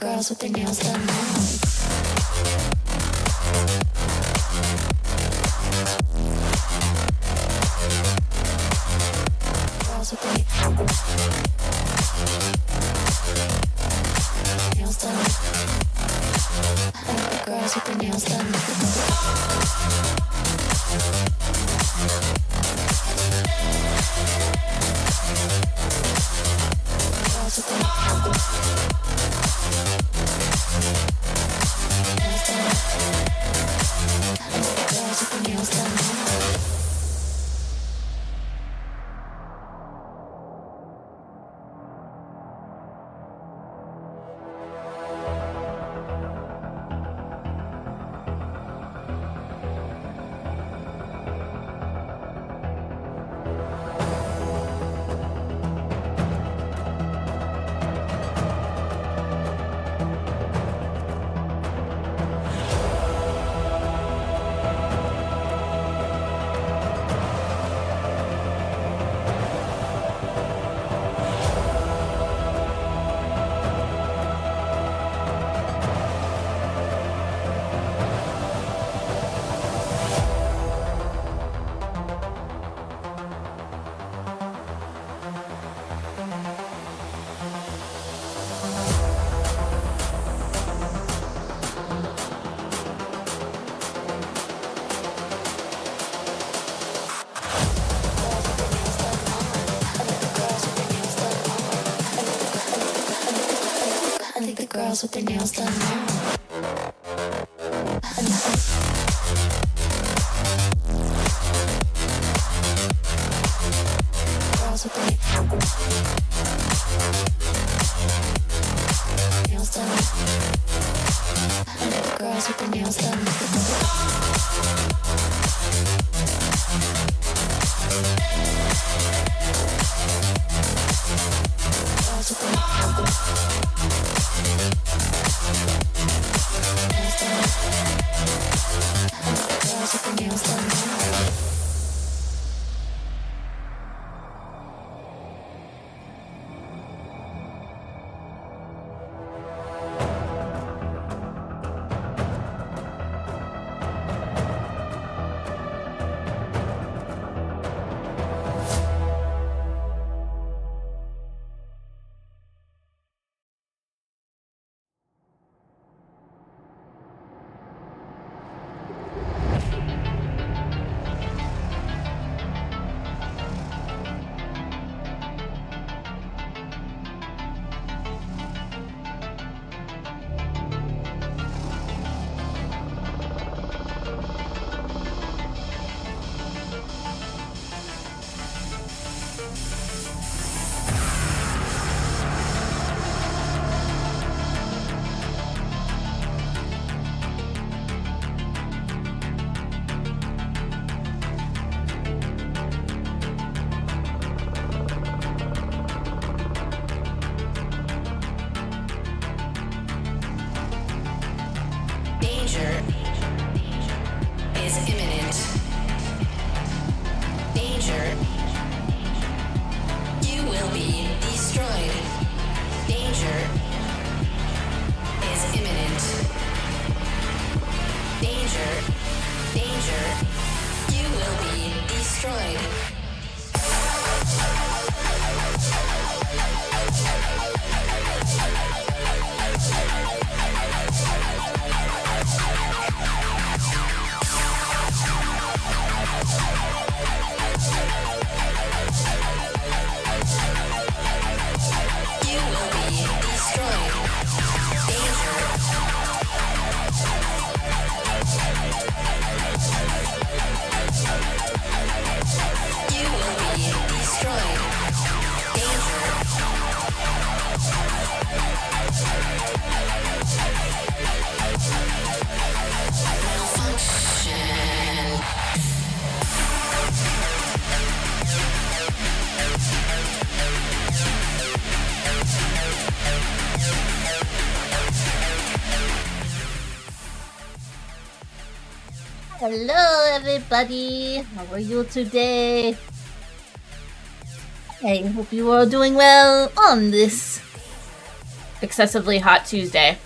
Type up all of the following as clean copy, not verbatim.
girls with their nails done now. Girls with their nails done. I like the girls with their nails done. Girls with their nails done. Girls with their nails done now. Girls with their nails done. I like the girls with their nails done. Girls with their nails done. Hello everybody, how are you today? I hope you are doing well on this Excessively hot Tuesday.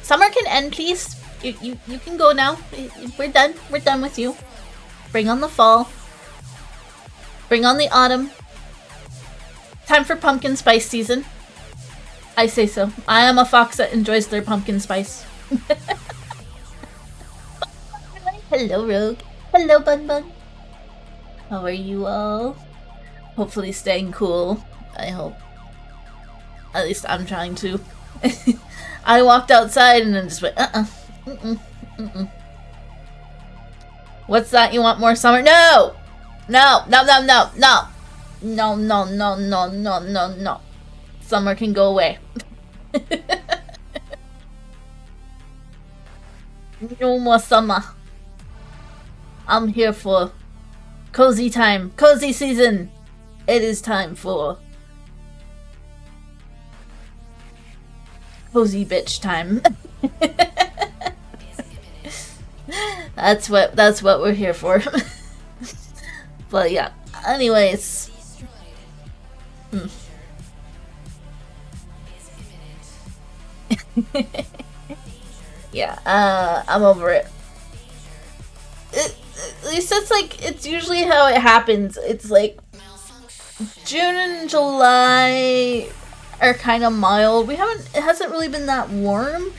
Summer can end, please. You can go now. We're done. We're done with you. Bring on the fall. Bring on the autumn. Time for pumpkin spice season. I say so. I am a fox that enjoys their pumpkin spice. Hello, Rogue. Hello, Bun Bun. How are you all? Hopefully staying cool. I hope. At least I'm trying to. I walked outside and then just went, What's that? You want more summer? No! No! No, no, no, no! No, no, no, no, no, no, no. Summer can go away. No more summer. I'm here for cozy time. Cozy season! It is time for cozy bitch time. That's what we're here for. But yeah. Anyways. Yeah, I'm over it. At least it's like, it's usually how it happens. It's like June and July are kind of mild. It hasn't really been that warm.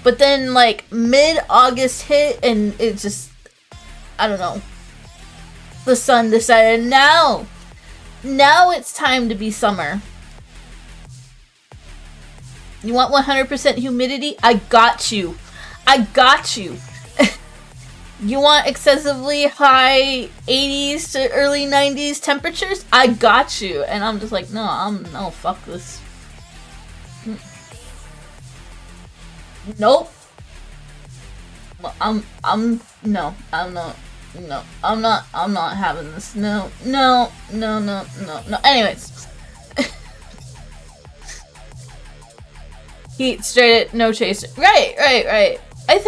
But then like mid-August hit and it just, I don't know. The sun decided now it's time to be summer. You want 100% humidity? I got you. I got you. You want excessively high 80s to early 90s temperatures? I got you. And I'm just like, no, fuck this. Nope. Well, I'm not having this. No. Anyways. Heat straight, no chaser. Right. I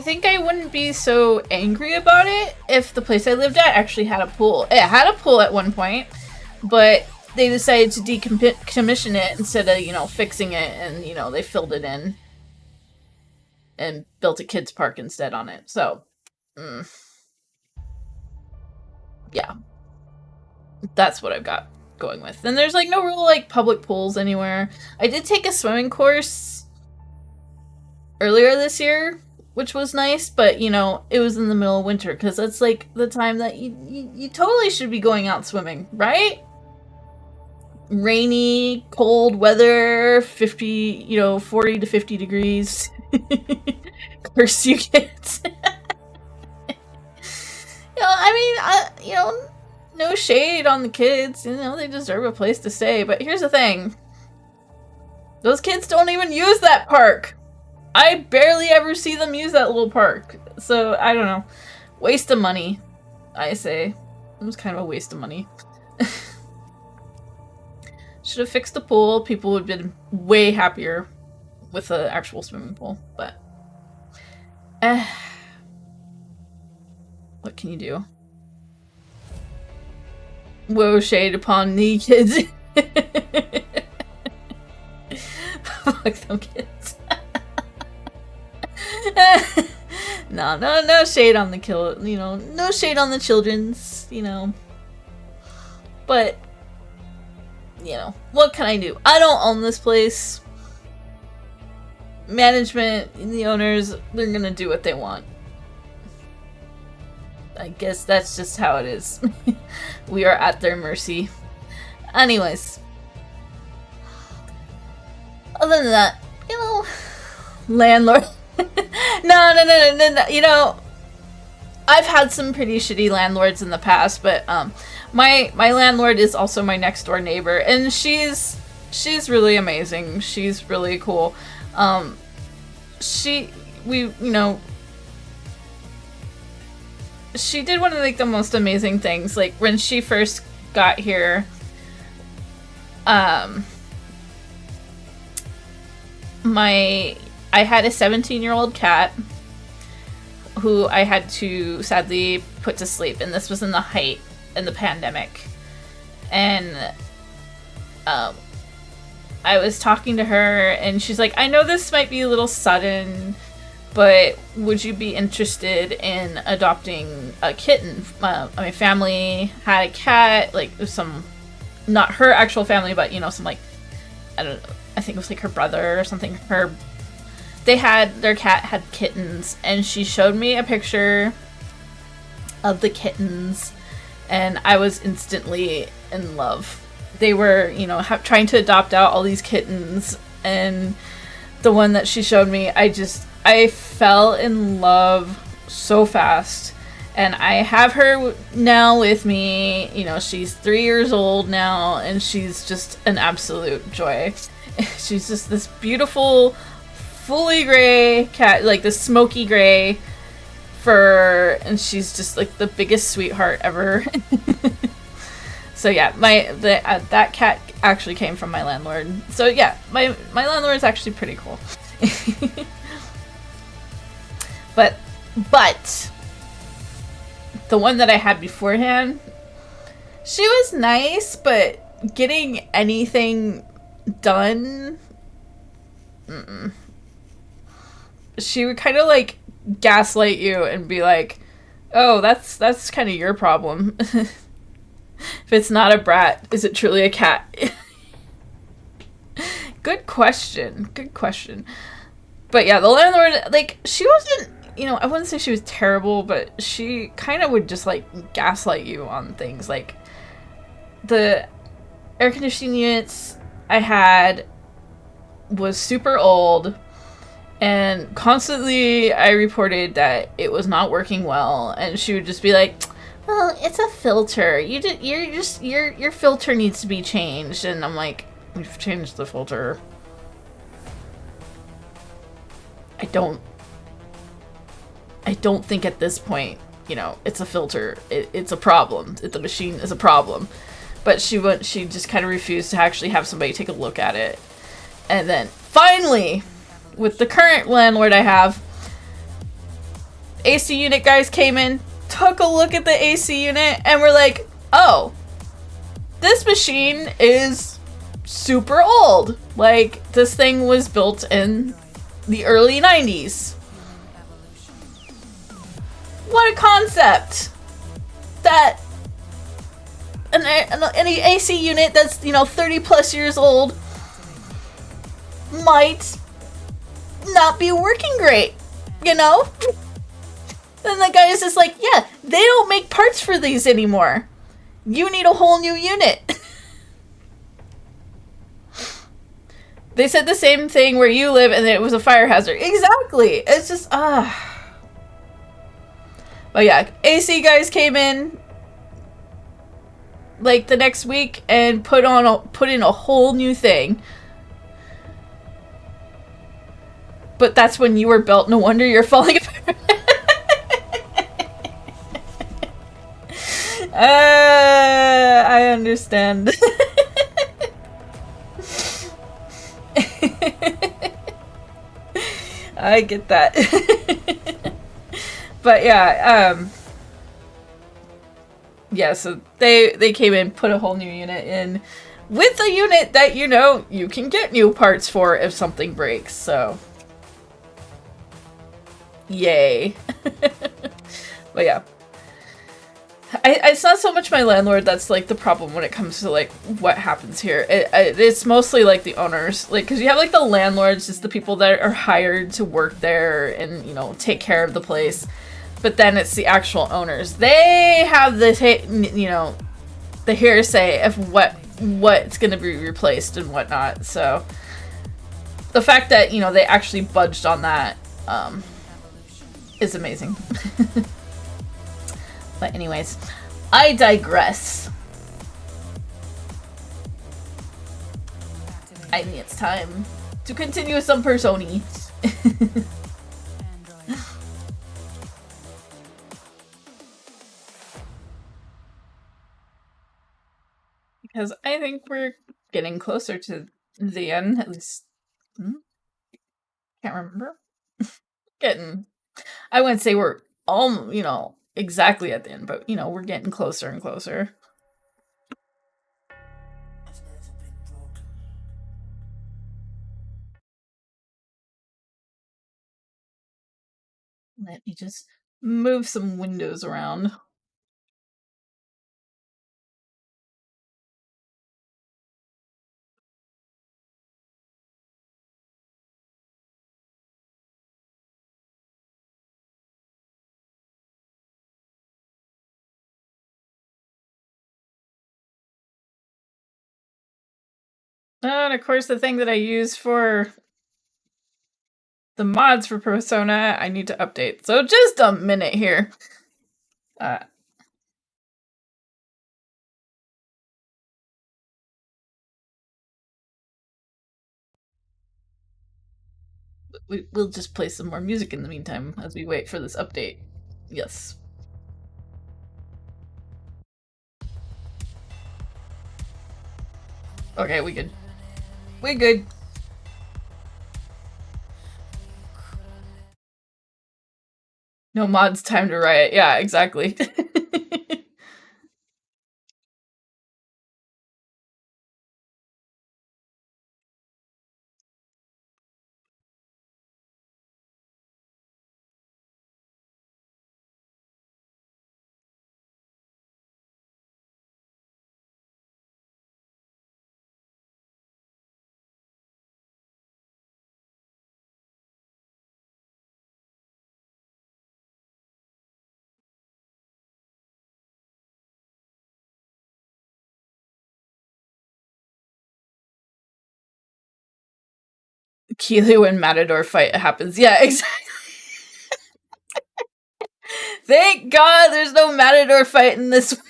think I wouldn't be so angry about it if the place I lived at actually had a pool. It had a pool at one point, but they decided to decommission it instead of, fixing it, and, they filled it in and built a kids park instead on it. So, yeah. That's what I've got going with. And there's, no real, public pools anywhere. I did take a swimming course earlier this year, which was nice, but, it was in the middle of winter, because that's, the time that you totally should be going out swimming, right? Rainy, cold weather, 40 to 50 degrees. Curse you kids. No shade on the kids. They deserve a place to stay. But here's the thing. Those kids don't even use that park. I barely ever see them use that little park. So, I don't know. Waste of money, I say. It was kind of a waste of money. Should have fixed the pool. People would have been way happier with the actual swimming pool. But, what can you do? Woe shade upon the kids. Fuck them kids. No shade on the no shade on the children's, But, what can I do? I don't own this place. Management, the owners, they're gonna do what they want. I guess that's just how it is. We are at their mercy. Anyways. Other than that, landlord. No. I've had some pretty shitty landlords in the past, but my landlord is also my next door neighbor, and she's really amazing. She's really cool. She did one of the most amazing things. When she first got here, I had a 17-year-old cat who I had to sadly put to sleep, and this was in the pandemic. And um, I was talking to her, and she's like, I know this might be a little sudden, but would you be interested in adopting a kitten? My family had a cat, like some, not her actual family, but some like, I don't know, I think it was like her brother or something. Their cat had kittens, and she showed me a picture of the kittens, and I was instantly in love. They were, trying to adopt out all these kittens, and the one that she showed me, I fell in love so fast. And I have her now with me. She's 3 years old now, and she's just an absolute joy. She's just this beautiful, fully gray cat, like this smoky gray fur, and she's just like the biggest sweetheart ever. So yeah, that cat actually came from my landlord. So yeah, my landlord is actually pretty cool. but the one that I had beforehand, she was nice, but getting anything done, she would kind of like gaslight you and be like, oh, that's kind of your problem. If it's not a brat, is it truly a cat? Good question. But yeah, the landlord, like, she wasn't, I wouldn't say she was terrible, but she kind of would just, like, gaslight you on things. Like, the air conditioning units I had was super old, and constantly I reported that it was not working well, and she would just be like, well, it's a filter. Your filter needs to be changed. And I'm like, we've changed the filter. I don't think at this point, it's a filter. It's a problem. The machine is a problem. But she just kind of refused to actually have somebody take a look at it. And then finally, with the current landlord I have, AC unit guys came in, took a look at the AC unit, and we're like, oh, this machine is super old. Like, this thing was built in the early 90s. What a concept! That an AC unit that's, 30 plus years old might not be working great, Then the guy is just like, yeah, they don't make parts for these anymore. You need a whole new unit. They said the same thing where you live, and it was a fire hazard. Exactly. It's just, But yeah, AC guys came in like the next week and put in a whole new thing. But that's when you were built. No wonder you're falling apart. I understand. I get that. But yeah, so they came in, put a whole new unit in with a unit that you can get new parts for if something breaks, so yay. But yeah, it's not so much my landlord that's like the problem when it comes to like what happens here. It's mostly like the owners, like, because you have like the landlords, just the people that are hired to work there and take care of the place, but then it's the actual owners. They have the the hearsay of what's going to be replaced and whatnot. So the fact that they actually budged on that is amazing. But anyways, I digress. I think it's time to continue with some Personi. Because I think we're getting closer to the end, at least. Can't remember. I wouldn't say we're all, exactly at the end, but, we're getting closer and closer. Let me just move some windows around. And of course, the thing that I use for the mods for Persona, I need to update. So just a minute here. We'll just play some more music in the meantime as we wait for this update. Yes. Okay, we good. We good. No mods, time to riot. Yeah, exactly. Keelu and Matador fight happens. Yeah, exactly. Thank God there's no Matador fight in this.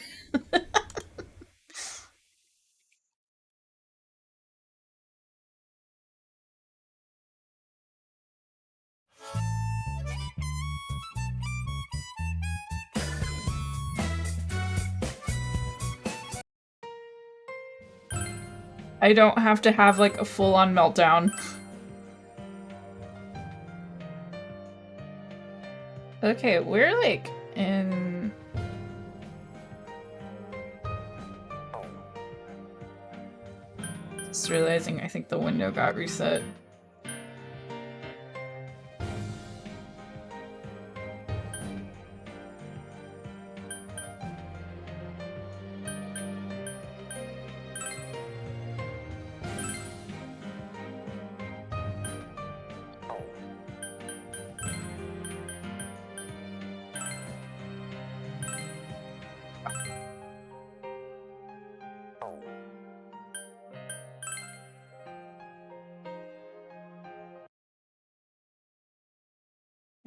I don't have to have like a full-on meltdown. Okay, we're like in... Just realizing I think the window got reset.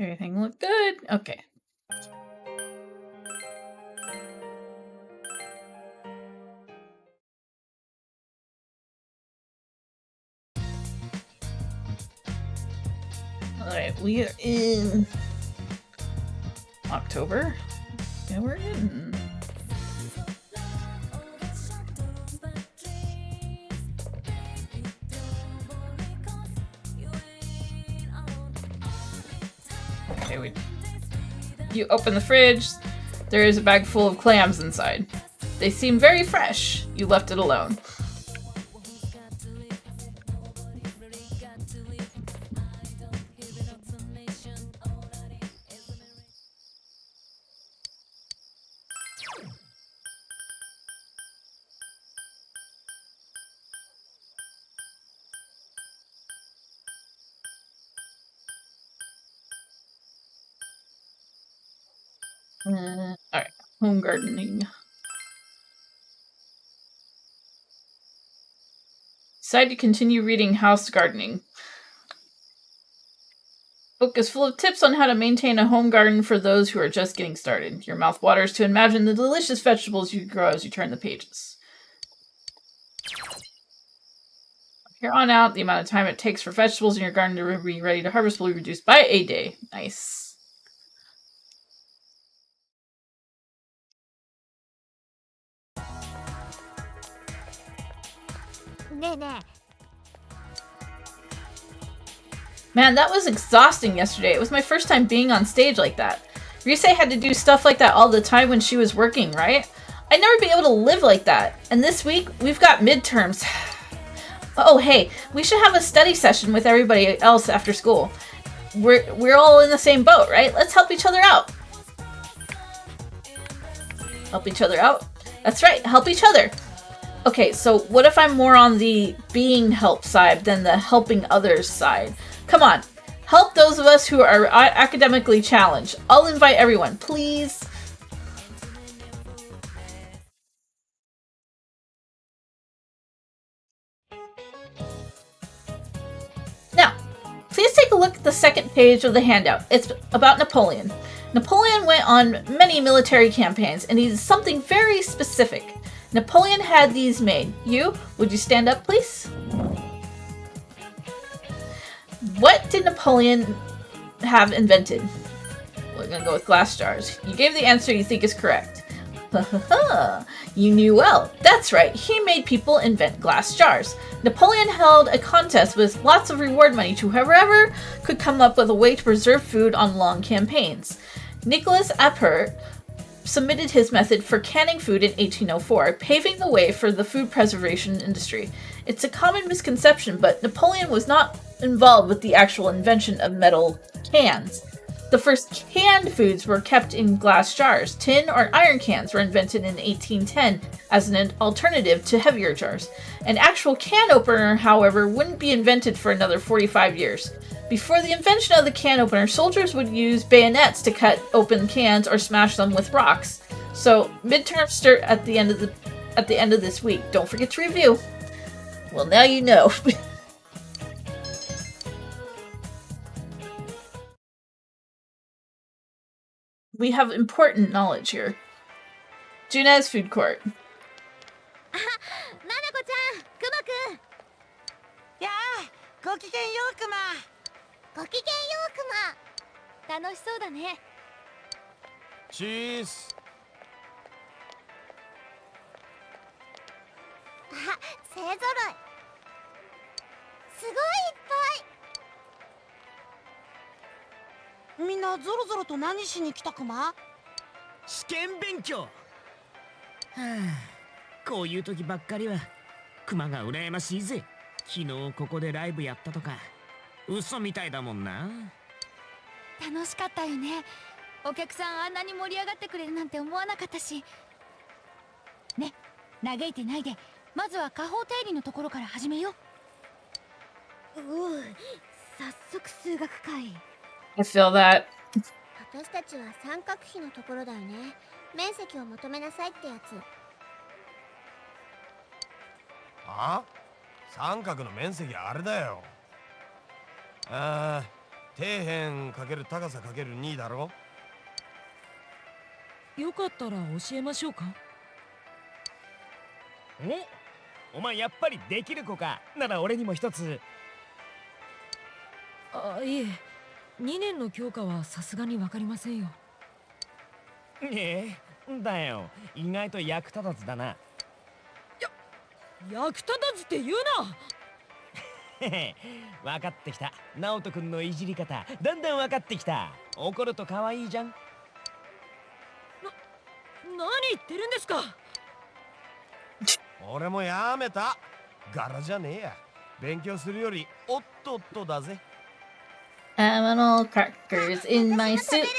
Everything looked good. Okay. Alright, we are in October. Yeah, we're in. Okay, you open the fridge. There is a bag full of clams inside. They seem very fresh. You left it alone. Alright, home gardening. Decide to continue reading House Gardening. Book is full of tips on how to maintain a home garden for those who are just getting started. Your mouth waters to imagine the delicious vegetables you grow as you turn the pages. Here on out, the amount of time it takes for vegetables in your garden to be ready to harvest will be reduced by a day. Nice. Man, that was exhausting yesterday. It was my first time being on stage like that. Rise had to do stuff like that all the time when she was working, right? I'd never be able to live like that. And this week, we've got midterms. Oh, hey, we should have a study session with everybody else after school. we're all in the same boat, right? Let's help each other out. Help each other out? That's right, help each other. Okay, so what if I'm more on the being helped side than the helping others side? Come on, help those of us who are academically challenged. I'll invite everyone, please. Now, please take a look at the second page of the handout. It's about Napoleon. Napoleon went on many military campaigns, and he did something very specific. Napoleon had these made. Would you stand up, please? What did Napoleon have invented? We're gonna go with glass jars. You gave the answer you think is correct. You knew well. That's right, he made people invent glass jars. Napoleon held a contest with lots of reward money to whoever could come up with a way to preserve food on long campaigns. Nicholas Appert submitted his method for canning food in 1804, paving the way for the food preservation industry. It's a common misconception, but Napoleon was not involved with the actual invention of metal cans. The first canned foods were kept in glass jars. Tin or iron cans were invented in 1810 as an alternative to heavier jars. An actual can opener, however, wouldn't be invented for another 45 years. Before the invention of the can opener, soldiers would use bayonets to cut open cans or smash them with rocks. So, midterms start at the end of this week. Don't forget to review. Well, now you know. We have important knowledge here. June's food court. ななこちゃん、くまくん。やあ、ごきげんようくま。ごきげんようくま。楽しそうだね。チーズ。あ、勢ぞろい。すごいいっぱい。みんなぞろぞろと何しに来たくま？試験勉強。はあ、こういう時ばっかりはクマが羨ましいぜ。昨日ここでライブやったとか嘘みたいだもんな。楽しかったよね。お客さんあんなに盛り上がってくれるなんて思わなかったしね。嘆いてないで、まずは下方定理のところから始めよう。早速数学会。I feel that. 私たちは三角比のところだよね。面積を求めなさいってやつ。あ？三角の面積あれだよ。ああ、底辺かける高さかける2だろ。よかったら教えましょうか。お前やっぱりできる子か。なら俺にも一つ。あ、いえ、2年の教科はさすがにわかりませんよ。だよ、意外と役立たずだな。役立たずって言うな。分かってきた。直人君のいじり方だんだん分かってきた。怒ると可愛いじゃん。何言ってるんですか。俺もやめた。柄じゃねえや。勉強するよりおっとっとだぜ。Aminal crackers in my suit. 潜水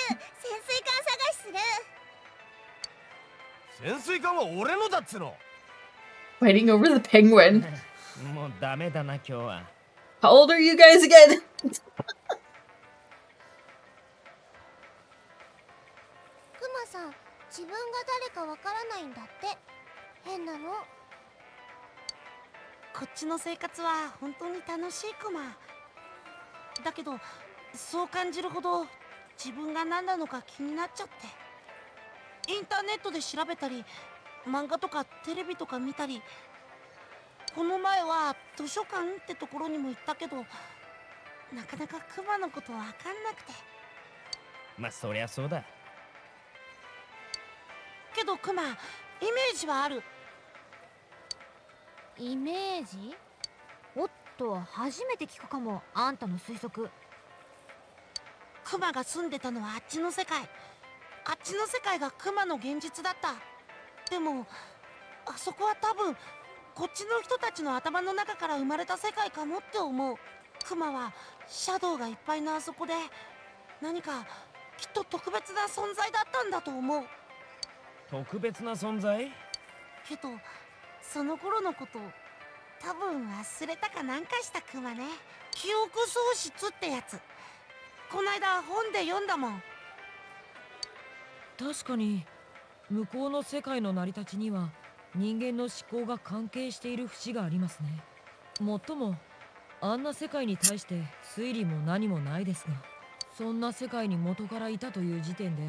艦探しする。潜水艦は俺のだっつの。Fighting over the penguin. もうダメだな今日は。How old are you guys again? クマさん、自分が誰かわからないんだって。変なの。こっちの生活は本当に楽しいクマ。だけど、そう感じるほど自分が何なのか気になっちゃって。インターネットで調べたり、漫画とかテレビとか見たり、この前は図書館ってところにも行ったけど、なかなかクマのことわかんなくて。まあそりゃそうだ。けどクマ、イメージはある。イメージ？おっと、初めて聞くかも。あんたの推測。クマが住んでたのはあっちの世界。あっちの世界がクマの現実だった。でもあそこは多分こっちの人たちの頭の中から生まれた世界かもって思う。クマはシャドウがいっぱいのあそこで何かきっと特別な存在だったんだと思う。特別な存在？けどその頃のこと多分忘れたかなんかしたクマね。記憶喪失ってやつ、こないだ本で読んだもん。確かに向こうの世界の成り立ちには人間の思考が関係している節がありますね。もっともあんな世界に対して推理も何もないですが、そんな世界に元からいたという時点で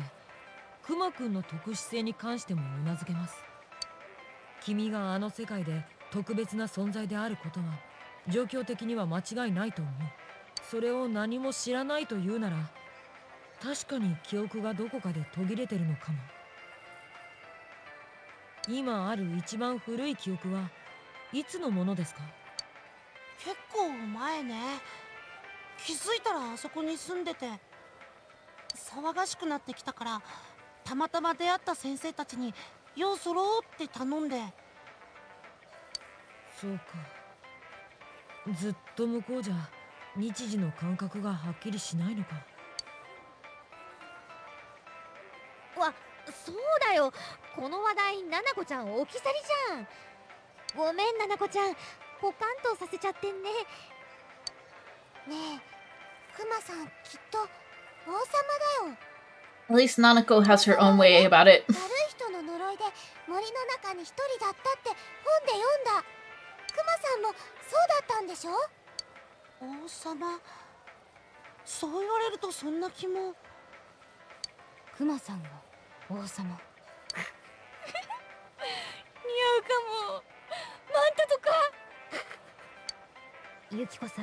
クマくんの特殊性に関してもうなずけます。君があの世界で特別な存在であることは状況的には間違いないと思う。それを何も知らないというなら確かに記憶がどこかで途切れてるのかも。今ある一番古い記憶はいつのものですか？結構前ね。気づいたらあそこに住んでて、騒がしくなってきたからたまたま出会った先生たちにようそろうって頼んで。そうか。ずっと向こうじゃ日時の感覚がはっきりしないのか。そうだよ。この話題ななこちゃん置き去りじゃん。ごめんななこちゃん、ポカンとさせちゃってんね。ねえ、クマさんきっと王様だよ。 At least Nanako has her own way about it. 悪い人の呪いで森の中に一人だったって本で読んだ。クマさんもそうだったんでしょ？王様、そう言われるとそんな気も。クマさんが王様。似合うかも。マントとか。ユキコさ、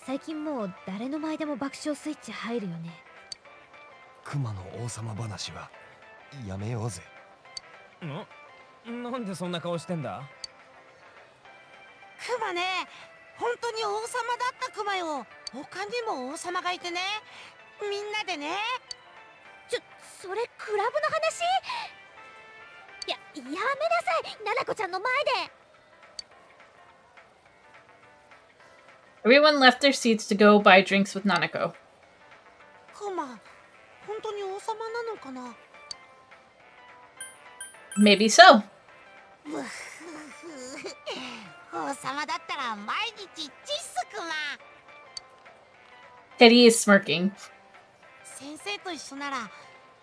最近もう誰の前でも爆笑スイッチ入るよね。クマの王様話はやめようぜ。なんでそんな顔してんだ？クマね、本当に王様だったクマよ。他にも王様がいてね、みんなでね。それクラブの話？やめなさい、ななこちゃんの前で。 Everyone left their seats to go buy drinks with Nanako. クマ、本当に王様なのかな。Maybe so. 王様だったら毎日チッスクマ。 Teddy is smirking. 先生と一緒なら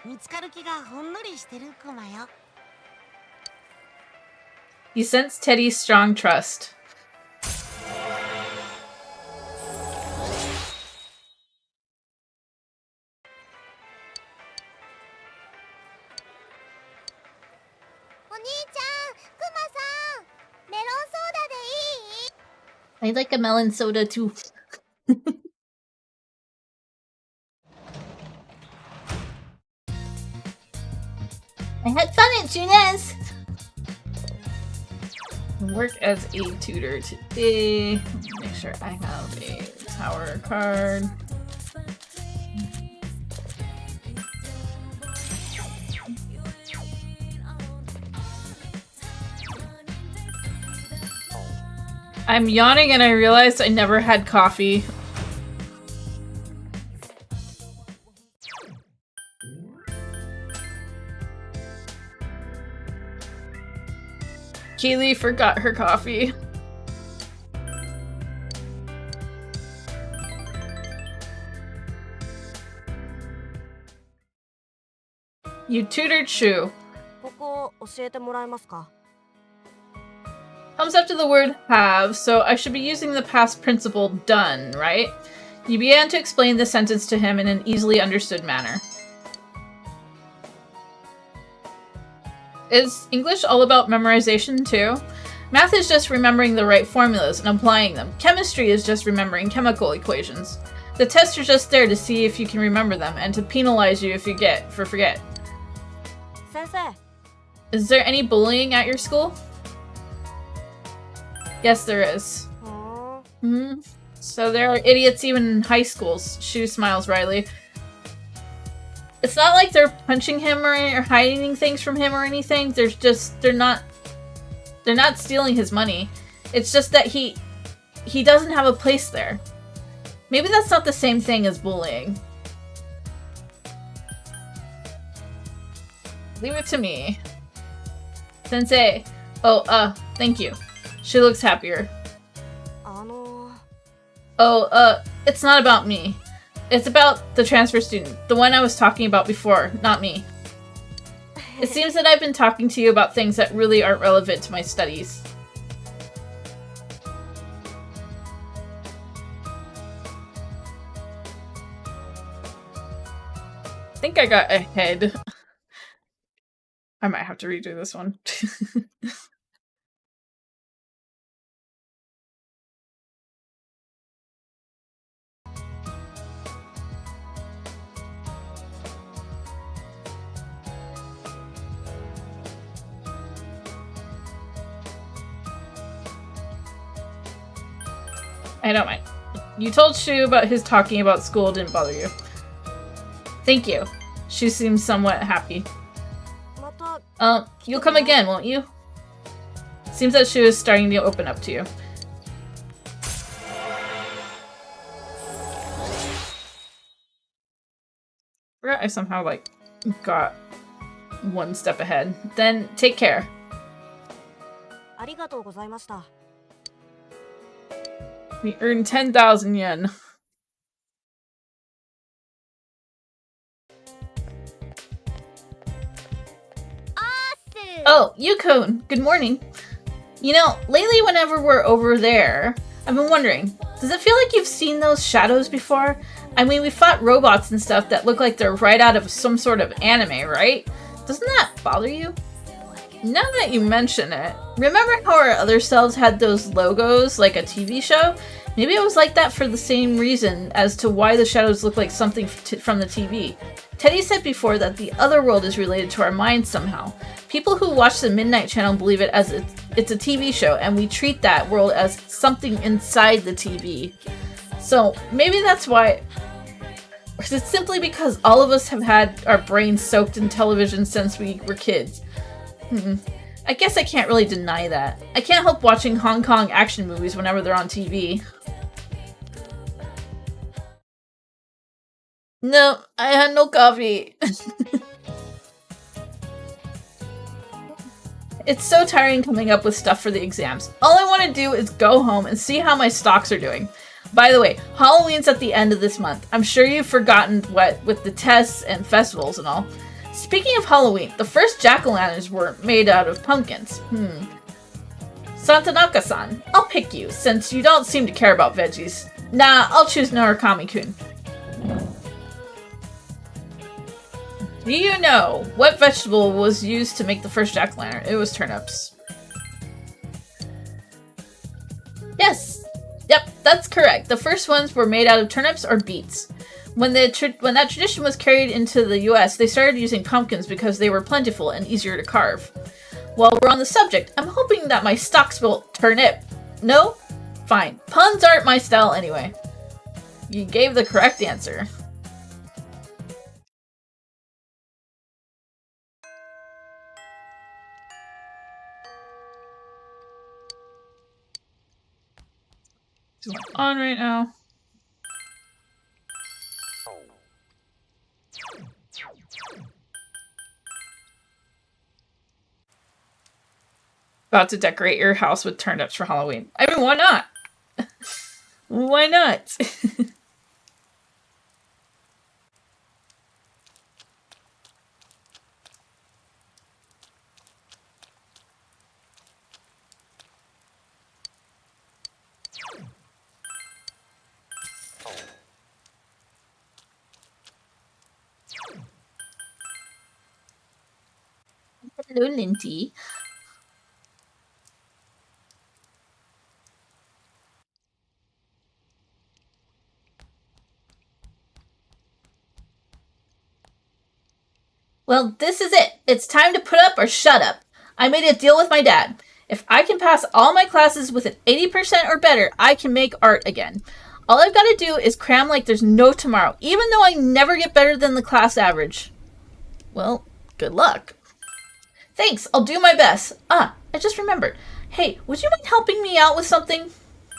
見つかる気がほんのりしてるクマよ。 You sense Teddy's strong trust. お兄ちゃん、クマさん、メロンソーダでいい？ I like a melon soda too. I had fun at Junes! Work as a tutor today. Make sure I have a tower card. I'm yawning and I realized I never had coffee. Keely forgot her coffee. You tutored Shu. ここ教えてもらえますか？ Comes after the word have, so I should be using the past participle done, right? You began to explain the sentence to him in an easily understood manner. Is English all about memorization too? Math is just remembering the right formulas and applying them. Chemistry is just remembering chemical equations. The tests are just there to see if you can remember them and to penalize you if you forget. 先生。 Is there any bullying at your school? Yes, there is. So there are idiots even in high schools. Shu smiles wryly. It's not like they're punching him or hiding things from him or anything. They're not stealing his money. It's just that he doesn't have a place there. Maybe that's not the same thing as bullying. Leave it to me. Sensei. Oh, thank you. She looks happier. Oh, it's not about me. It's about the transfer student. The one I was talking about before, not me. It seems that I've been talking to you about things that really aren't relevant to my studies. I think I got ahead. I might have to redo this one. I don't mind. You told Shu about his talking about school didn't bother you. Thank you. Shu seems somewhat happy. You'll come again, won't you? Seems that Shu is starting to open up to you. Forgot I somehow, like, got one step ahead. Then, take care. We earned 10,000 yen. Oh, Yukon! Good morning. You know, lately whenever we're over there, I've been wondering, does it feel like you've seen those shadows before? I mean, we fought robots and stuff that look like they're right out of some sort of anime, right? Doesn't that bother you? Now that you mention it, remember how our other selves had those logos like a TV show? Maybe it was like that for the same reason as to why the shadows look like something from the TV. Teddy said before that the other world is related to our minds somehow. People who watch the Midnight Channel believe it as it's a TV show, and we treat that world as something inside the TV. So maybe that's why. Or is it simply because all of us have had our brains soaked in television since we were kids? I guess I can't really deny that. I can't help watching Hong Kong action movies whenever they're on TV. No, I had no coffee. It's so tiring coming up with stuff for the exams. All I want to do is go home and see how my stocks are doing. By the way, Halloween's at the end of this month. I'm sure you've forgotten what with the tests and festivals and all. Speaking of Halloween, the first jack-o'-lanterns were made out of pumpkins. Santanaka-san, I'll pick you, since you don't seem to care about veggies. Nah, I'll choose Norakami-kun. Do you know what vegetable was used to make the first jack-o'-lantern? It was turnips. Yes! Yep, that's correct. The first ones were made out of turnips or beets. When that tradition was carried into the US, they started using pumpkins because they were plentiful and easier to carve. While we're on the subject, I'm hoping that my stocks will turnip. No? Fine. Puns aren't my style anyway. You gave the correct answer. It's on right now. About to decorate your house with turnips for Halloween. I mean, why not? Why not? Hello, Linty. Well, this is it. It's time to put up or shut up. I made a deal with my dad. If I can pass all my classes with an 80% or better, I can make art again. All I've got to do is cram like there's no tomorrow, even though I never get better than the class average. Well, good luck. Thanks, I'll do my best. Ah, I just remembered. Hey, would you mind helping me out with something?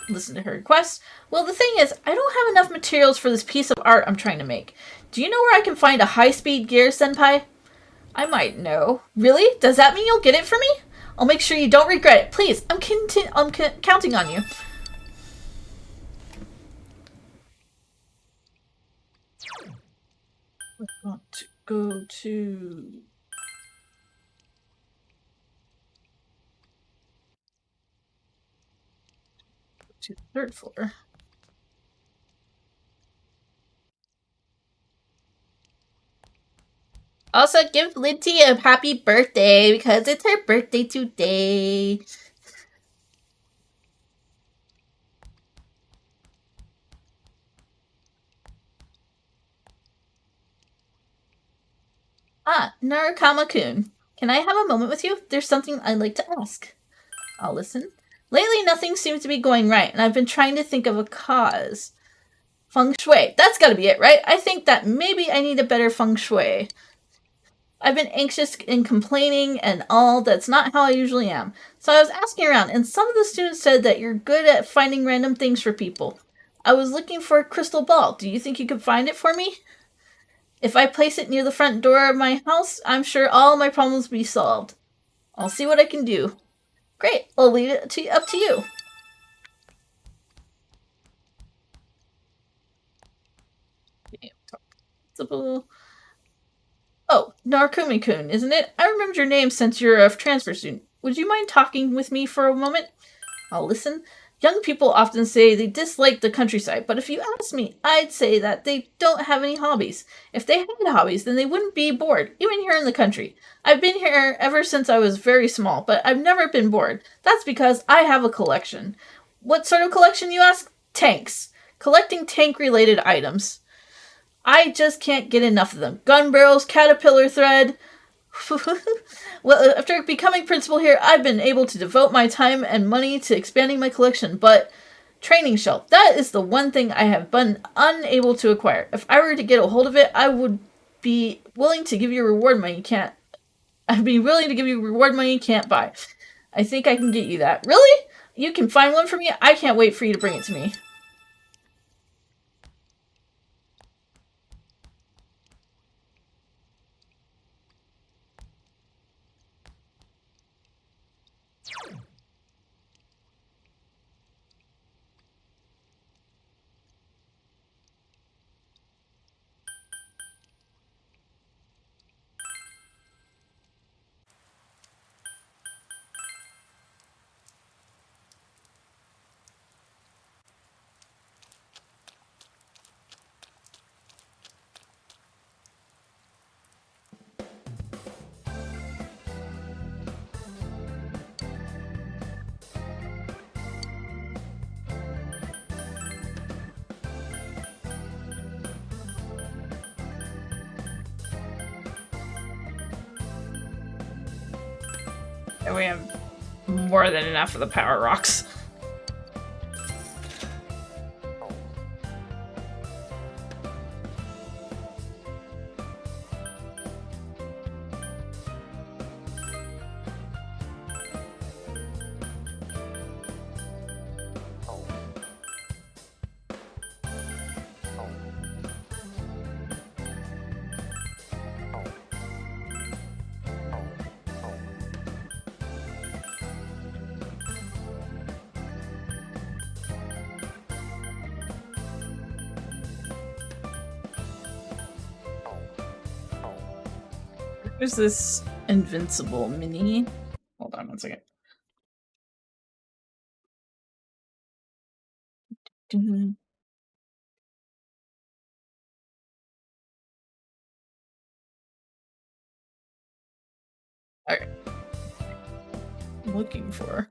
listen to her request. Well, the thing is, I don't have enough materials for this piece of art I'm trying to make. Do you know where I can find a high-speed gear, Senpai? I might know. Really? Does that mean you'll get it for me? I'll make sure you don't regret it. Please, I'm counting on you. We want to go to the third floor. Also, give Linty a happy birthday because it's her birthday today. Ah, Narukama-kun. Can I have a moment with you? There's something I'd like to ask. I'll listen. Lately, nothing seems to be going right, and I've been trying to think of a cause. Feng shui. That's gotta be it, right? I think that maybe I need a better feng shui. I've been anxious and complaining and all. That's not how I usually am. So I was asking around, and some of the students said that you're good at finding random things for people. I was looking for a crystal ball. Do you think you could find it for me? If I place it near the front door of my house, I'm sure all my problems will be solved. I'll see what I can do. Great, I'll leave it up to you. Oh, Narukami-kun, isn't it? I remembered your name since you're a transfer student. Would you mind talking with me for a moment? I'll listen. Young people often say they dislike the countryside, but if you ask me, I'd say that they don't have any hobbies. If they had hobbies, then they wouldn't be bored, even here in the country. I've been here ever since I was very small, but I've never been bored. That's because I have a collection. What sort of collection, you ask? Tanks. Collecting tank-related items. I just can't get enough of them. Gun barrels, caterpillar thread. Well, after becoming principal here, I've been able to devote my time and money to expanding my collection, but training shell, that is the one thing I have been unable to acquire. If I were to get a hold of it, I would be willing to give you reward money you can't. I'd be willing to give you reward money you can't buy. I think I can get you that. Really? You can find one for me? I can't wait for you to bring it to me. And we have more than enough of the power rocks. Where's this invincible mini? Hold on one second. Alright. Looking for.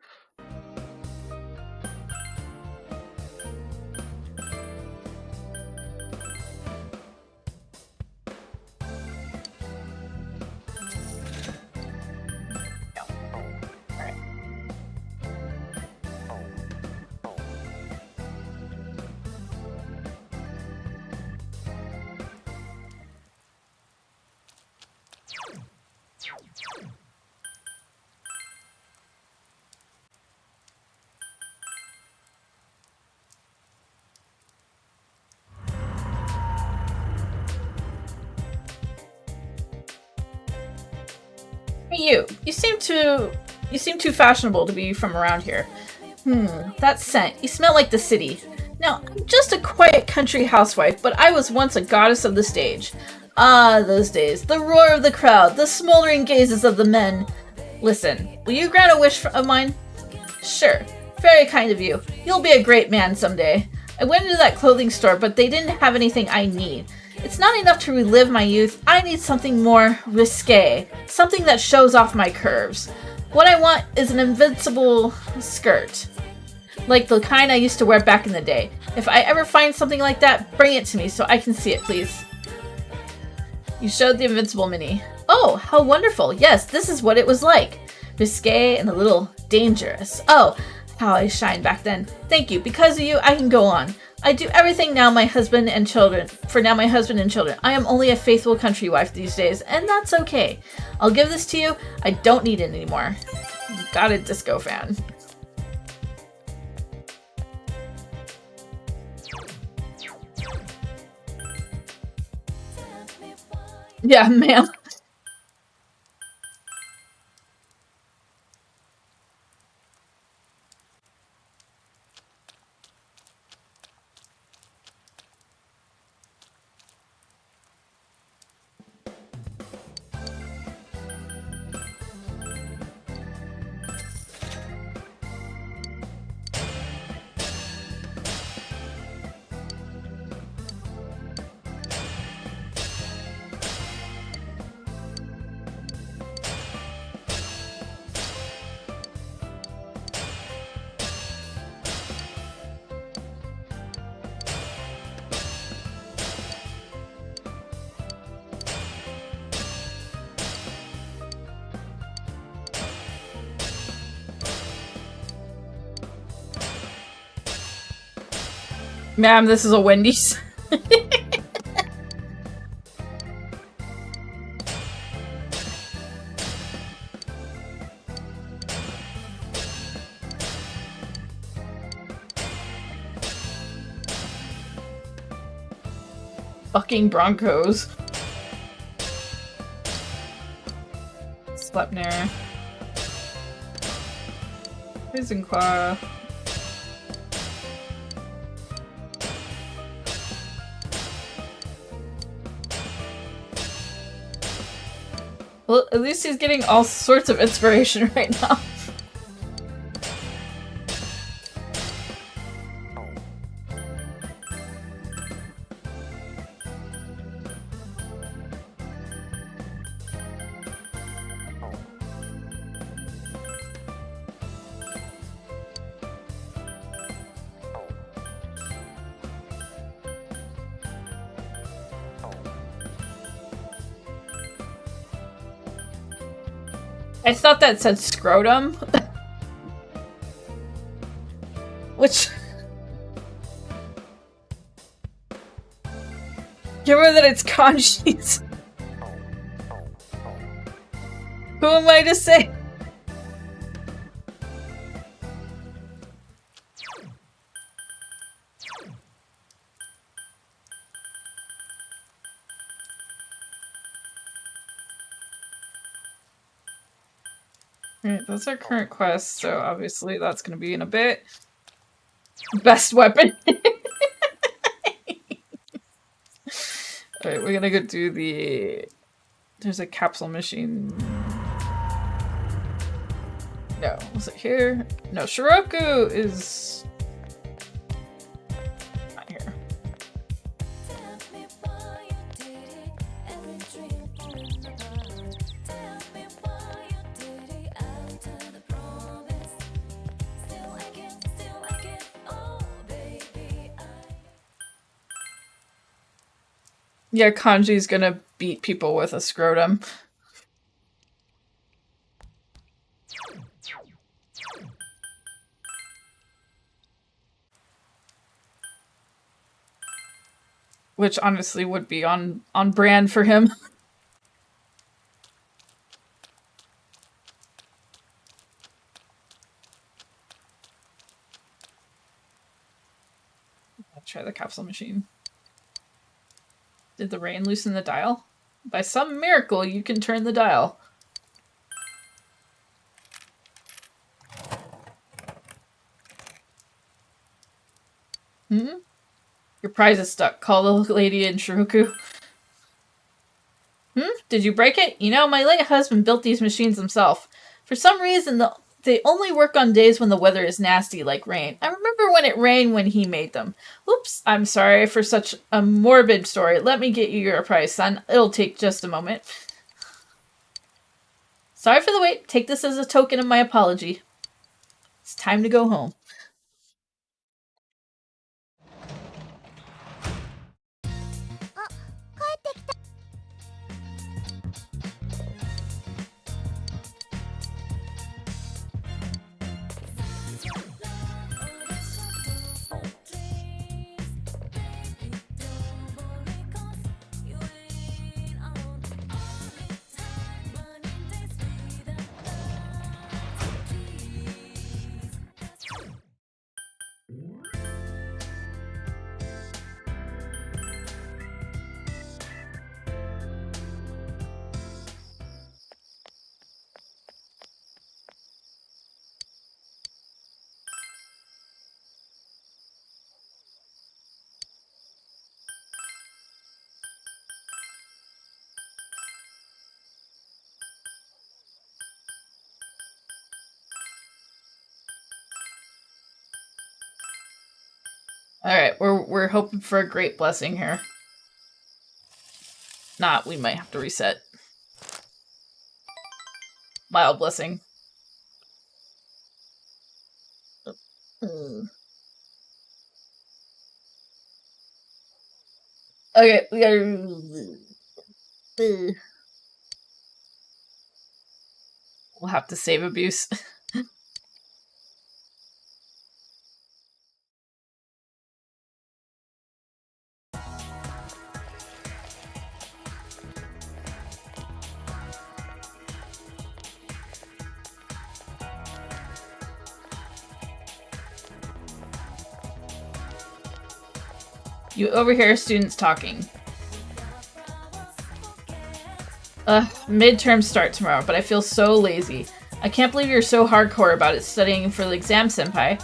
Hey, you seem too fashionable to be from around here. That scent. You smell like the city. Now, I'm just a quiet country housewife, but I was once a goddess of the stage. Ah, those days. The roar of the crowd, the smoldering gazes of the men. Listen, will you grant a wish of mine? Sure. Very kind of you. You'll be a great man someday. I went into that clothing store, but they didn't have anything I need. It's not enough to relive my youth. I need something more risque. Something that shows off my curves. What I want is an invincible skirt. Like the kind I used to wear back in the day. If I ever find something like that, bring it to me so I can see it, please. You showed the invincible mini. Oh, how wonderful. Yes, this is what it was like. Risque and a little dangerous. Oh, how I shined back then. Thank you. Because of you, I can go on. I do everything now my husband and children. For now, my husband and children. I am only a faithful country wife these days, and that's okay. I'll give this to you. I don't need it anymore. Got a disco fan. Yeah, ma'am. Ma'am, this is a Wendy's. Fucking Broncos. Sleipnir. Risenquara. Well, at least he's getting all sorts of inspiration right now. I thought that said scrotum. Which... You remember that it's kanjis? Who am I to say? Alright, that's our current quest, so obviously that's gonna be in a bit. Best weapon! Alright, we're gonna go do the... There's a capsule machine... No, was it here? No, Shiroku is... Not here. Yeah, Kanji's gonna beat people with a scrotum. Which honestly would be on brand for him. I'll try the capsule machine. Did the rain loosen the dial? By some miracle, you can turn the dial. Your prize is stuck. Call the lady in Shiroku. Did you break it? You know, my late husband built these machines himself. For some reason, they only work on days when the weather is nasty, like rain. I remember when it rained when he made them. Oops, I'm sorry for such a morbid story. Let me get you your prize, son. It'll take just a moment. Sorry for the wait. Take this as a token of my apology. It's time to go home. Alright, we're hoping for a great blessing here. Not, we might have to reset. Mild blessing. Okay, we gotta... We'll have to save abuse. You overhear students talking. Midterms start tomorrow, but I feel so lazy. I can't believe you're so hardcore about it studying for the exam, senpai.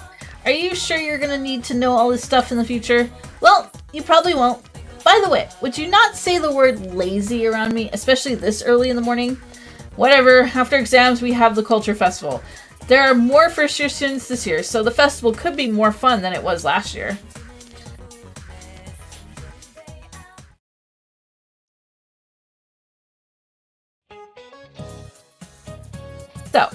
Are you sure you're gonna need to know all this stuff in the future? Well, you probably won't. By the way, would you not say the word lazy around me, especially this early in the morning? Whatever, after exams we have the culture festival. There are more first-year students this year, so the festival could be more fun than it was last year. So,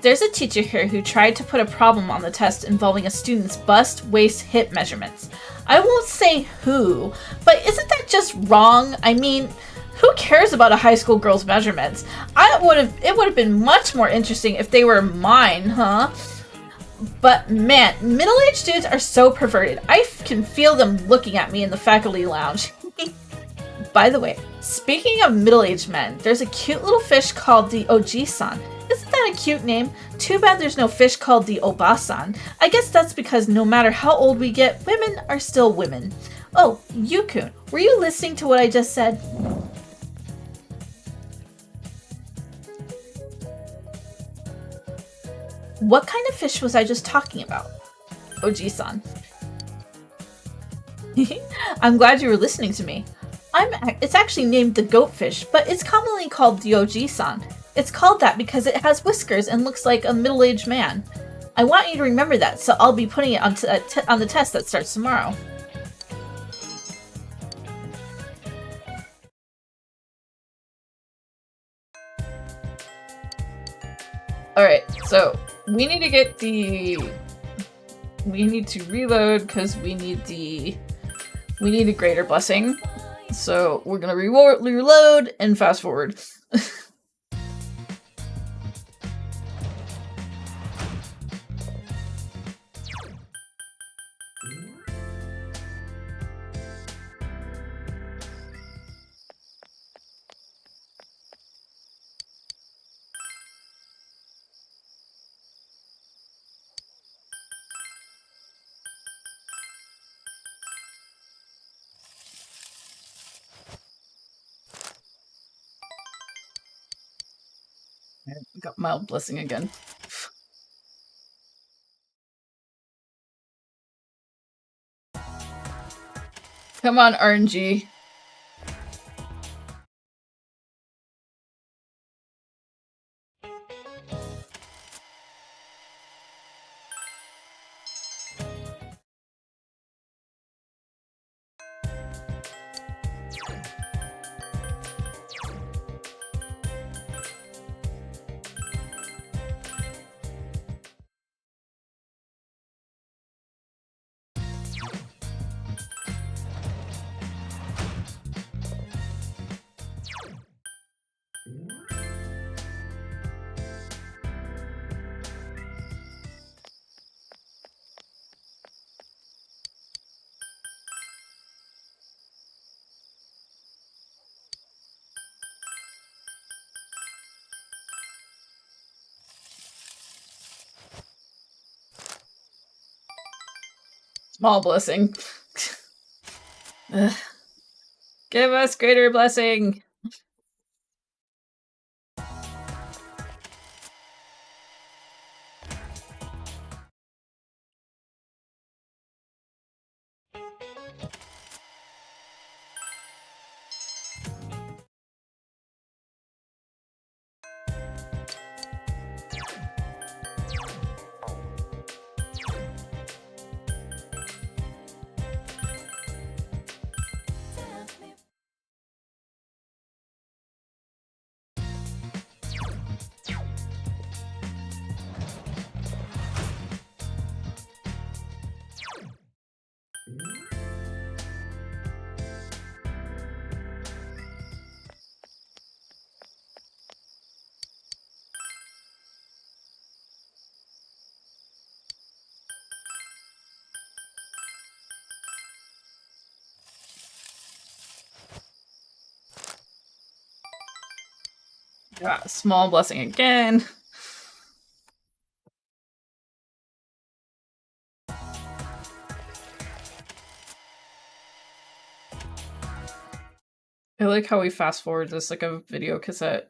there's a teacher here who tried to put a problem on the test involving a student's bust, waist, hip measurements. I won't say who, but isn't that just wrong? I mean, who cares about a high school girl's measurements? It would have been much more interesting if they were mine, huh? But man, middle-aged students are so perverted. I can feel them looking at me in the faculty lounge. By the way, speaking of middle-aged men, there's a cute little fish called the Oji-san. Isn't that a cute name? Too bad there's no fish called the Obasan. I guess that's because no matter how old we get, women are still women. Oh, Yukun, were you listening to what I just said? What kind of fish was I just talking about? Oji-san. I'm glad you were listening to me. It's actually named the goatfish, but it's commonly called the Oji-san. It's called that because it has whiskers and looks like a middle-aged man. I want you to remember that, so I'll be putting it on the test that starts tomorrow. Alright, so we need to get the... We need to reload because we need a greater blessing. So we're gonna reload and fast forward. Got mild blessing again. . Come on, RNG. Small blessing. Ugh. Give us greater blessing. Got small blessing again. I like how we fast forward this like a video cassette.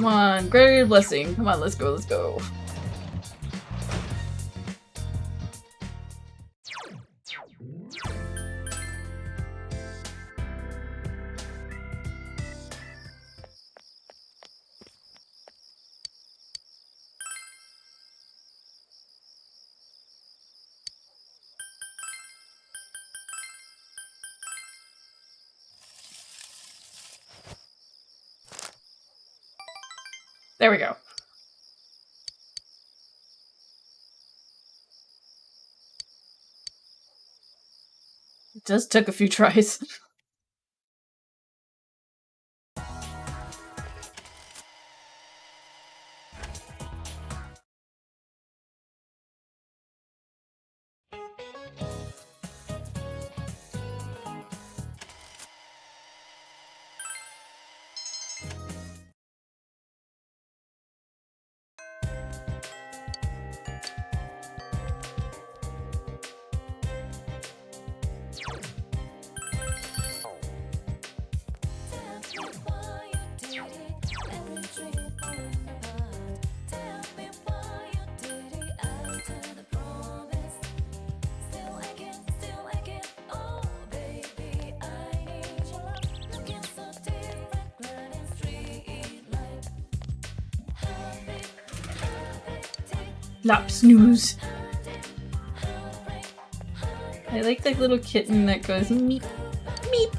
Come on, greater blessing. Come on, let's go, let's go. There we go. It just took a few tries. Lap snooze. I like the little kitten that goes meep, meep.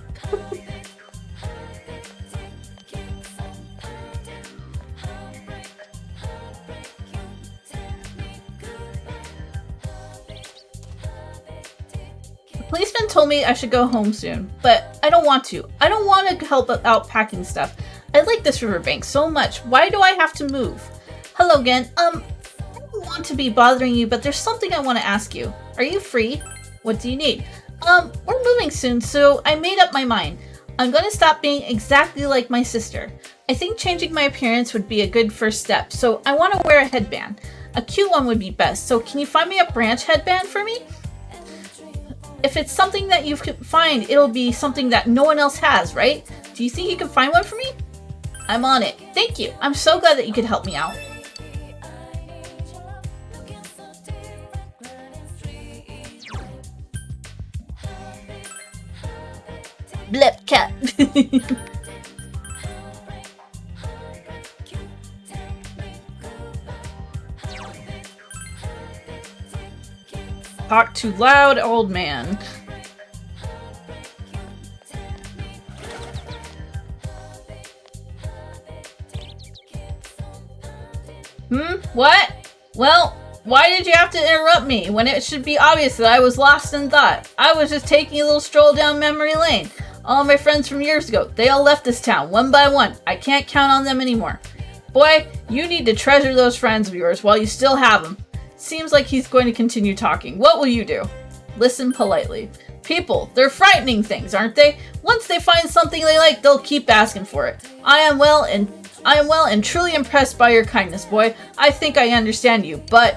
The policeman told me I should go home soon, but I don't want to. I don't want to help out packing stuff. I like this riverbank so much. Why do I have to move? Hello again. I don't want to be bothering you, but there's something I want to ask you. Are you free? What do you need? We're moving soon, so I made up my mind. I'm going to stop being exactly like my sister. I think changing my appearance would be a good first step, so I want to wear a headband. A cute one would be best, so can you find me a branch headband for me? If it's something that you can find, it'll be something that no one else has, right? Do you think you can find one for me? I'm on it. Thank you. I'm so glad that you could help me out. Blip cat. Talk too loud, old man. What? Well, why did you have to interrupt me when it should be obvious that I was lost in thought? I was just taking a little stroll down memory lane. All my friends from years ago, they all left this town one by one. I can't count on them anymore. Boy, you need to treasure those friends of yours while you still have them. Seems like he's going to continue talking. What will you do? Listen politely. People, they're frightening things, aren't they? Once they find something they like, they'll keep asking for it. I am well and truly impressed by your kindness, boy. I think I understand you, but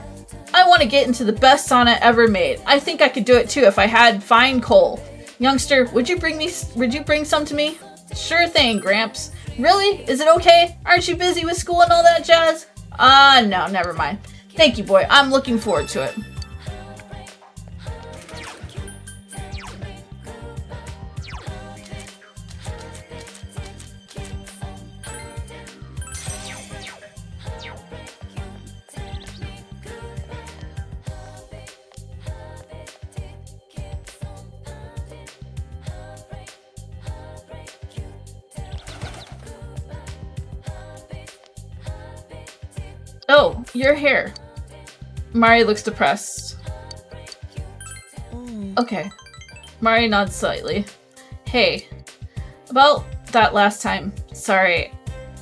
I want to get into the best sauna ever made. I think I could do it too if I had fine coal. Youngster, would you bring some to me? Sure thing, Gramps. Really? Is it okay? Aren't you busy with school and all that jazz? No, never mind. Thank you, boy. I'm looking forward to it. Oh, your hair. Mari looks depressed. Okay. Mari nods slightly. Hey, about that last time. Sorry.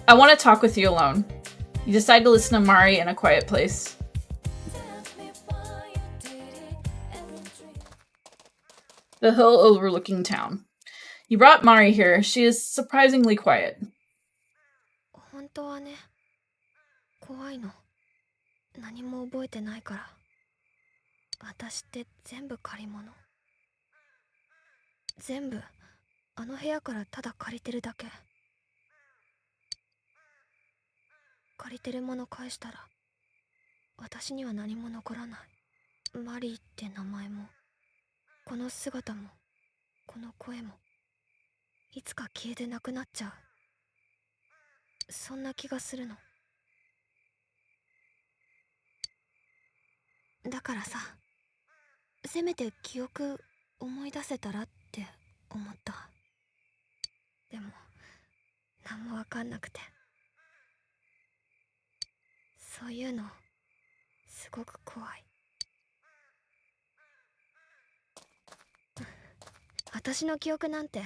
I want to talk with you alone. You decide to listen to Mari in a quiet place. The hill overlooking town. You brought Mari here. She is surprisingly quiet. 本当はね、怖いの。何も覚えてないから。私って全部借り物。全部あの部屋からただ借りてるだけ。借りてるもの返したら私には何も残らない。マリーって名前もこの姿もこの声もいつか消えてなくなっちゃう。そんな気がするの。だからさ、せめて記憶思い出せたらって思った。でも何もわかんなくて。そういうのすごく怖い。私の記憶なんて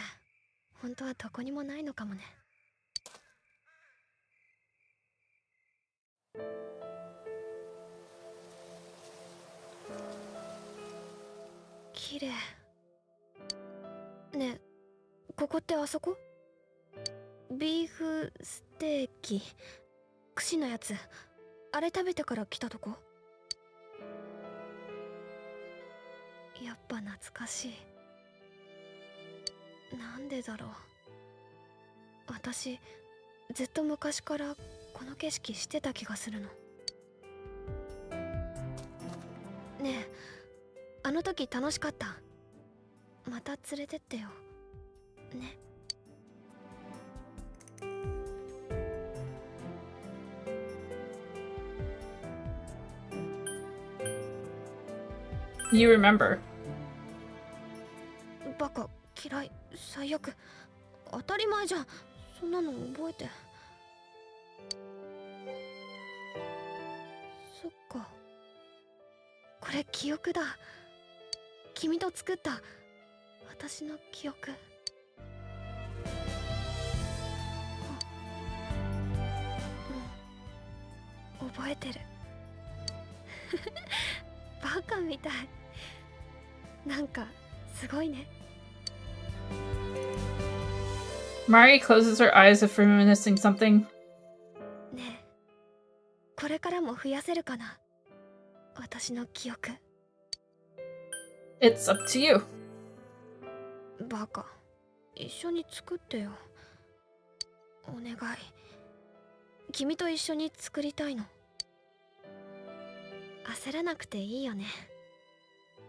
本当はどこにもないのかもね。綺麗ねえ、ここってあそこ？ビーフステーキ串のやつ、あれ食べてから来たとこ？やっぱ懐かしい。なんでだろう。私ずっと昔からこの景色してた気がするの。ねえ、あの時楽しかった。また連れてってよ。ね。You remember. バカ嫌い最悪当たり前じゃんそんなの覚えてそっかこれ記憶だ君と作った私の記憶うん覚えてるバカみたいなんかすごいね Mari closes her eyes if reminiscing something. ねえこれからも増やせるかな私の記憶 It's up to you. バカ一緒に作ってよお願い君と一緒に作りたいの焦らなくていいよね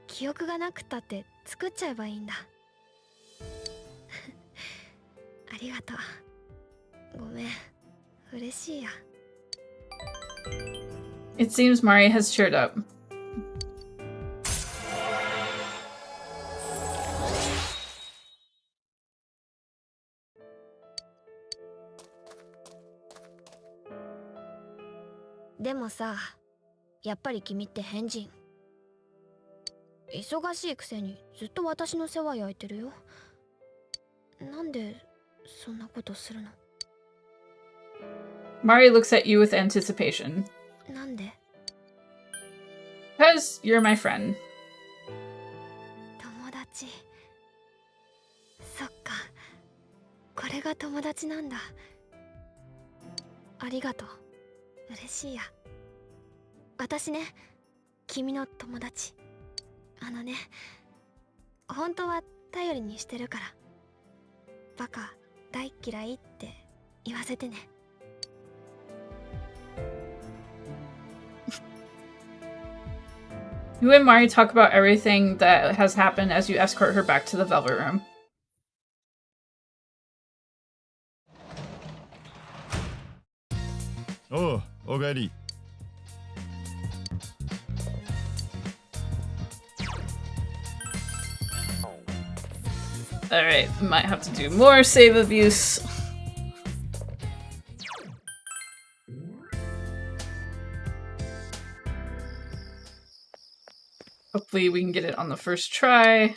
記憶がなくたって作っちゃえばいいんだありがとうごめん嬉しいや It seems Mari has cheered up.でもさやっぱり君って変人忙しいくせにずっと私の世話焼いてるよなんでそんなことするの Mari looks at you with anticipation. なんで Because you're my friend. 友達そっかこれが友達なんだありがとう嬉しいや私ね君の友達ね本当は頼りにしてるからバカ大嫌いって言わせてねYou and Mari talk about everything that has happened as you escort her back to the Velvet Room. Oh, おかえり。Alright, might have to do more save abuse. Hopefully we can get it on the first try.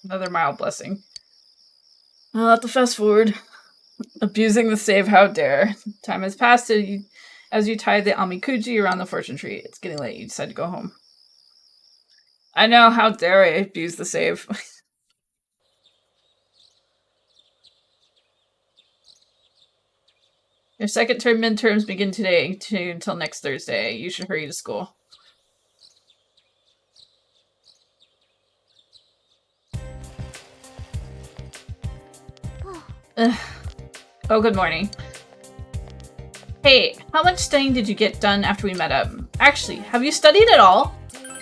Another mild blessing. I'll have to fast forward. Abusing the save, how dare. Time has passed as you tie the Amikuji around the fortune tree. It's getting late, you decide to go home. I know, how dare I abuse the save. Your second term midterms begin today until next Thursday. You should hurry to school. Oh, good morning. Hey, how much studying did you get done after we met up? Actually, have you studied at all?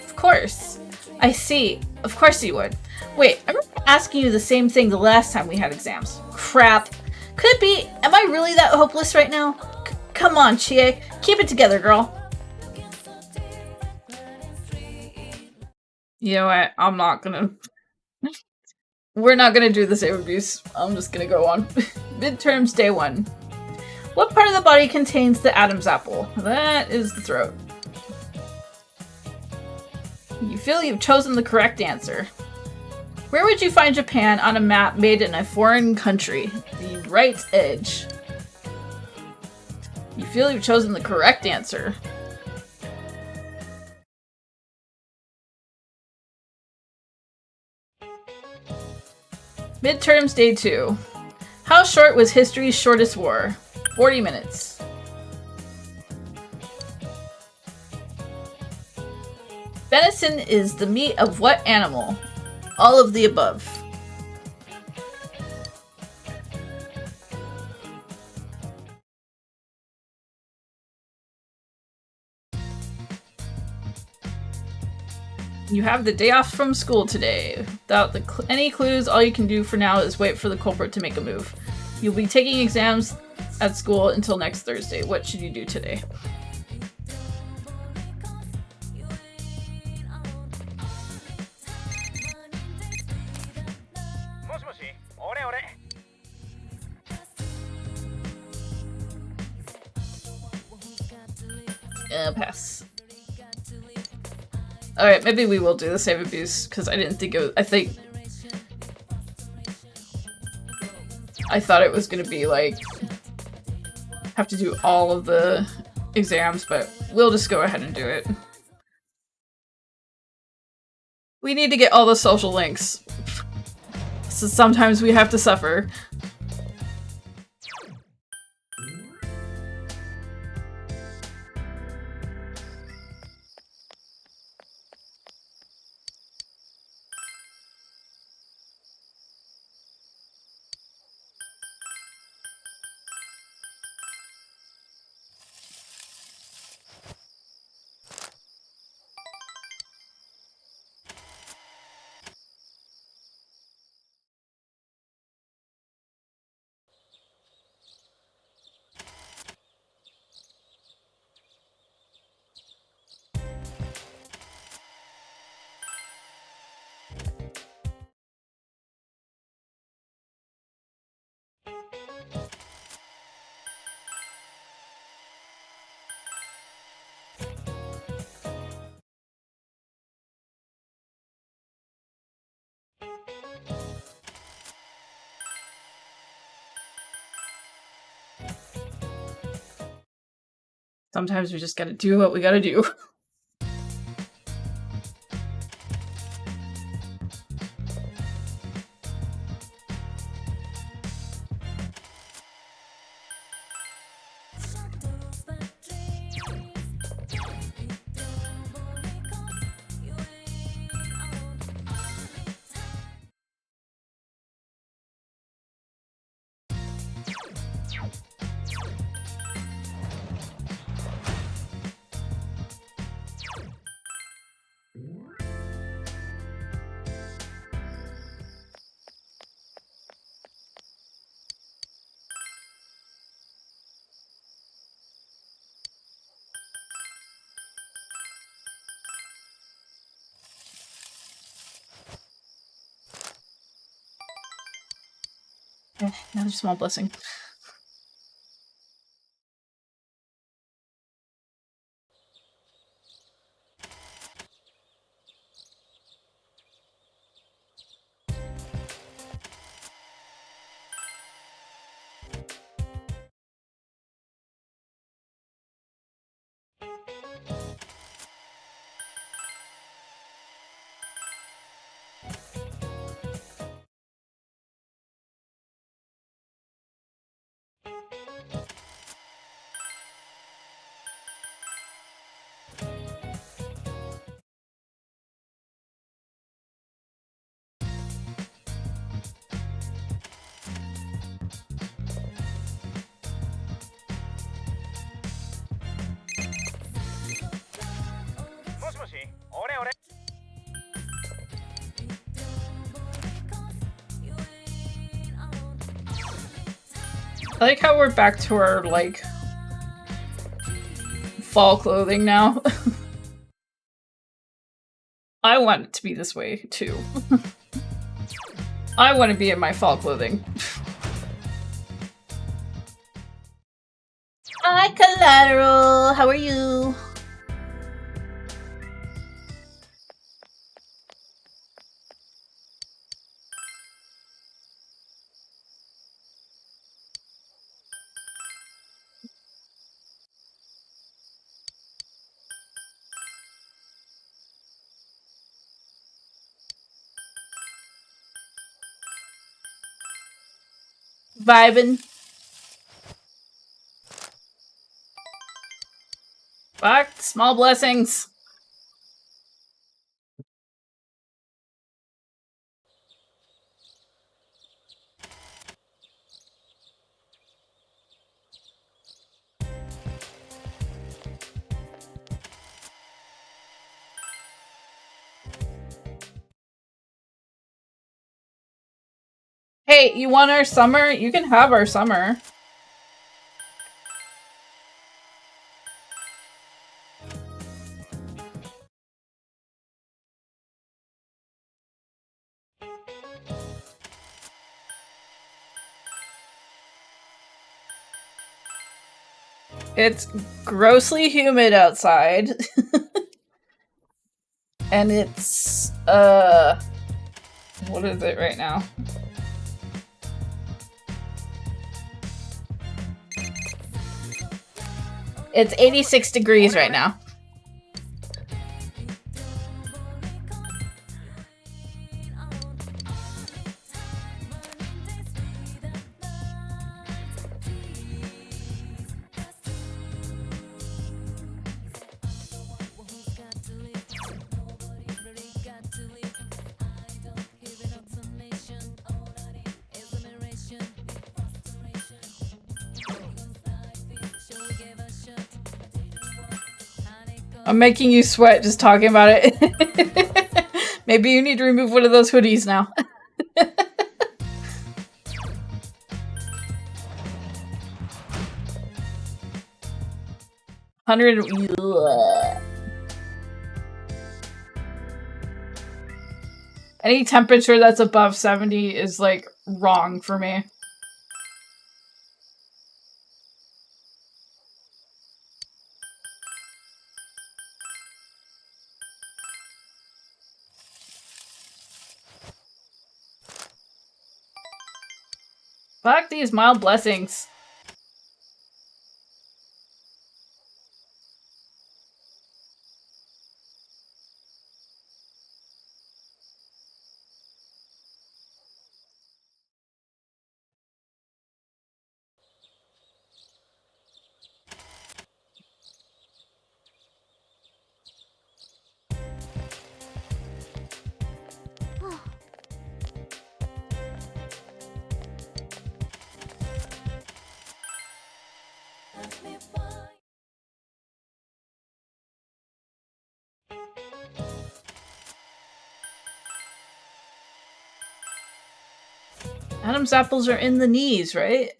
Of course. I see. Of course you would. Wait, I remember asking you the same thing the last time we had exams. Crap. Could it be? Am I really that hopeless right now? Come on, Chie. Keep it together, girl. You know what? I'm not gonna... We're not gonna do the save abuse. I'm just gonna go on. Midterms day 1. What part of the body contains the Adam's apple? That is the throat. You feel you've chosen the correct answer. Where would you find Japan on a map made in a foreign country? The right edge. You feel you've chosen the correct answer. Midterms day 2. How short was history's shortest war? 40 minutes. Venison is the meat of what animal? All of the above. You have the day off from school today. Without any clues, all you can do for now is wait for the culprit to make a move. You'll be taking exams at school until next Thursday. What should you do today? Pass. Alright, maybe we will do the save abuse, because I didn't think it was- I thought it was gonna be like have to do all of the exams, but we'll just go ahead and do it. We need to get all the social links. So sometimes we have to suffer. Sometimes we just gotta do what we gotta do. Another small blessing. I like how we're back to our, like, fall clothing now. I want it to be this way, too. I want to be in my fall clothing. Hi, Collateral! How are you? Vibin'. Fuck, small blessings. Hey, you want our summer? You can have our summer. It's grossly humid outside. And it's, what is it right now? It's 86 degrees right now. I'm making you sweat just talking about it. Maybe you need to remove one of those hoodies now. 100. Ugh. Any temperature that's above 70 is like wrong for me. Fuck these mild blessings. Adam's apples are in the knees, right?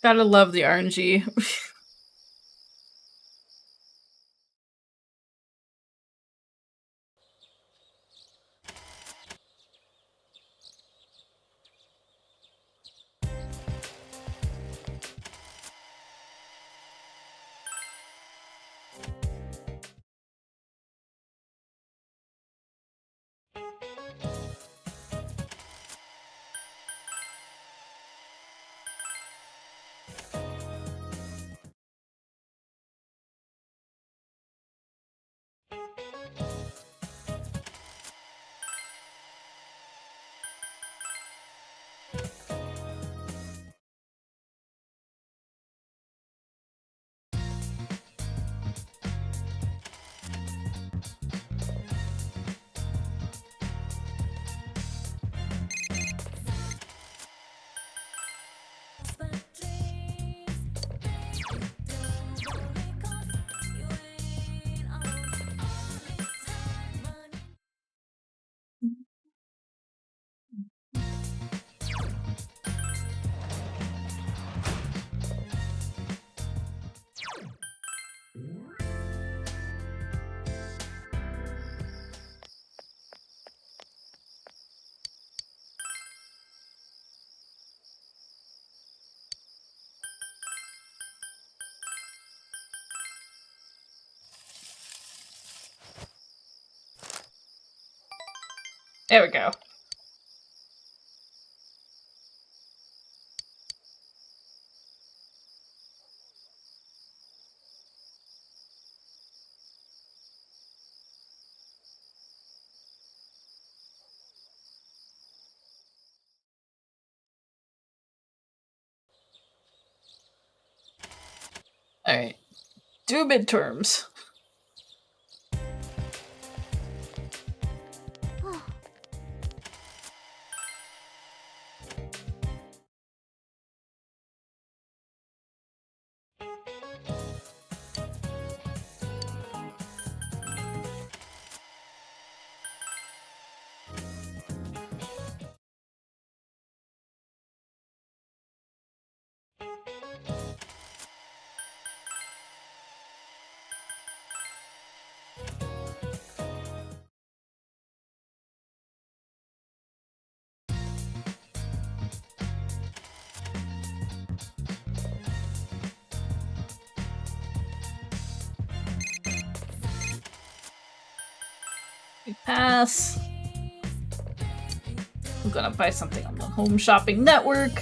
Gotta love the RNG. There we go. Alright. Do midterms. We pass. I'm gonna buy something on the Home Shopping Network.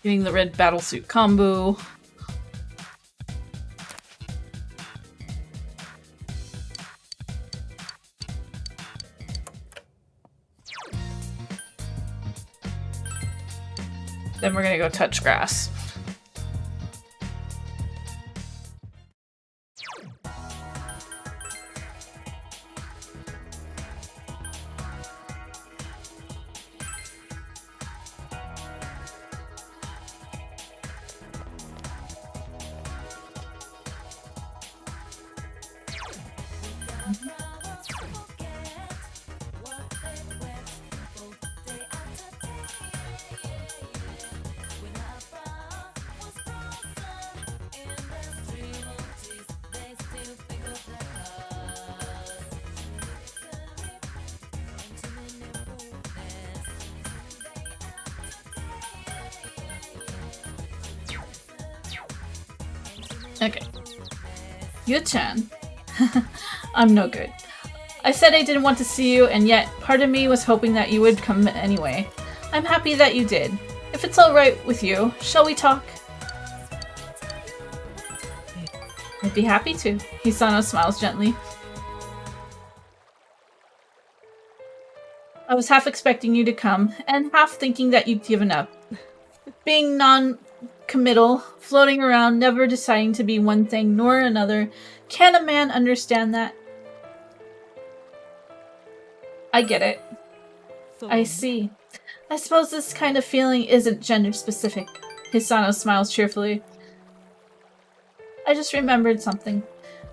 Getting the red battlesuit combo. Then we're gonna go touch grass. Okay. Yu-chan. I'm no good. I said I didn't want to see you, and yet part of me was hoping that you would come anyway. I'm happy that you did. If it's alright with you, shall we talk? I'd be happy to. Hisano smiles gently. I was half expecting you to come, and half thinking that you'd given up. Being non-committal, floating around, never deciding to be one thing nor another. Can a man understand that? I get it. I see. I suppose this kind of feeling isn't gender-specific. Hisano smiles cheerfully. I just remembered something.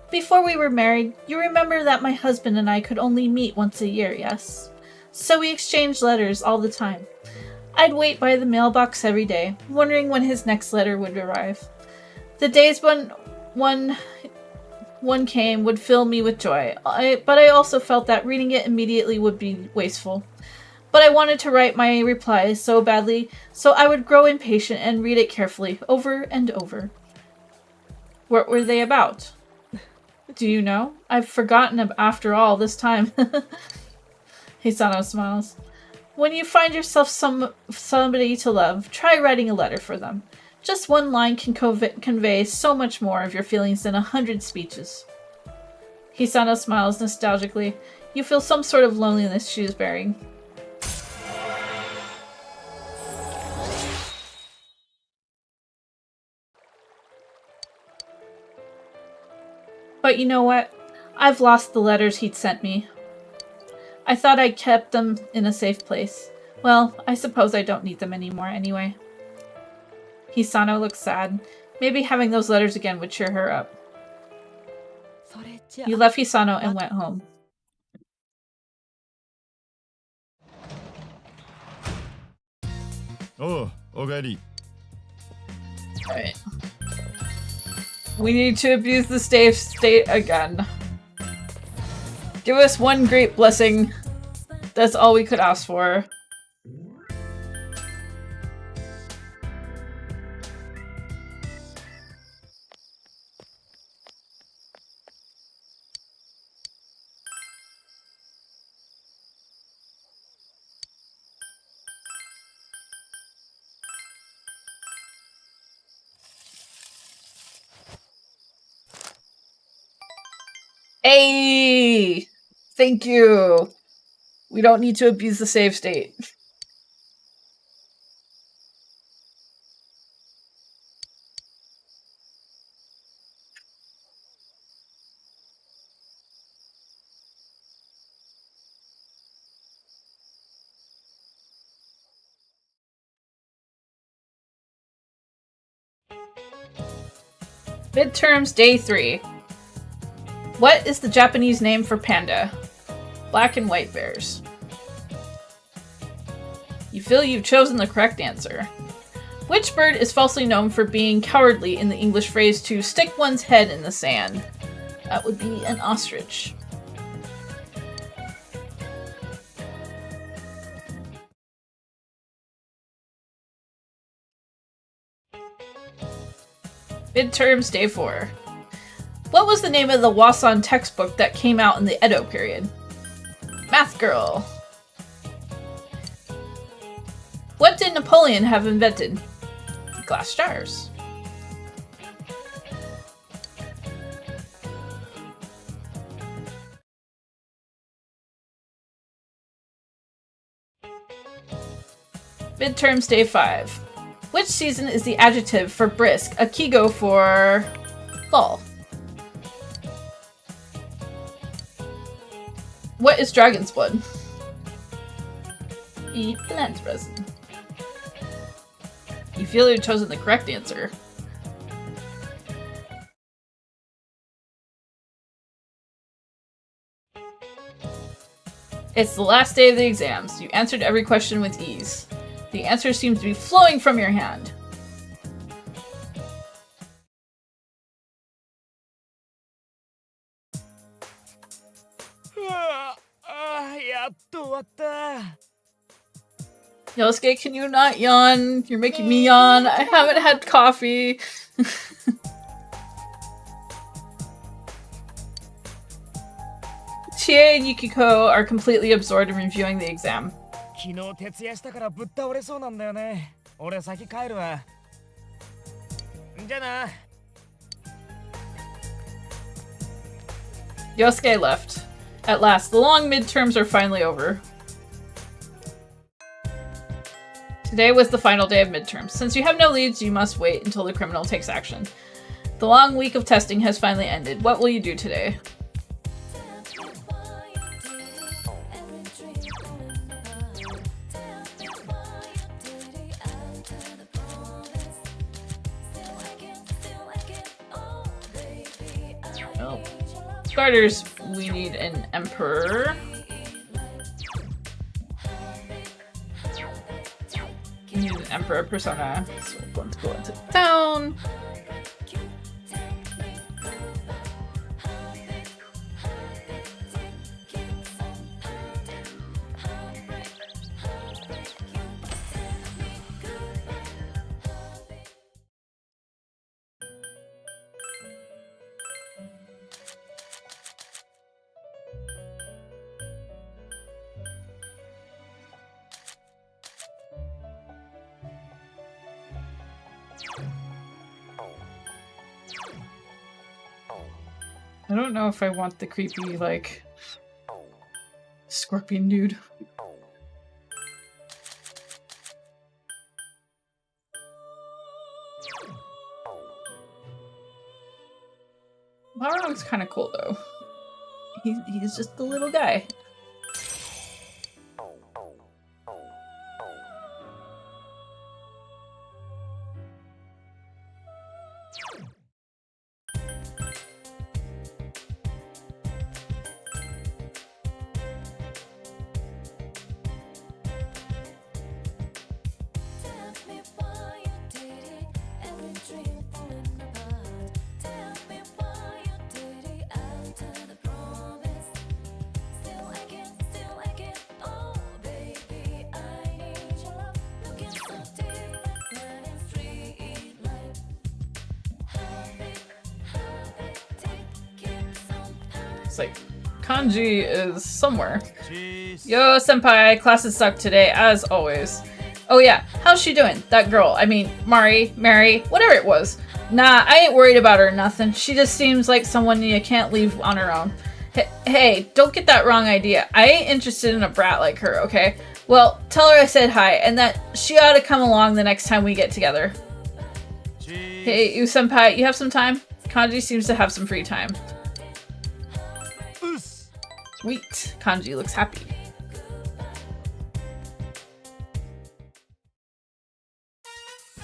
Before we were married, you remember that my husband and I could only meet once a year, yes? So we exchanged letters all the time. I'd wait by the mailbox every day, wondering when his next letter would arrive. The days when one came would fill me with joy, but I also felt that reading it immediately would be wasteful. But I wanted to write my replies so badly, so I would grow impatient and read it carefully, over and over. What were they about? Do you know? I've forgotten after all this time. Hisano smiles. When you find yourself somebody to love, try writing a letter for them. Just one line can convey so much more of your feelings than 100 speeches. Hisano smiles nostalgically. You feel some sort of loneliness she is bearing. But you know what? I've lost the letters he'd sent me. I thought I'd kept them in a safe place. Well, I suppose I don't need them anymore anyway. Hisano looks sad. Maybe having those letters again would cheer her up. You left Hisano and went home. Oh, already. Alright. We need to abuse the state again. Give us one great blessing. That's all we could ask for. Hey! Thank you! We don't need to abuse the save state. Midterms Day 3. What is the Japanese name for panda? Black and white bears. You feel you've chosen the correct answer. Which bird is falsely known for being cowardly in the English phrase to stick one's head in the sand? That would be an ostrich. Midterms Day 4. What was the name of the Wasan textbook that came out in the Edo period? Math Girl. What did Napoleon have invented? Glass jars. Midterms Day 5. Which season is the adjective for brisk, a kigo for fall? What is dragon's blood? Eat plant resin. You feel you've chosen the correct answer. It's the last day of the exams. You answered every question with ease. The answers seem to be flowing from your hand. Yosuke, can you not yawn? You're making me yawn. I haven't had coffee. Chie and Yukiko are completely absorbed in reviewing the exam. 昨日徹夜したからぶっ倒れそうなんだよね。俺先帰るわ。じゃあな。Yosuke left. At last, the long midterms are finally over. Today was the final day of midterms. Since you have no leads, you must wait until the criminal takes action. The long week of testing has finally ended. What will you do today? Oh. Starters, we need an emperor. We need an emperor persona. So we're going to go into town. I don't know if I want the creepy, like, scorpion dude. Maruno's kind of cool, though. He's just a little guy. It's like, kanji is somewhere. Cheese. Yo, senpai, classes suck today, as always. Oh yeah, how's she doing? That girl, I mean, Mari, whatever it was. Nah, I ain't worried about her or nothing. She just seems like someone you can't leave on her own. Hey, don't get that wrong idea. I ain't interested in a brat like her, okay? Well, tell her I said hi, and that she ought to come along the next time we get together. Cheese. Hey, you senpai, you have some time? Kanji seems to have some free time. Us. Sweet. Kanji looks happy.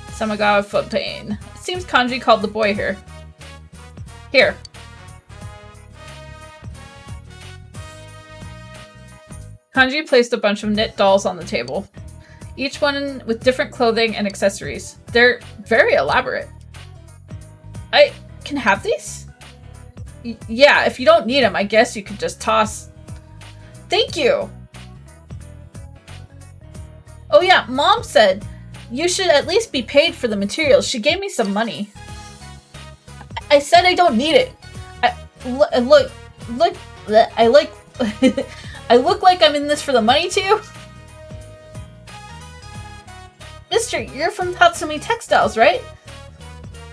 Samagawa Fontaine. It seems Kanji called the boy here. Here. Kanji placed a bunch of knit dolls on the table, each one with different clothing and accessories. They're very elaborate. I can have these? Yeah, if you don't need them, I guess you could just toss. Thank you! Oh yeah, Mom said you should at least be paid for the materials. She gave me some money. I said I don't need it. Look, I like... I look like I'm in this for the money too? Mister, you're from Tatsumi Textiles, right?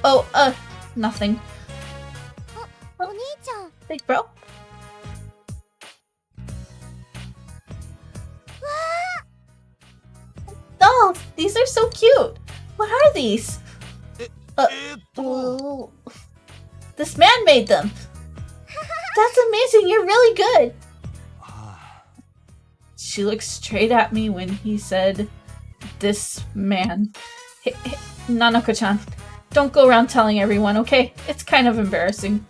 Oh, nothing. Big bro? Dolls! These are so cute! What are these? Oh. This man made them! That's amazing, you're really good! She looked straight at me when he said, "This man." Hey, Nanako-chan, don't go around telling everyone, okay? It's kind of embarrassing.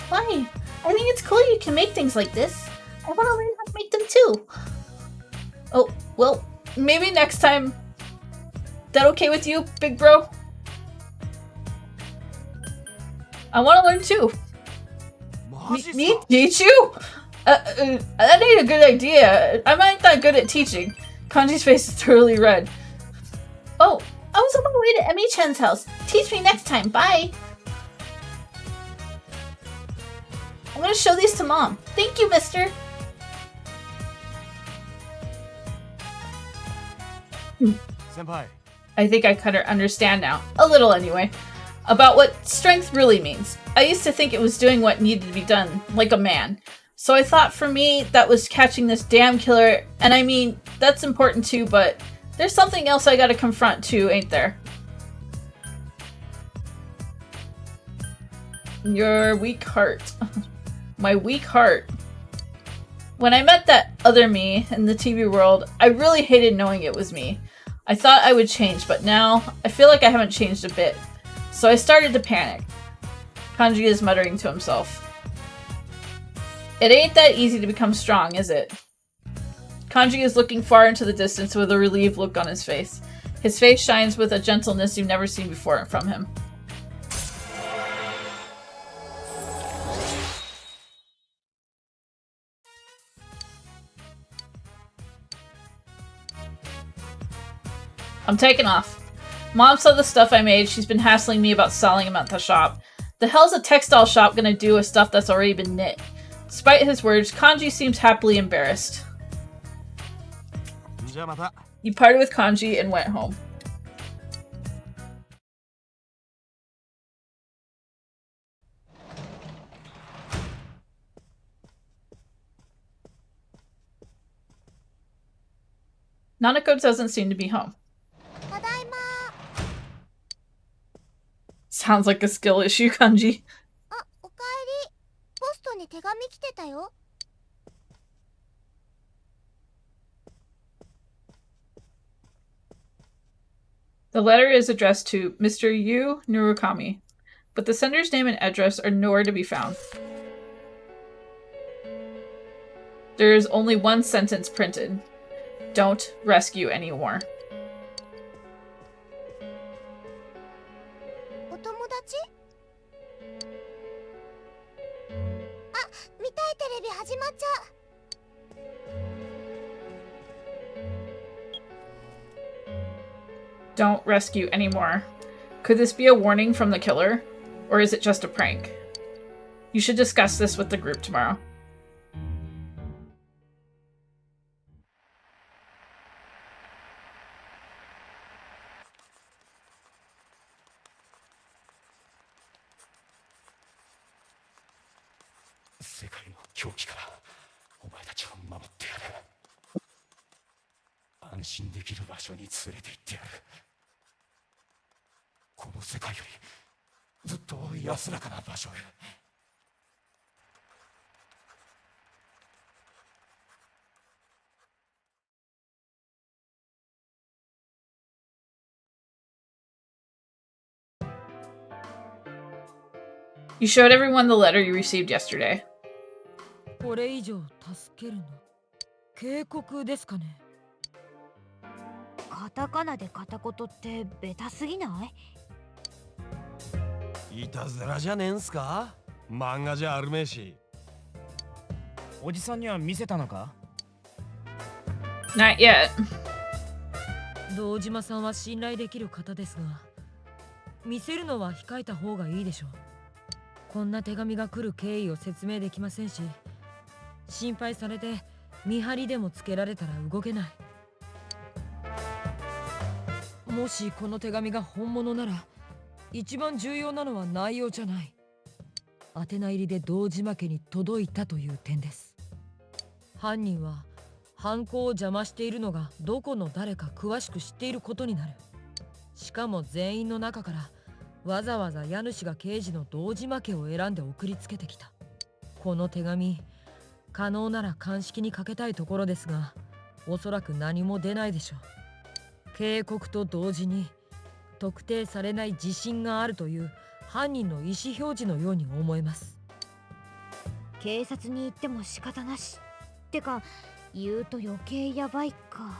Why? I think it's cool you can make things like this. I want to learn how to make them too. Oh, well, maybe next time. That okay with you, big bro? I want to learn too. Me teach you? That ain't a good idea. I'm not that good at teaching. Kanji's face is thoroughly red. Oh, I was on my way to Emi-chan's house. Teach me next time. Bye. I'm gonna show these to Mom. Thank you, mister. Senpai. I think I kind of understand now. A little anyway. About what strength really means. I used to think it was doing what needed to be done, like a man. So I thought for me, that was catching this damn killer, and I mean, that's important too, but there's something else I gotta confront too, ain't there? Your weak heart. My weak heart. When I met that other me in the TV world, I really hated knowing it was me. I thought I would change, but now, I feel like I haven't changed a bit. So I started to panic. Kanji is muttering to himself. It ain't that easy to become strong, is it? Kanji is looking far into the distance with a relieved look on his face. His face shines with a gentleness you've never seen before from him. I'm taking off. Mom saw the stuff I made. She's been hassling me about selling them at the shop. The hell's a textile shop gonna do with stuff that's already been knit? Despite his words, Kanji seems happily embarrassed. He parted with Kanji and went home. Nanako doesn't seem to be home. Sounds like a skill issue, Kanji. The letter is addressed to Mr. Yu Nurukami, but the sender's name and address are nowhere to be found. There is only one sentence printed. Don't rescue anymore. Don't rescue anymore. Could this be a warning from the killer? Or is it just a prank? You should discuss this with the group tomorrow. 世界の狂気からお前たちを守ってやる。安心できる場所に連れて行ってやる。この世界よりずっと安らかな場所へ。You showed everyone the letter you received yesterday. これ以上助けるの警告ですかね。カタカナで片言ってベタすぎない？いたずらじゃねえんすか？漫画じゃあるめえし。おじさんには見せたのか？ Not yet. 堂島さんは信頼できる方ですが、見せるのは控えた方がいいでしょう。こんな手紙が来る経緯を説明できませんし、心配されて見張りでもつけられたら動けない。もしこの手紙が本物なら、一番重要なのは内容じゃない。宛名入りで堂島家に届いたという点です。犯人は犯行を邪魔しているのがどこの誰か詳しく知っていることになる。しかも全員の中からわざわざ家主が刑事の堂島家を選んで送りつけてきた。この手紙、可能なら鑑識にかけたいところですが、おそらく何も出ないでしょう。警告と同時に特定されない自信があるという犯人の意思表示のように思えます。警察に行っても仕方なし。ってか、言うと余計やばいか。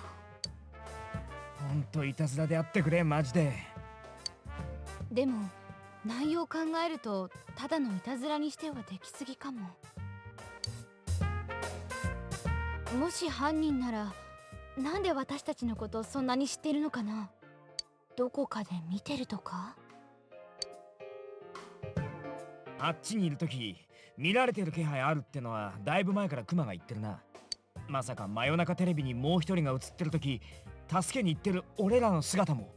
ほんといたずらであってくれ、マジで。でも内容を考えるとただのいたずらにしてはできすぎかも。もし犯人ならなんで私たちのことをそんなに知ってるのかな。どこかで見てるとか。あっちにいるとき見られてる気配あるってのはだいぶ前からクマが言ってるな。まさか真夜中テレビにもう一人が映ってるとき助けに行ってる俺らの姿も。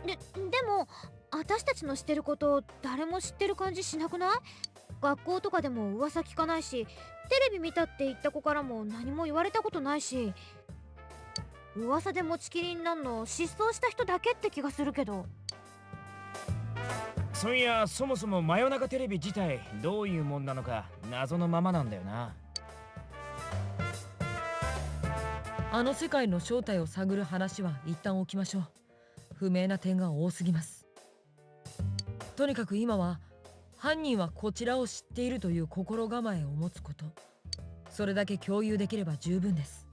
でも私たちの知ってること誰も知ってる感じしなくない？学校とかでも噂聞かないし、テレビ見たって言った子からも何も言われたことないし、噂で持ちきりになんの失踪した人だけって気がするけど。そういや、そもそも真夜中テレビ自体どういうもんなのか謎のままなんだよな。あの世界の正体を探る話は一旦置きましょう。不明な点が多すぎます。とにかく今は犯人はこちらを知っているという心構えを持つこと、それだけ共有できれば十分です。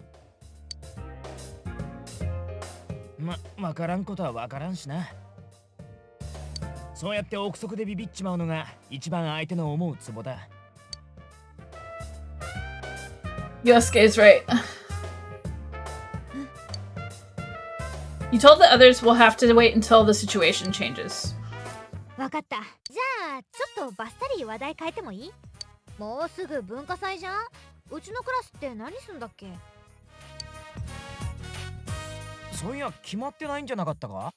わからんことはわからんしな。そうやって憶測でビビっちまうのが一番相手の思うツボだ。Yosuke is right. You told the others we'll have to wait until the situation changes. わかった。じゃあちょっとバッサリ話題変えてもいい？もうすぐ文化祭じゃん。うちのクラスって何すんだっけ？そういや決まってないんじゃなかったか？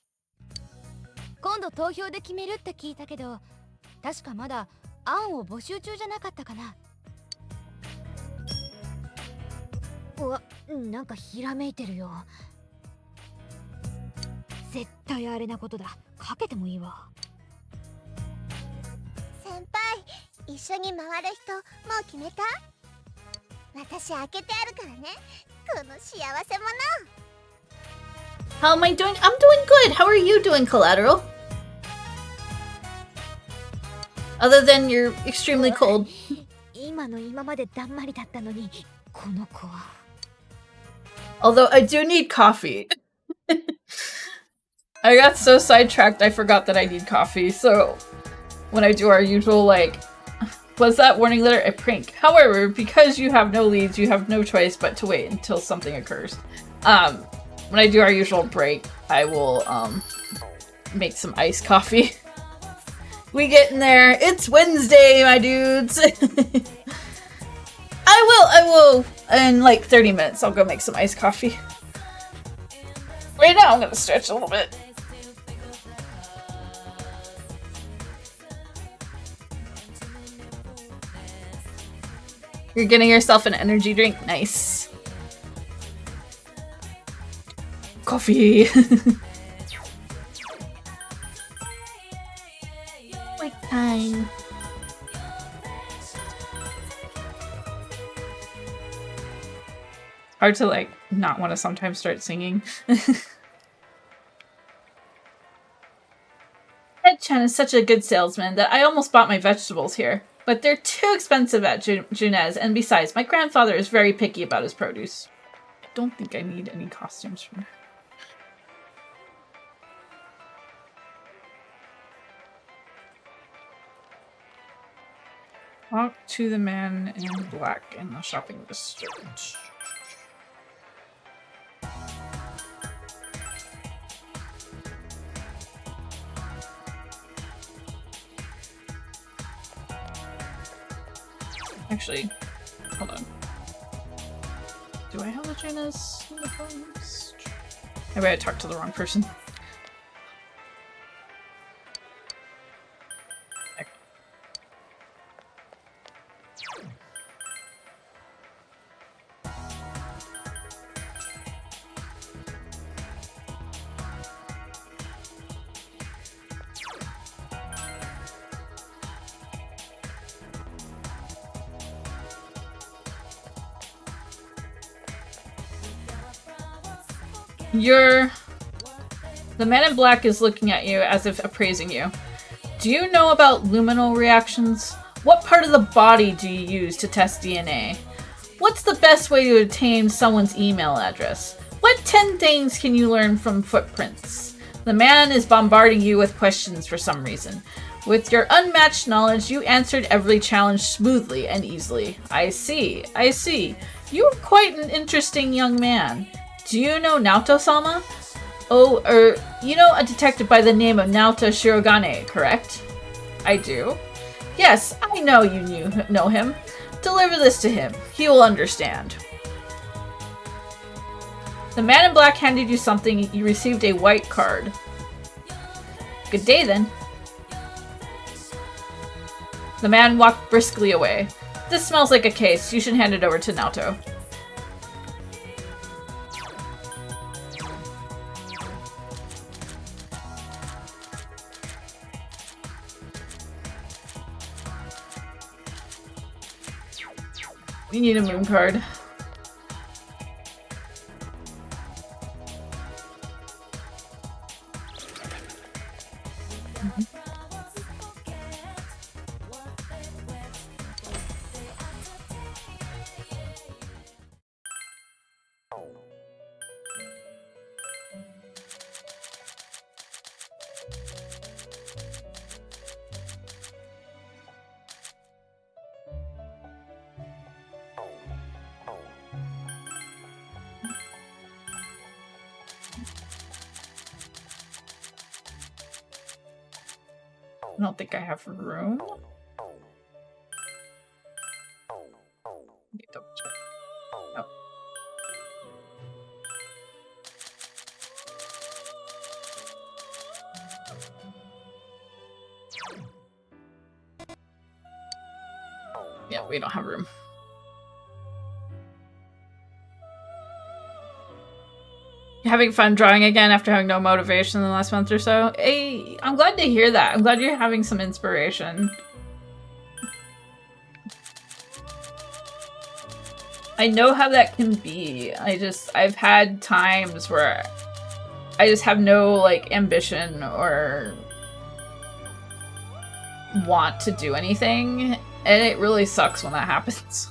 今度投票で決めるって聞いたけど、確かまだ案を募集中じゃなかったかな。うわ、なんかひらめいてるよ。絶対あれなことだ。かけてもいいわ。先輩、一緒に回る人もう決めた？私開けてあるからね。この幸せ者。How am I doing? I'm doing good. How are you doing, Collateral? Other than you're extremely cold. 今の今までだんまりだったのに、この子は。Although I do need coffee. I got so sidetracked I forgot that I need coffee, so when I do our usual, like, was that warning letter a prank? However, because you have no leads, you have no choice but to wait until something occurs. When I do our usual break, I will, make some iced coffee. We getting there. It's Wednesday, my dudes. I will, in like 30 minutes, I'll go make some iced coffee. Right now, I'm gonna stretch a little bit. You're getting yourself an energy drink. Nice. Coffee. Wake time. Hard to like not want to sometimes start singing. Ed-chan is such a good salesman that I almost bought my vegetables here. But they're too expensive at Junez, and besides, my grandfather is very picky about his produce. I don't think I need any costumes from her. Talk to the man in black in the shopping district. Actually, hold on. Do I have Legina's uniforms? Maybe I talked to the wrong person. Okay. The man in black is looking at you as if appraising you. Do you know about luminal reactions? What part of the body do you use to test DNA? What's the best way to obtain someone's email address? What 10 things can you learn from footprints? The man is bombarding you with questions for some reason. With your unmatched knowledge, you answered every challenge smoothly and easily. I see. You are quite an interesting young man. Do you know Naoto-sama? Oh, you know a detective by the name of Naoto Shirogane, correct? I do. Yes, I know you know him. Deliver this to him. He will understand. The man in black handed you something. You received a white card. Good day, then. The man walked briskly away. This smells like a case. You should hand it over to Naoto. We need a moon card. I don't think I have room. Double check. Oh. Yeah, we don't have room. Having fun drawing again after having no motivation in the last month or so? Hey, I'm glad to hear that. I'm glad you're having some inspiration. I know how that can be. I've had times where I just have no, like, ambition or want to do anything, and it really sucks when that happens.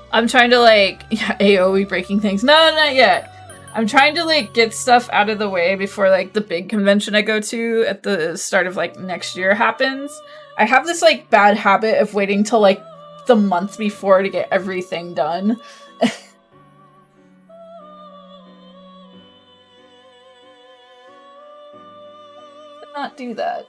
I'm trying to, like, AoE breaking things. No, not yet. I'm trying to, like, get stuff out of the way before, like, the big convention I go to at the start of, like, next year happens. I have this, like, bad habit of waiting till, like, the month before to get everything done. Not do that.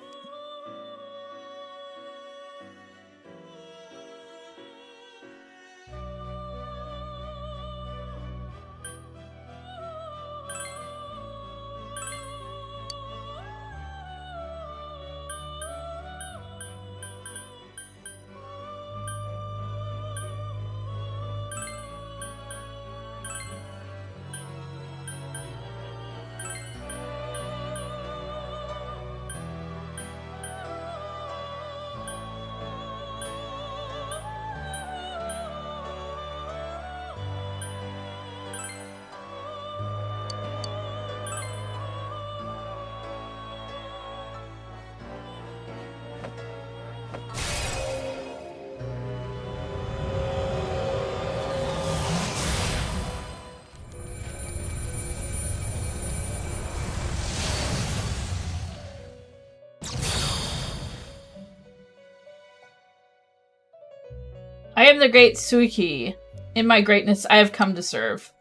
am the great Suiki. In my greatness, I have come to serve.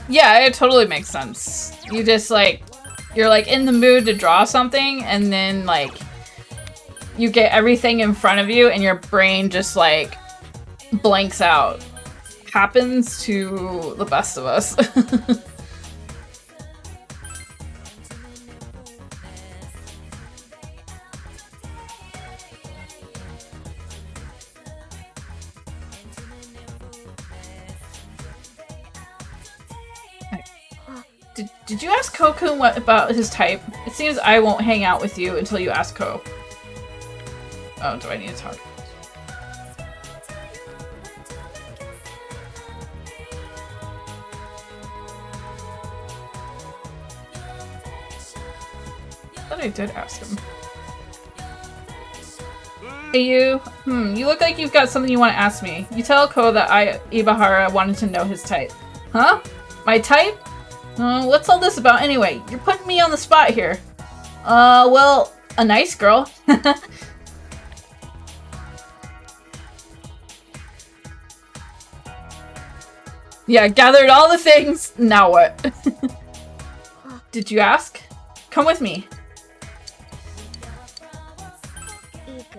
Yeah, it totally makes sense. You just like, you're like in the mood to draw something and then like you get everything in front of you and your brain just like blanks out. Happens to the best of us. Did you ask Ko-kun what about his type? It seems I won't hang out with you until you ask Ko. Oh, do I need to talk? I thought I did ask him. Hey you. You look like you've got something you want to ask me. You tell Ko that Ibahara wanted to know his type. Huh? My type? What's all this about anyway? You're putting me on the spot here. Well, a nice girl. Yeah, gathered all the things. Now what? Did you ask? Come with me.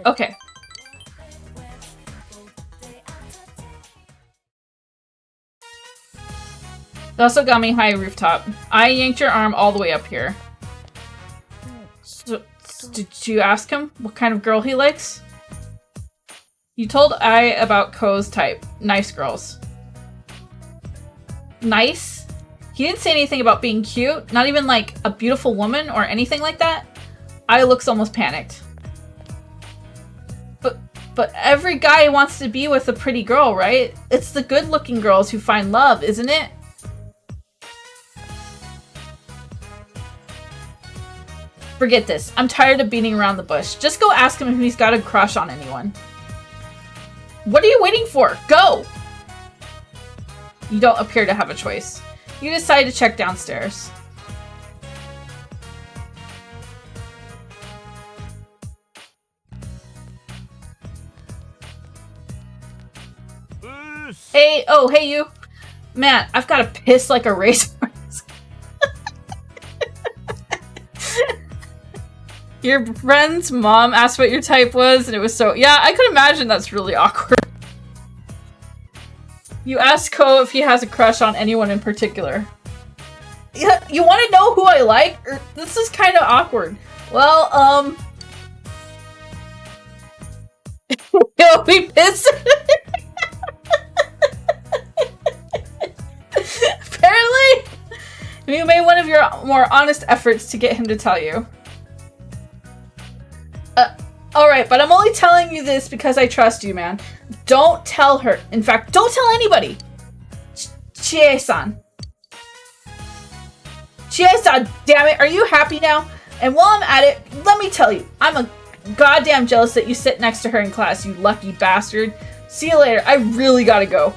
Okay. They also got me high rooftop. I yanked your arm all the way up here. So, did you ask him what kind of girl he likes? You told I about Ko's type. Nice girls. Nice? He didn't say anything about being cute. Not even like a beautiful woman or anything like that. I looks almost panicked. But every guy wants to be with a pretty girl, right? It's the good-looking girls who find love, isn't it? Forget this. I'm tired of beating around the bush. Just go ask him if he's got a crush on anyone. What are you waiting for? Go! You don't appear to have a choice. You decide to check downstairs. Hey, oh, hey you. Man, I've got to piss like a racehorse. Your friend's mom asked what your type was, and it was so... Yeah, I could imagine that's really awkward. You ask Ko if he has a crush on anyone in particular. Yeah, you want to know who I like? This is kind of awkward. Well, You'll be pissed. Apparently, you made one of your more honest efforts to get him to tell you. Alright, but I'm only telling you this because I trust you, man. Don't tell her. In fact, don't tell anybody. Chie-san. Chie-san, damn it, are you happy now? And while I'm at it, let me tell you, I'm a goddamn jealous that you sit next to her in class, you lucky bastard. See you later. I really gotta go.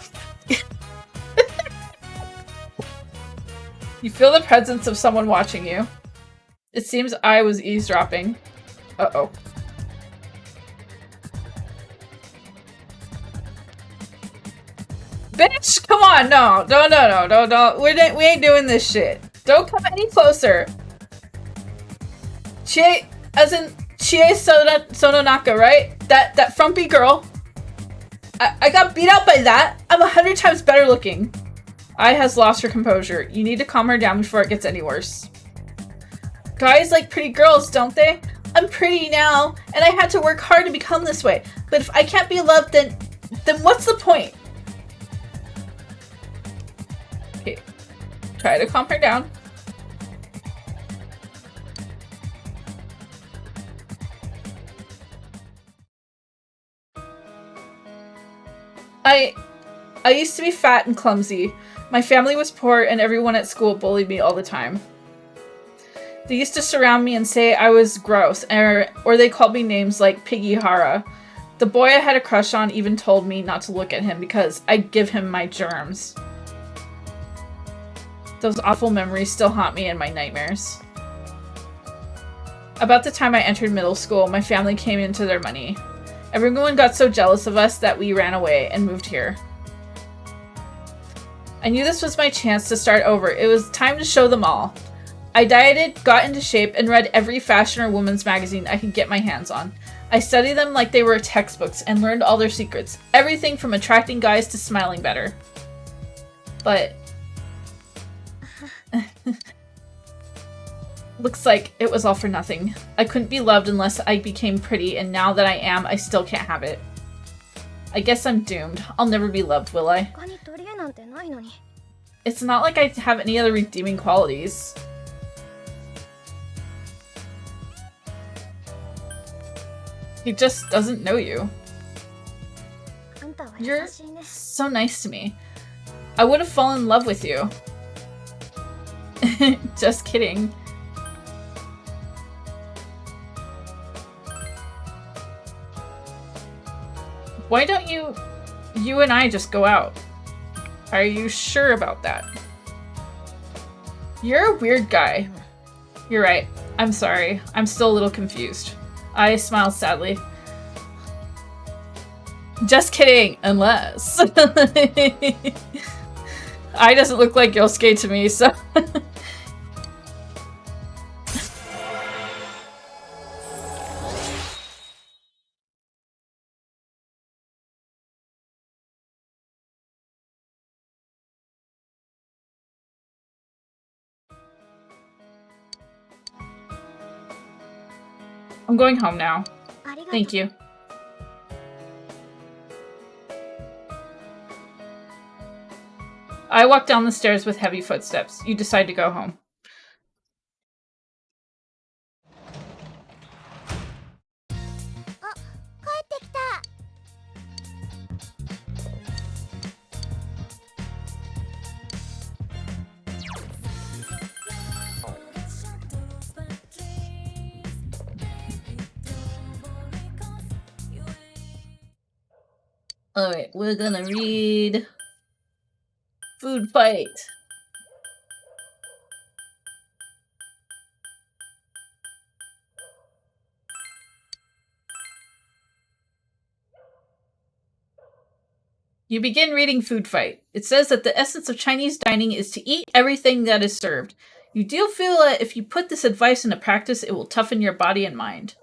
You feel the presence of someone watching you. It seems I was eavesdropping. Uh-oh. Bitch, come on, no, don't. We ain't doing this shit. Don't come any closer. Chie, as in Chie Sononaka, right? That frumpy girl. I got beat out by that. I'm 100 times better looking. Ai has lost her composure. You need to calm her down before it gets any worse. Guys like pretty girls, don't they? I'm pretty now, and I had to work hard to become this way. But if I can't be loved, then what's the point? Okay. Try to calm her down. I used to be fat and clumsy. My family was poor and everyone at school bullied me all the time. They used to surround me and say I was gross, or they called me names like Piggy Hara. The boy I had a crush on even told me not to look at him because I'd give him my germs. Those awful memories still haunt me in my nightmares. About the time I entered middle school, my family came into their money. Everyone got so jealous of us that we ran away and moved here. I knew this was my chance to start over. It was time to show them all. I dieted, got into shape, and read every fashion or women's magazine I could get my hands on. I studied them like they were textbooks and learned all their secrets. Everything from attracting guys to smiling better. But... looks like it was all for nothing. I couldn't be loved unless I became pretty, and now that I am, I still can't have it. I guess I'm doomed. I'll never be loved, will I? It's not like I have any other redeeming qualities. He just doesn't know you. You're so nice to me. I would have fallen in love with you. Just kidding. Why don't you and I just go out? Are you sure about that? You're a weird guy. You're right. I'm sorry. I'm still a little confused. I smiled sadly. Just kidding, unless. I doesn't look like Yosuke to me, so. I'm going home now. Thank you. I walk down the stairs with heavy footsteps. You decide to go home. Alright, we're gonna read Food Fight. You begin reading Food Fight. It says that the essence of Chinese dining is to eat everything that is served. You do feel that if you put this advice into practice, it will toughen your body and mind.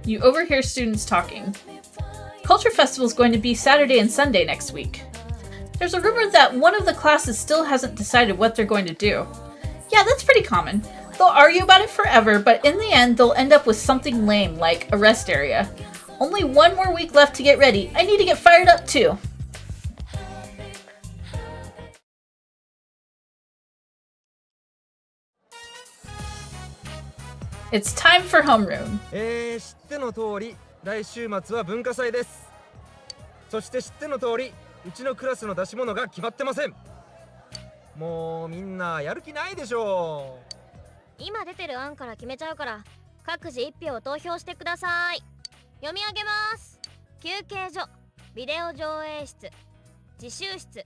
You overhear students talking. Culture Festival is going to be Saturday and Sunday next week. There's a rumor that one of the classes still hasn't decided what they're going to do. Yeah, that's pretty common. They'll argue about it forever, but in the end, they'll end up with something lame like a rest area. Only one more week left to get ready. I need to get fired up too. It's time for homeroom. 知っての通り、来週末は文化祭です。そして知っての通り、うちのクラスの出し物が決まってません。もうみんなやる気ないでしょう。今出てる案から決めちゃうから、各自1票投票してください。読み上げます。休憩所、ビデオ上映室、自習室。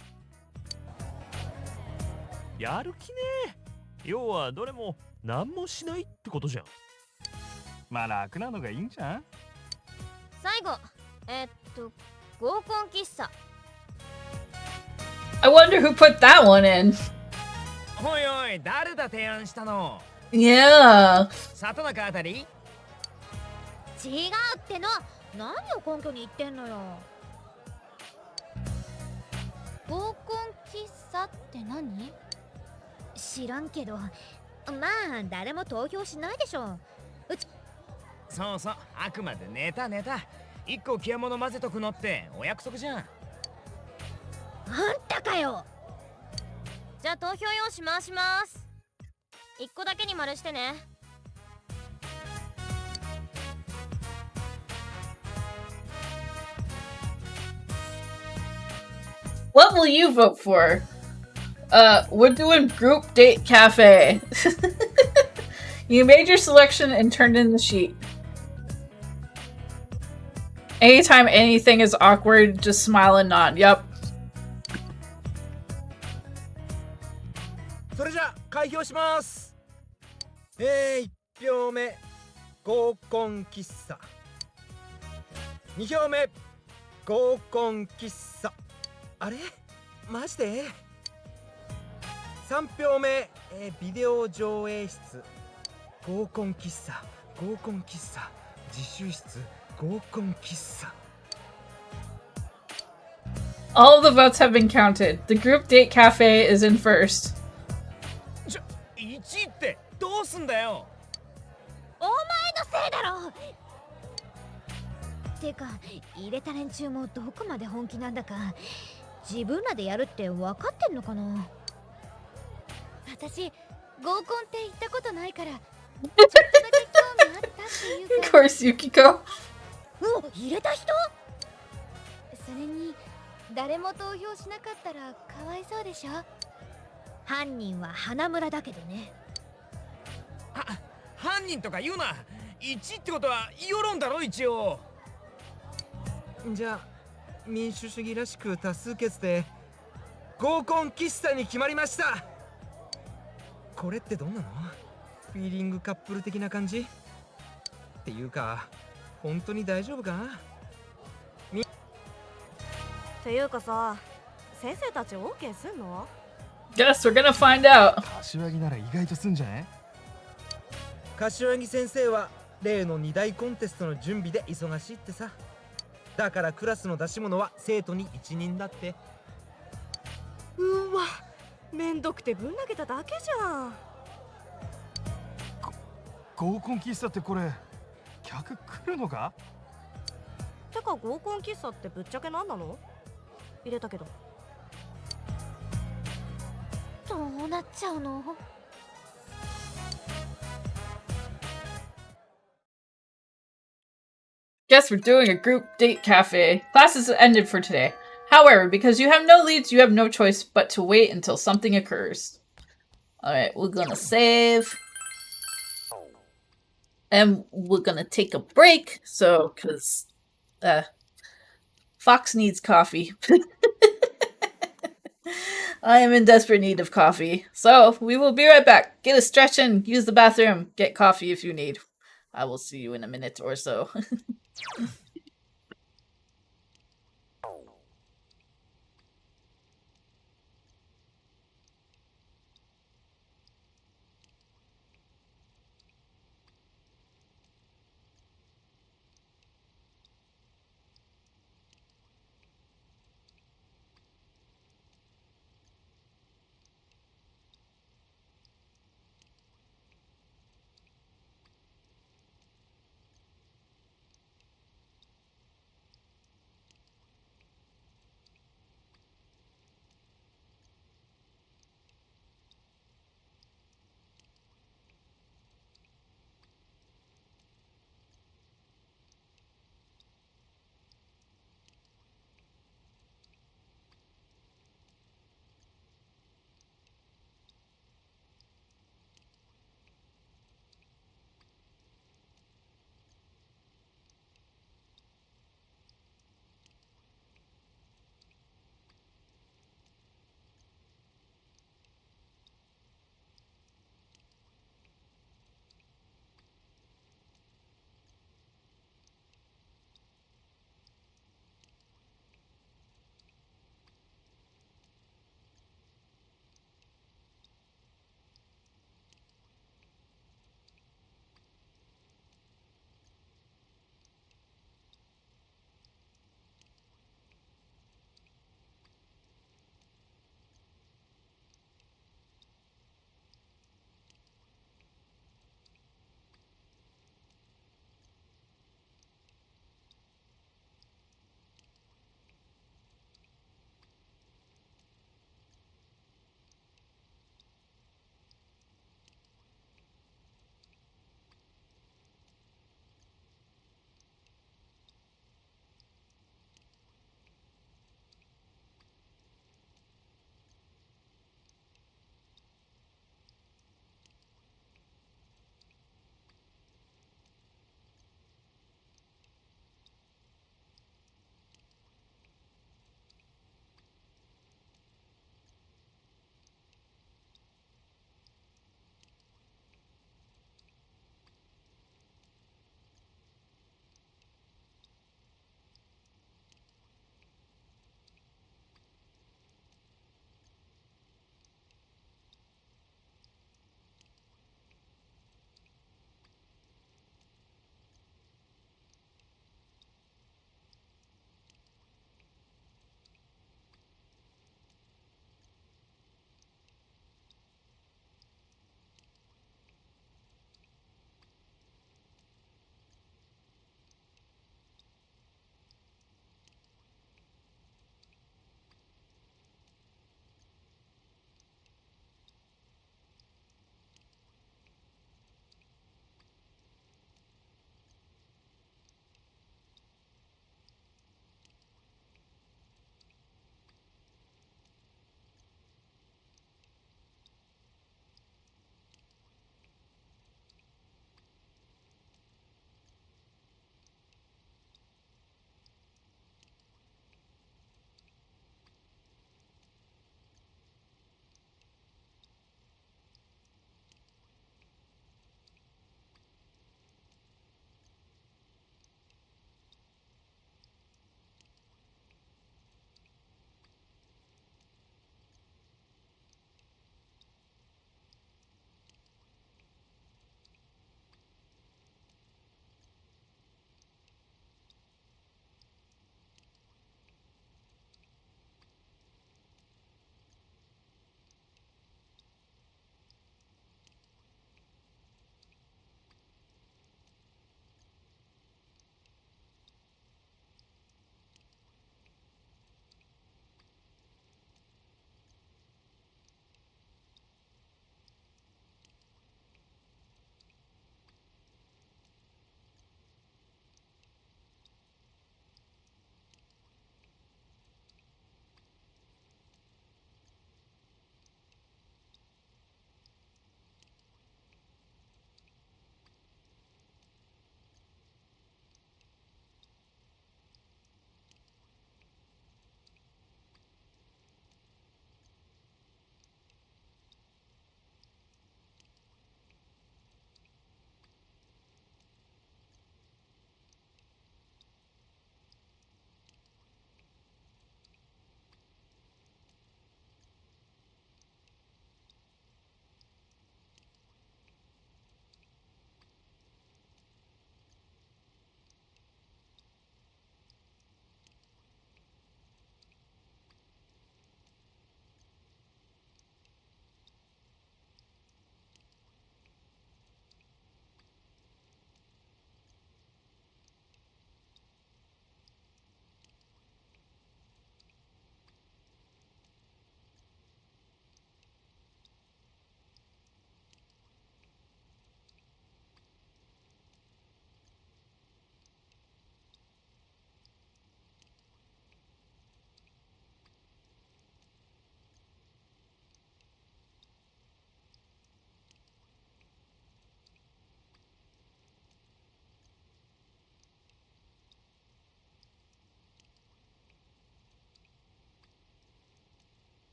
やる気ね。要はどれも何もしないってことじゃん。まあ楽なのがいいんじゃん。最後、合コン喫茶。I wonder who put that one in. おいおい、誰だ提案したの。Yeah. 里中あたり？違うっての。何を根拠に言ってんのよ。合コン喫茶って何？知らんけど、まあ誰も投票しないでしょ。そうそう、あくまでネタ。一個消え物混ぜとくのってお約束じゃん。あんたかよ。じゃあ投票用紙回します。一個だけに丸してね。What will you vote for? We're doing group date cafe. You made your selection and turned in the sheet. Anytime anything is awkward, just smile and nod. Yep. それじゃ開票します。1票目合コン喫茶、2票目合コン喫茶。あれマジで？3票目、ビデオ上映室、合コン喫茶、合コン喫茶、自習室、合コン喫茶。 All of the votes have been counted. The group date cafe is in first. 1ってどうすんだよ。お前のせいだろ。てか入れた連中もどこまで本気なんだか自分らでやるって分かってんのかな。私合コンって行ったことないからちょっとだけ興味あったっていうか。 Of course, Yukiko. 入れた人？それに誰も投票しなかったらかわいそうでしょ。犯人は花村だけどね。犯人とか言うな。1ってことは世論だろ一応。じゃあ民主主義らしく多数決で合コン喫茶に決まりました。これってどんなの？フィーリングカップル的な感じ？っていうか本当に大丈夫かな？っていうかさ、先生たち OK すんの？ Guess we're gonna find out. 柏木なら意外とすんじゃね？柏木先生は例の2大コンテストの準備で忙しいってさ。だからクラスの出し物は生徒に一任だって。うわ、めんどくてぶん投げただけじゃん。合コン喫茶ってこれ客来るのか？てか合コン喫茶ってぶっちゃけ何なの？入れたけど。どうなっちゃうの？ Guess we're doing a group date cafe. Classes ended for today. However, because you have no leads, you have no choice but to wait until something occurs. Alright, we're gonna save. And we're gonna take a break, so, cause, Fox needs coffee. I am in desperate need of coffee. So, we will be right back. Get a stretch in, use the bathroom, get coffee if you need. I will see you in a minute or so.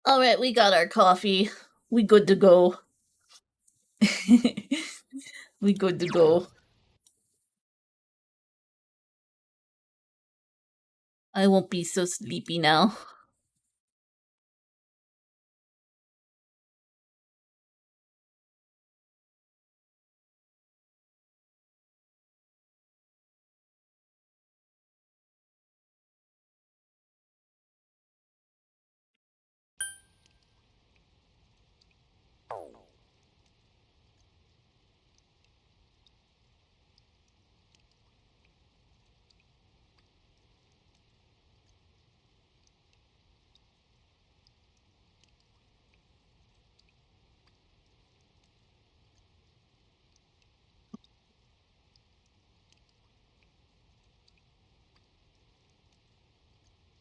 Alright, we got our coffee. We good to go. We good to go. I won't be so sleepy now.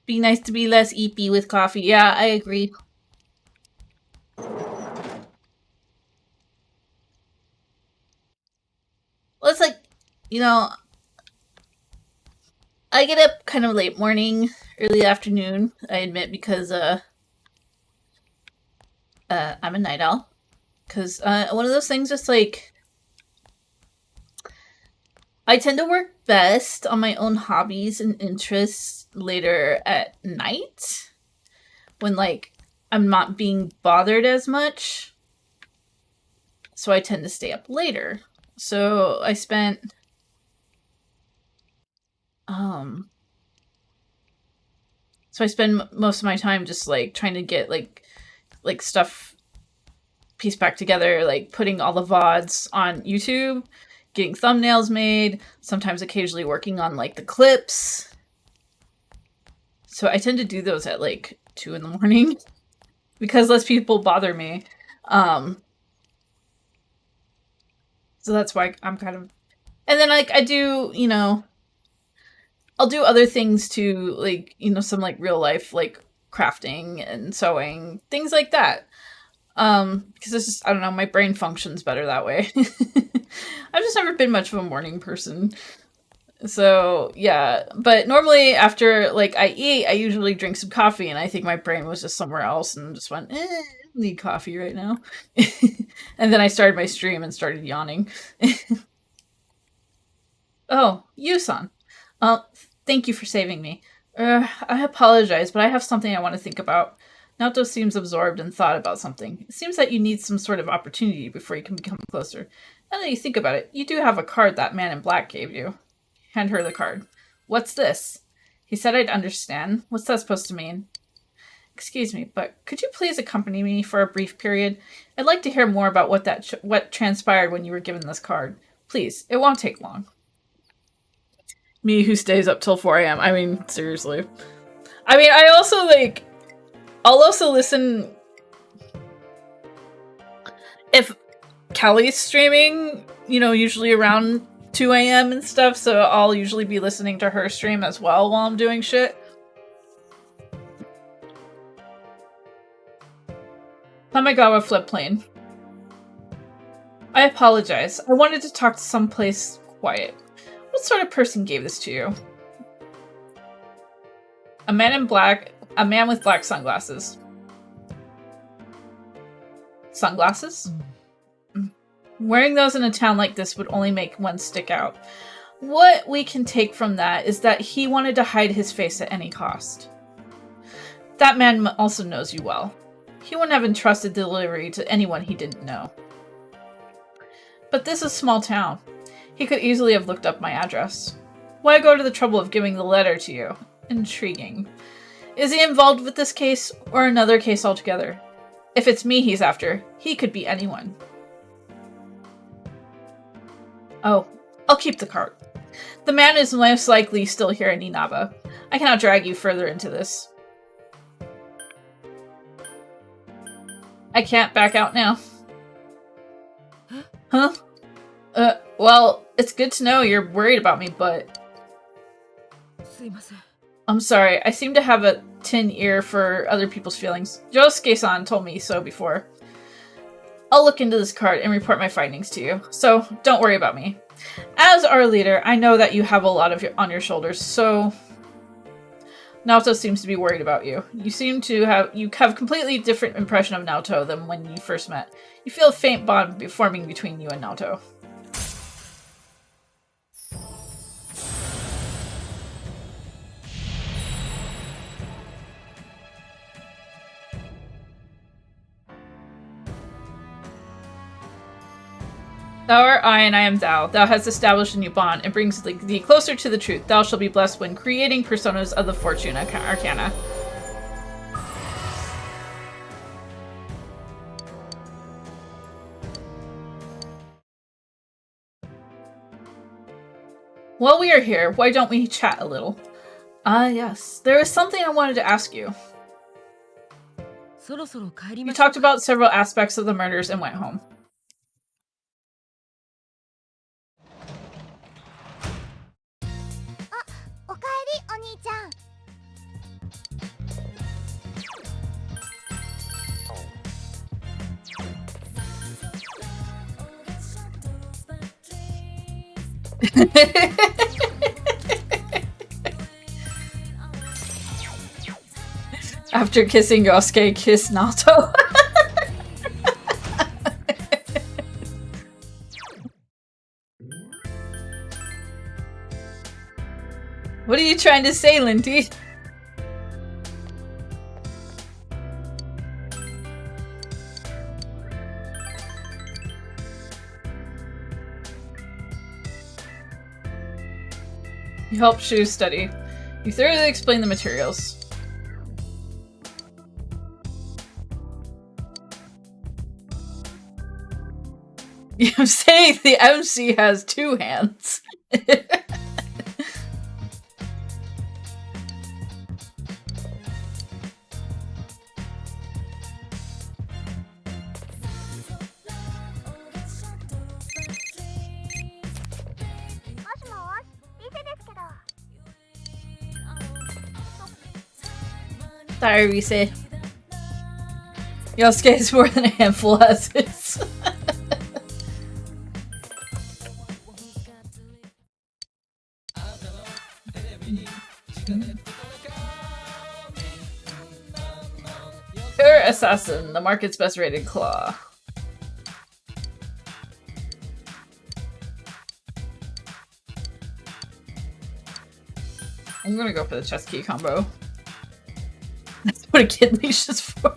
Be nice to be less eepy with coffee. Yeah, I agree. Well, it's like, you know, I get up kind of late morning, early afternoon, I admit, because I'm a night owl. Because one of those things, just like, I tend to work best on my own hobbies and interests later at night, when, like, I'm not being bothered as much. So I tend to stay up later. So I spent so I spend most of my time just like trying to get like stuff pieced back together, like putting all the VODs on YouTube, getting thumbnails made, sometimes occasionally working on like the clips. So I tend to do those at like 2 in the morning because less people bother me. So that's why I'm kind of, and then like I do, you know, I'll do other things too, like, you know, some like real life like crafting and sewing, things like that. Because it's just, I don't know, my brain functions better that way. I've just never been much of a morning person. So yeah, but normally after like I eat, I usually drink some coffee, and I think my brain was just somewhere else and just went, I need coffee right now. And then I started my stream and started yawning. Oh, Yusan. Thank you for saving me. I apologize, but I have something I want to think about. Naoto seems absorbed in thought about something. It seems that you need some sort of opportunity before you can become closer. Now that you think about it, you do have a card that man in black gave you. Hand her the card. What's this? He said I'd understand. What's that supposed to mean? Excuse me, but could you please accompany me for a brief period? I'd like to hear more about what transpired when you were given this card. Please, it won't take long. Me who stays up till 4 a.m. I mean, seriously. I mean, I'll also listen if Kelly's streaming, you know, usually around 2 a.m. and stuff, so I'll usually be listening to her stream as well while I'm doing shit. Tamagawa flip plane. I apologize. I wanted to talk to someplace quiet. What sort of person gave this to you? A man with black sunglasses. Sunglasses? Wearing those in a town like this would only make one stick out. What we can take from that is that he wanted to hide his face at any cost. That man also knows you well. He wouldn't have entrusted delivery to anyone he didn't know. But this is a small town. He could easily have looked up my address. Why go to the trouble of giving the letter to you? Intriguing. Is he involved with this case, or another case altogether? If it's me he's after, he could be anyone. Oh, I'll keep the card. The man is most likely still here in Inaba. I cannot drag you further into this. I can't back out now. Huh? Well, it's good to know you're worried about me, but... I'm sorry, I seem to have a tin ear for other people's feelings. Josuke-san told me so before. I'll look into this card and report my findings to you, so don't worry about me. As our leader, I know that you have a lot on your shoulders, so... Naoto seems to be worried about you. You have completely different impression of Naoto than when you first met. You feel a faint bond forming between you and Naoto. Thou art I, and I am thou. Thou hast established a new bond, and brings thee closer to the truth. Thou shalt be blessed when creating personas of the Fortune Arcana. While we are here, why don't we chat a little? Yes. There is something I wanted to ask you. You talked about several aspects of the murders and went home. After kissing Yosuke, kiss Naoto. What are you trying to say, Linty? You help Shu study. You thoroughly explain the materials. You say the MC has 2 hands. Sorry, Rise. Yosuke is more than a handful as is. Pure Assassin, the market's best rated claw. I'm gonna go for the chest key combo. That's what a kid leash is for.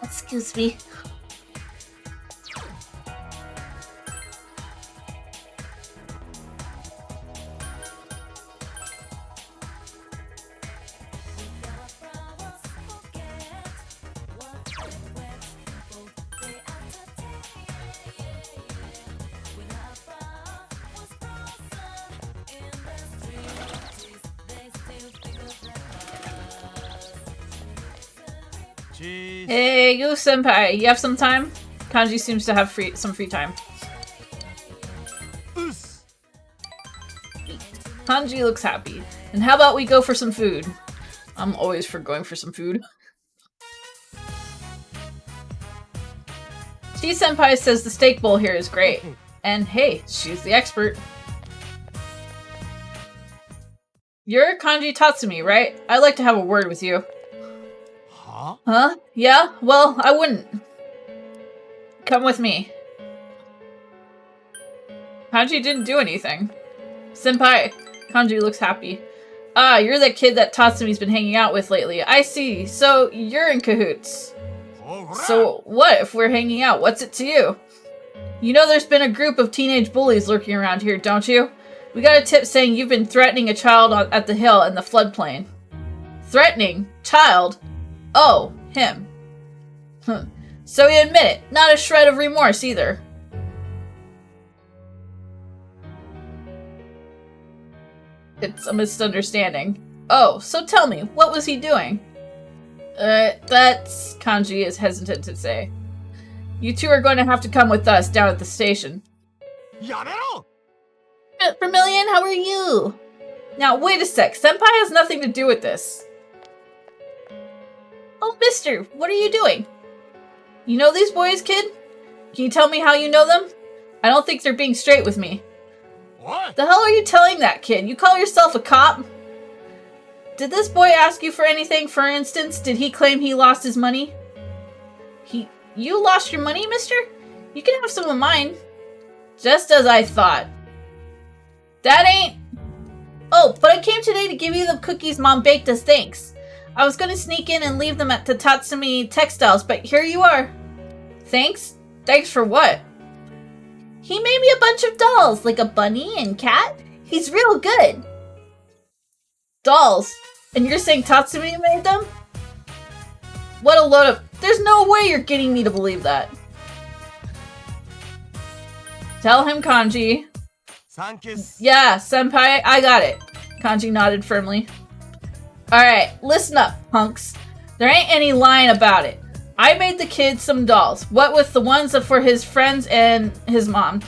Excuse me. Hey, you senpai, you have some time? Kanji seems to have some free time. Kanji looks happy. And how about we go for some food? I'm always for going for some food. T-senpai says the steak bowl here is great. And hey, she's the expert. You're Kanji Tatsumi, right? I'd like to have a word with you. Huh? Yeah? Well, I wouldn't. Come with me. Kanji didn't do anything. Senpai. Kanji looks happy. Ah, you're that kid that Tatsumi's been hanging out with lately. I see. So, you're in cahoots. So, what if we're hanging out? What's it to you? You know there's been a group of teenage bullies lurking around here, don't you? We got a tip saying you've been threatening a child at the hill in the floodplain. Threatening? Child? Oh, him. Huh. So you admit it. Not a shred of remorse either. It's a misunderstanding. Oh, so tell me, what was he doing? That's... Kanji is hesitant to say. You two are going to have to come with us down at the station. Yamero! Vermilion, how are you? Now, wait a sec. Senpai has nothing to do with this. Oh, mister, what are you doing? You know these boys, kid? Can you tell me how you know them? I don't think they're being straight with me. What? The hell are you telling that kid? You call yourself a cop? Did this boy ask you for anything, for instance? Did he claim he lost his money? You lost your money, mister? You can have some of mine. Just as I thought. That ain't... Oh, but I came today to give you the cookies Mom baked as thanks. I was gonna sneak in and leave them at the Tatsumi Textiles, but here you are. Thanks? Thanks for what? He made me a bunch of dolls, like a bunny and cat. He's real good. Dolls? And you're saying Tatsumi made them? What a load of... There's no way you're getting me to believe that. Tell him, Kanji. Sankis. Yeah, senpai, I got it. Kanji nodded firmly. Alright, listen up, punks. There ain't any lying about it. I made the kid some dolls. What with the ones for his friends and his mom.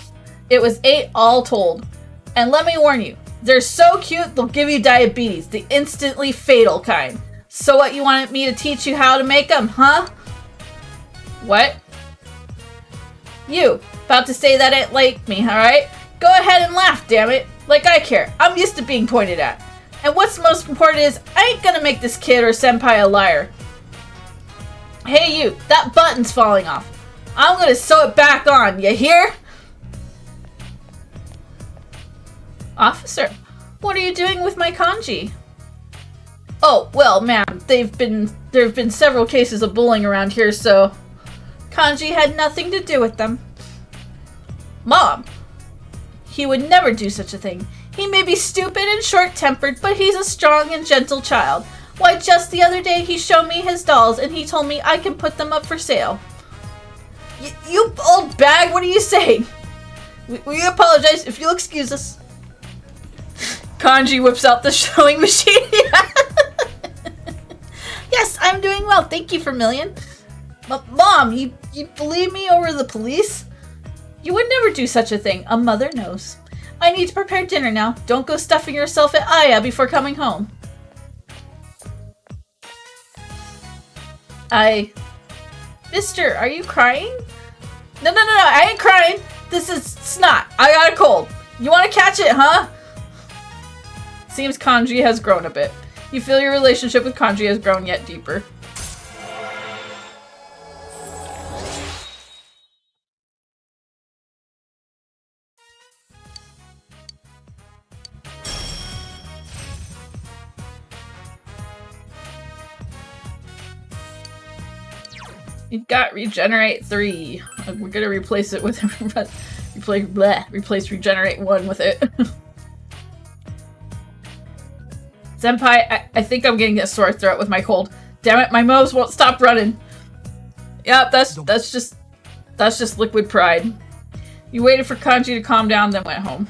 It was 8 all told. And let me warn you, they're so cute they'll give you diabetes, the instantly fatal kind. So what, you wanted me to teach you how to make them, huh? What? You, about to say that ain't like me, alright? Go ahead and laugh, damn it. Like I care. I'm used to being pointed at. And what's most important is, I ain't gonna make this kid or senpai a liar. Hey you, that button's falling off. I'm gonna sew it back on, you hear? Officer, what are you doing with my kanji? Oh, well, ma'am, there have been several cases of bullying around here, so... Kanji had nothing to do with them. Mom! He would never do such a thing. He may be stupid and short-tempered, but he's a strong and gentle child. Why, just the other day he showed me his dolls and he told me I can put them up for sale. You old bag, what are you saying? We apologize if you'll excuse us. Kanji whips out the sewing machine. Yes, I'm doing well. Thank you, Vermilion. But Mom, you believe me over the police? You would never do such a thing. A mother knows. I need to prepare dinner now. Don't go stuffing yourself at Aya before coming home. Mister, are you crying? No, I ain't crying. This is snot. I got a cold. You want to catch it, huh? Seems Kanji has grown a bit. You feel your relationship with Kanji has grown yet deeper. You got Regenerate 3. We're gonna replace it with replace Regenerate 1 with it. Senpai, I think I'm getting a sore throat with my cold. Damn it, my moves won't stop running. Yep, that's just liquid pride. You waited for Kanji to calm down, then went home.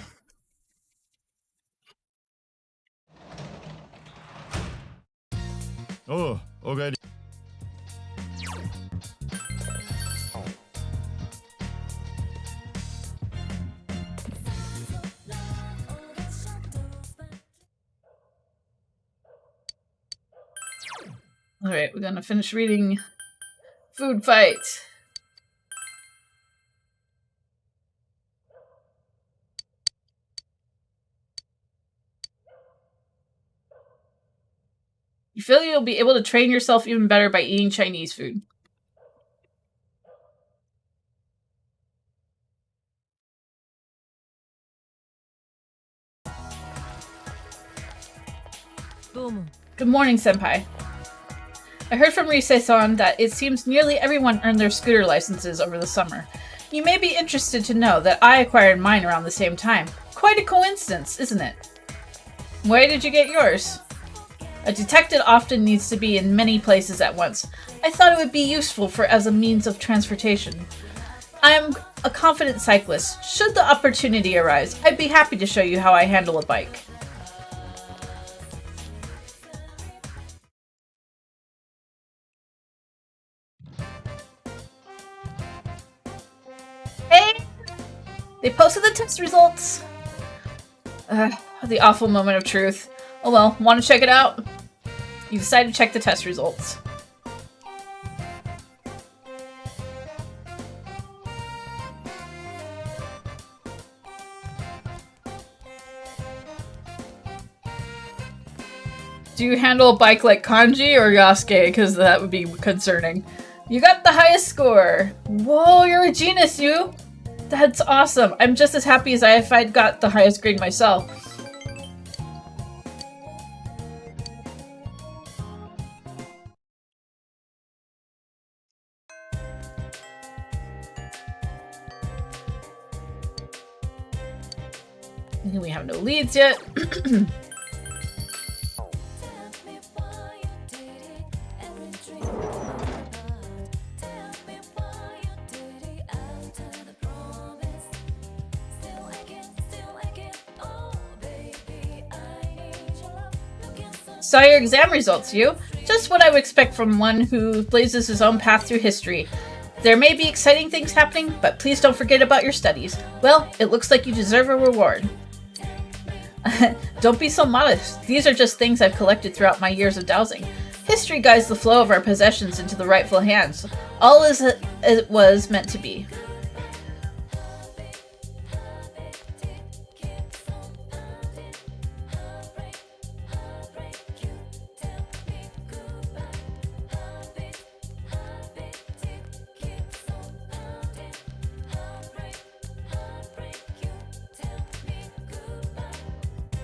Oh, okay. Alright, we're gonna finish reading Food Fight. You feel you'll be able to train yourself even better by eating Chinese food. Good morning, Senpai. I heard from Rise-san that it seems nearly everyone earned their scooter licenses over the summer. You may be interested to know that I acquired mine around the same time. Quite a coincidence, isn't it? Where did you get yours? A detective often needs to be in many places at once. I thought it would be useful as a means of transportation. I'm a confident cyclist. Should the opportunity arise, I'd be happy to show you how I handle a bike. Hey! They posted the test results! The awful moment of truth. Oh well, want to check it out? You decided to check the test results. Do you handle a bike like Kanji or Yasuke? Because that would be concerning. You got the highest score! Whoa, you're a genius, you! That's awesome! I'm just as happy as if I'd got the highest grade myself. We have no leads yet. Saw your exam results, you. Just what I would expect from one who blazes his own path through history. There may be exciting things happening, but please don't forget about your studies. Well, it looks like you deserve a reward. Don't be so modest. These are just things I've collected throughout my years of dowsing. History guides the flow of our possessions into the rightful hands. All is as it was meant to be.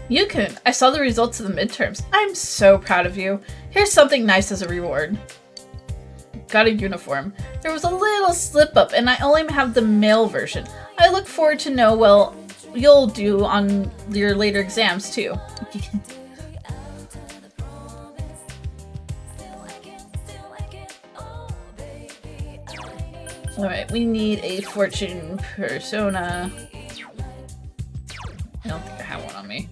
Yukun, I saw the results of the midterms. I'm so proud of you. Here's something nice as a reward. Got a uniform. There was a little slip up and I only have the male version. I look forward to know well you'll do on your later exams too. Alright, we need a fortune persona. I don't think I have one on me.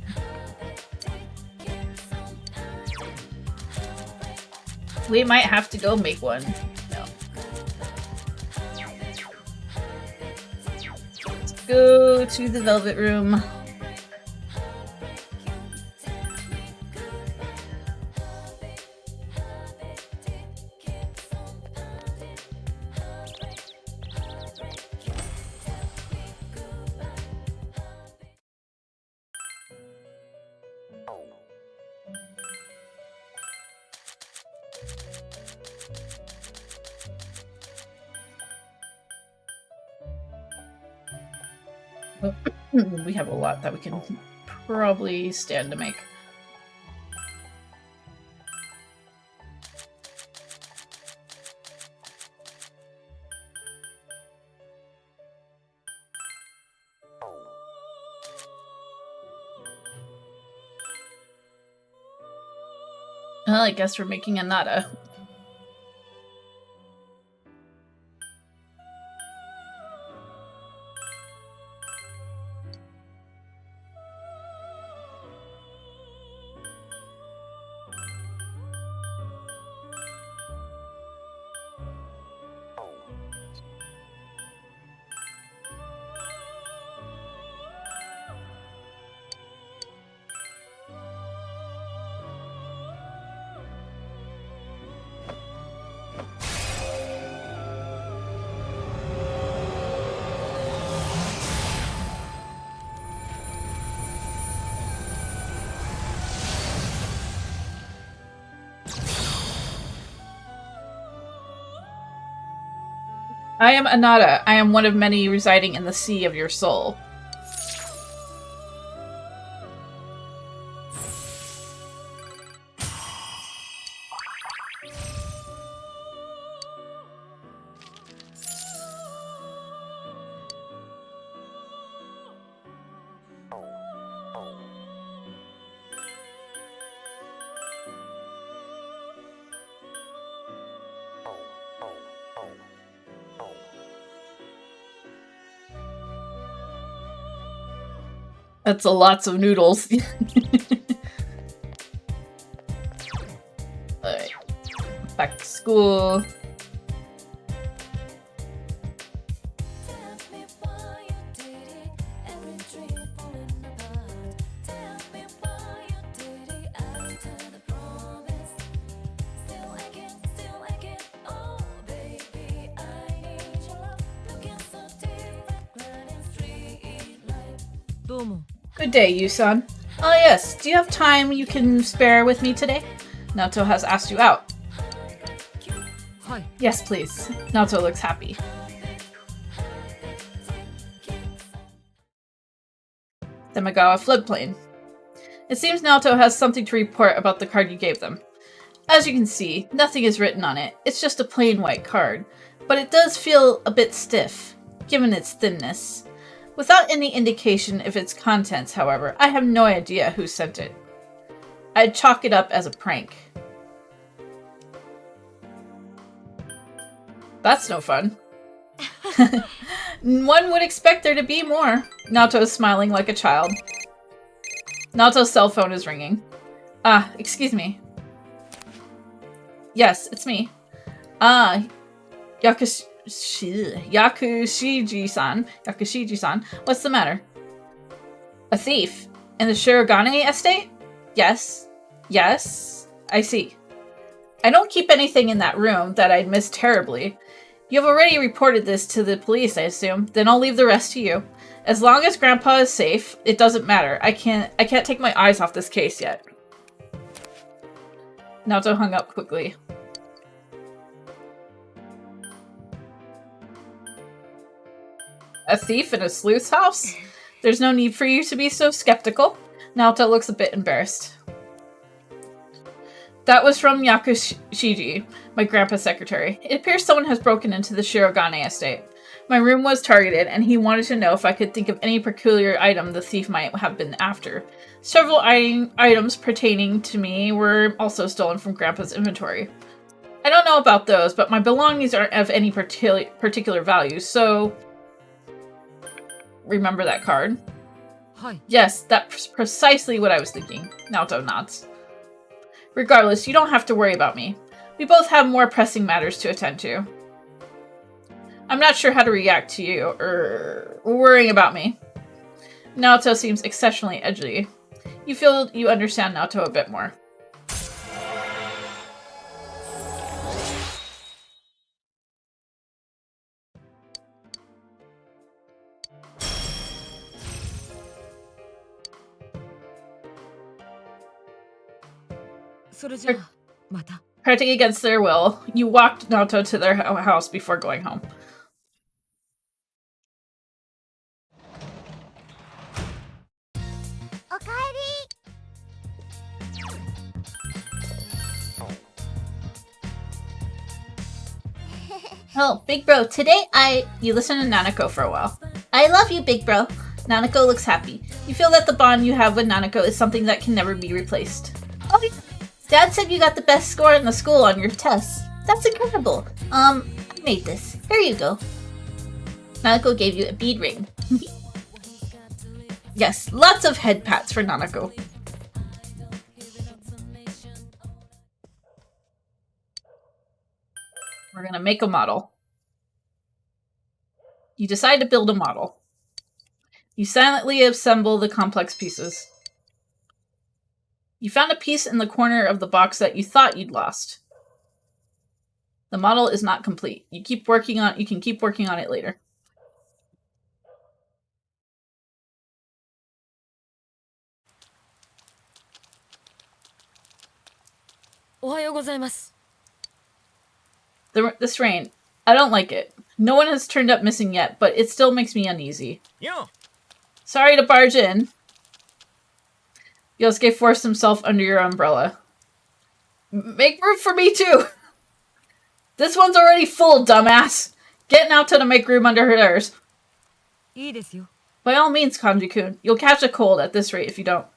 We might have to go make one. No. Let's go to the Velvet Room. We have a lot that we can probably stand to make. Well, I guess we're making a nada. I am Anada. I am one of many residing in the sea of your soul. That's a lots of noodles. Alright. Back to school. Good day, Yusan. Oh yes, do you have time you can spare with me today? Naoto has asked you out. Hi. Yes, please. Naoto looks happy. Demagawa floodplain. It seems Naoto has something to report about the card you gave them. As you can see, nothing is written on it. It's just a plain white card. But it does feel a bit stiff, given its thinness. Without any indication of its contents, however, I have no idea who sent it. I'd chalk it up as a prank. That's no fun. One would expect there to be more. Naoto is smiling like a child. Naoto's cell phone is ringing. Ah, excuse me. Yes, it's me. Ah, Yakushiji-san. Yakushiji-san. What's the matter? A thief? In the Shirogane estate? Yes. Yes. I see. I don't keep anything in that room that I'd miss terribly. You've already reported this to the police, I assume. Then I'll leave the rest to you. As long as Grandpa is safe, it doesn't matter. I can't take my eyes off this case yet. Naoto hung up quickly. A thief in a sleuth's house? There's no need for you to be so skeptical. Naoto looks a bit embarrassed. That was from Yakushiji, my grandpa's secretary. It appears someone has broken into the Shirogane estate. My room was targeted, and he wanted to know if I could think of any peculiar item the thief might have been after. Several items pertaining to me were also stolen from Grandpa's inventory. I don't know about those, but my belongings aren't of any particular value, so... Remember that card? Hi. Yes, that's precisely what I was thinking. Naoto nods. Regardless, you don't have to worry about me. We both have more pressing matters to attend to. I'm not sure how to react to you, or worrying about me. Naoto seems exceptionally edgy. You feel you understand Naoto a bit more. Practicing against their will, you walked Naoto to their house before going home. Oh, big bro, today you listen to Nanako for a while. I love you, big bro. Nanako looks happy. You feel that the bond you have with Nanako is something that can never be replaced. Oh, Dad said you got the best score in the school on your tests. That's incredible. I made this. Here you go. Nanako gave you a bead ring. Yes, lots of head pats for Nanako. We're gonna make a model. You decide to build a model. You silently assemble the complex pieces. You found a piece in the corner of the box that you thought you'd lost. The model is not complete. You can keep working on it later. This rain, I don't like it. No one has turned up missing yet, but it still makes me uneasy. Yeah. Sorry to barge in. Yosuke forced himself under your umbrella. Make room for me too! This one's already full, dumbass! Get Naoto to make room under hers. By all means, Kanji-kun. You'll catch a cold at this rate if you don't.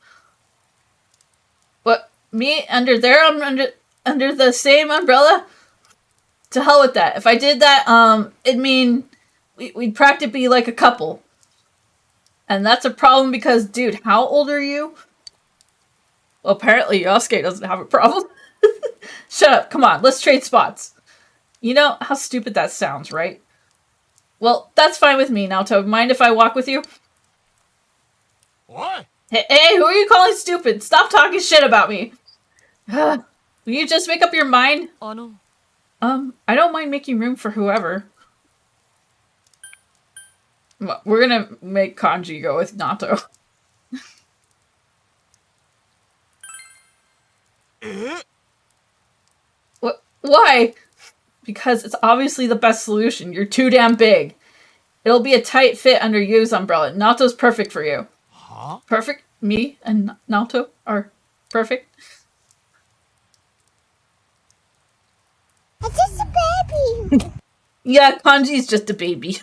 What? Me? Under the same umbrella? To hell with that. If I did that, it'd mean we'd practically be like a couple. And that's a problem because, dude, how old are you? Well, apparently Yosuke doesn't have a problem. Shut up, come on, let's trade spots. You know how stupid that sounds, right? Well, that's fine with me, Naoto. Mind if I walk with you? What? Hey, who are you calling stupid? Stop talking shit about me. Will you just make up your mind? I don't mind making room for whoever. We're gonna make Kanji go with Nato. Why? Because it's obviously the best solution. You're too damn big. It'll be a tight fit under Yu's umbrella. Nato's perfect for you. Huh? Perfect? Me and Nato are perfect? I'm just a baby. Yeah, Kanji's just a baby.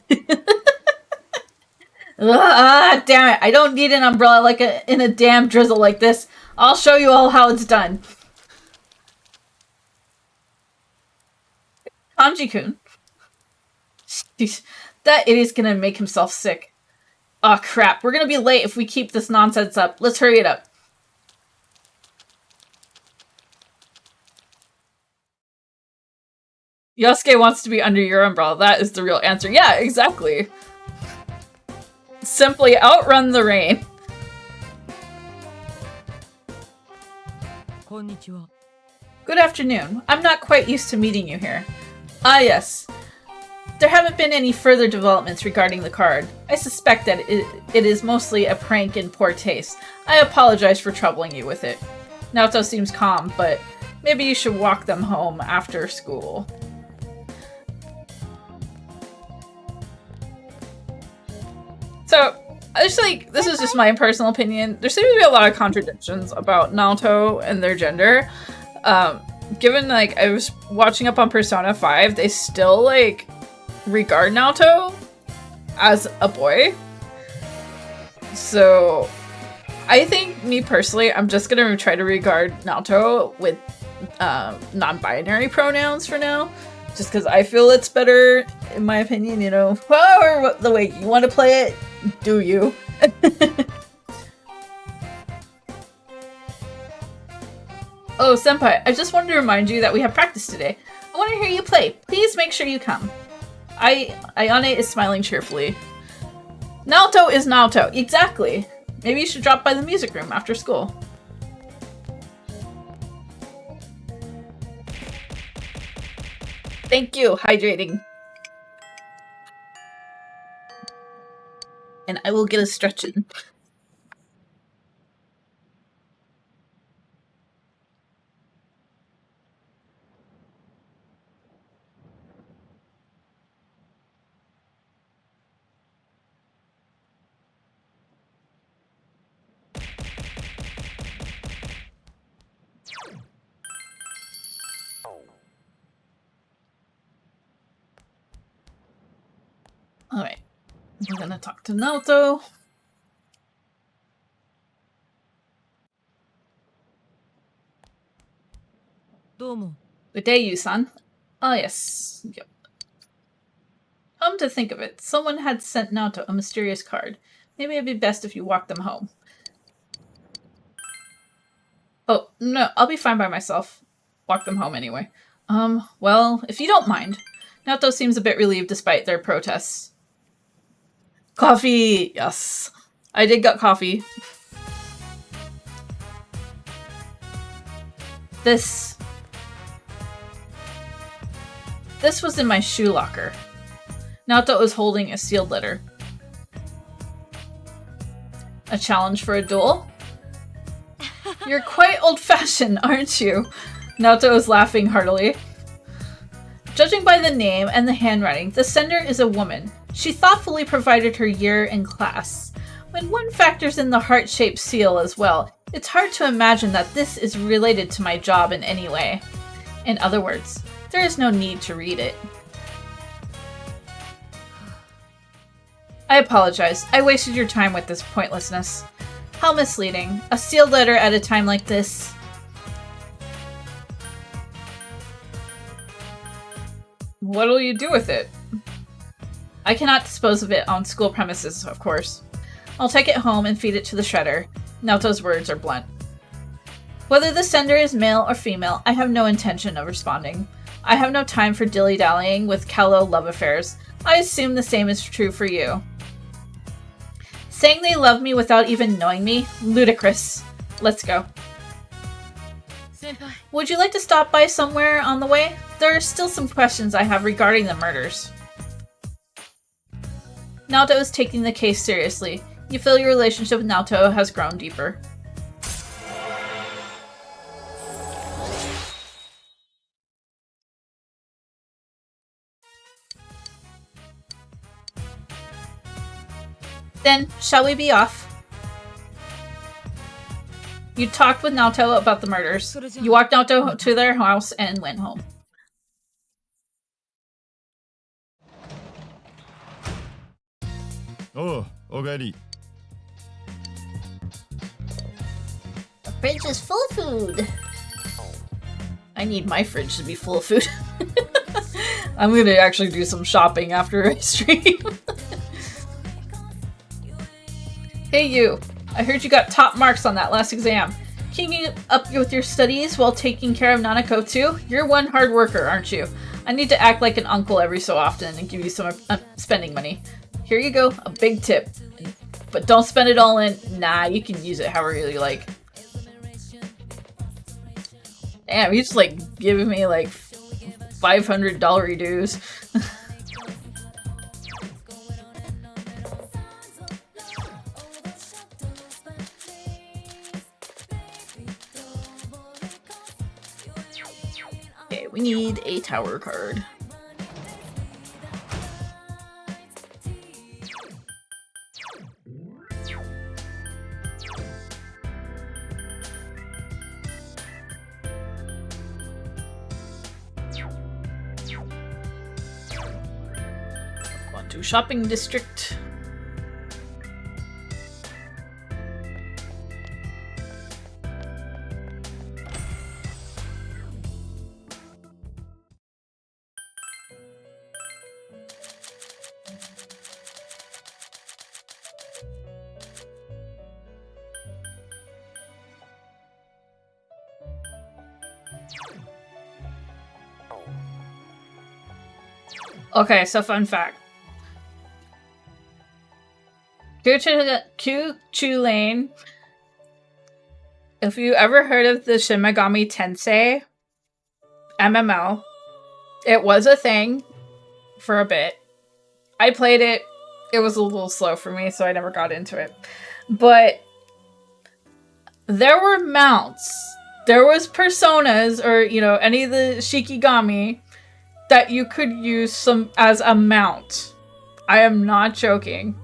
Damn it. I don't need an umbrella like in a damn drizzle like this. I'll show you all how it's done. Kanji-kun. That idiot's gonna make himself sick. Oh crap, we're gonna be late if we keep this nonsense up. Let's hurry it up. Yosuke wants to be under your umbrella. That is the real answer. Yeah, exactly. Simply outrun the rain. Konnichiwa. Good afternoon. I'm not quite used to meeting you here. Ah, yes. There haven't been any further developments regarding the card. I suspect that it is mostly a prank in poor taste. I apologize for troubling you with it. Naoto seems calm, but maybe you should walk them home after school. So, I just like, this is just my personal opinion. There seems to be a lot of contradictions about Naoto and their gender. Given, like, I was watching up on Persona 5, they still, like, regard Naoto as a boy. So, I think, me personally, I'm just gonna try to regard Naoto with non-binary pronouns for now. Just because I feel it's better, in my opinion, you know. However, the way you want to play it, do you. Oh, Senpai, I just wanted to remind you that we have practice today. I want to hear you play. Please make sure you come. Ayane is smiling cheerfully. Naoto is Naoto. Exactly. Maybe you should drop by the music room after school. Thank you, hydrating. And I will get a stretch in. Alright. We're gonna talk to Naoto. Domo. Good day, Yu-san. Oh, yes. Yep. Come to think of it, someone had sent Naoto a mysterious card. Maybe it'd be best if you walk them home. Oh, no, I'll be fine by myself. Walk them home anyway. Well, if you don't mind. Naoto seems a bit relieved despite their protests. Coffee! Yes. I did get coffee. This was in my shoe locker. Naoto was holding a sealed letter. A challenge for a duel? You're quite old-fashioned, aren't you? Naoto was laughing heartily. Judging by the name and the handwriting, the sender is a woman. She thoughtfully provided her year and class. When one factors in the heart-shaped seal as well, it's hard to imagine that this is related to my job in any way. In other words, there is no need to read it. I apologize. I wasted your time with this pointlessness. How misleading. A sealed letter at a time like this. What'll you do with it? I cannot dispose of it on school premises, of course. I'll take it home and feed it to the shredder. Naoto's words are blunt. Whether the sender is male or female, I have no intention of responding. I have no time for dilly-dallying with callow love affairs. I assume the same is true for you. Saying they love me without even knowing me? Ludicrous. Let's go. Senpai. Would you like to stop by somewhere on the way? There are still some questions I have regarding the murders. Naoto is taking the case seriously. You feel your relationship with Naoto has grown deeper. Then, shall we be off? You talked with Naoto about the murders. You walked Naoto to their house and went home. Oh, ogaeri. The fridge is full of food. I need my fridge to be full of food. I'm gonna actually do some shopping after I stream. Hey you, I heard you got top marks on that last exam. Keeping up with your studies while taking care of Nanako too? You're one hard worker, aren't you? I need to act like an uncle every so often and give you some spending money. Here you go, a big tip. But don't spend it all in. Nah, you can use it however you like. Damn, he's like giving me like $500 dues. Okay, we need a tower card. Going to shopping district. Okay, so fun fact. Kitsune, if you ever heard of the Shin Megami Tensei MMO, it was a thing for a bit. I played it. It was a little slow for me, so I never got into it. But there were mounts. There was personas, or, you know, any of the Shikigami that you could use some as a mount. I am not joking.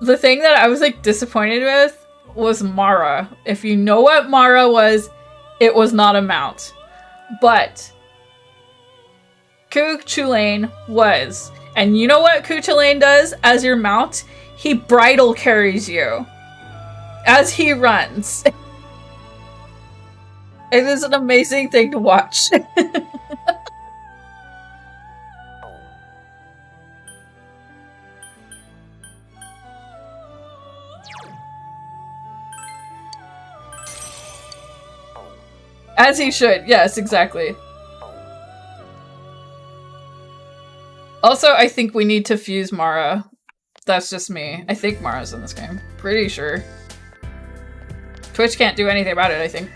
The thing that I was like disappointed with was Mara. If you know what Mara was, it was not a mount. But Kitsune was. And you know what Kitsune does as your mount? He bridle carries you as he runs. It is an amazing thing to watch. As he should. Yes, exactly. Also, I think we need to fuse Mara. That's just me. I think Mara's in this game. Pretty sure. Twitch can't do anything about it, I think.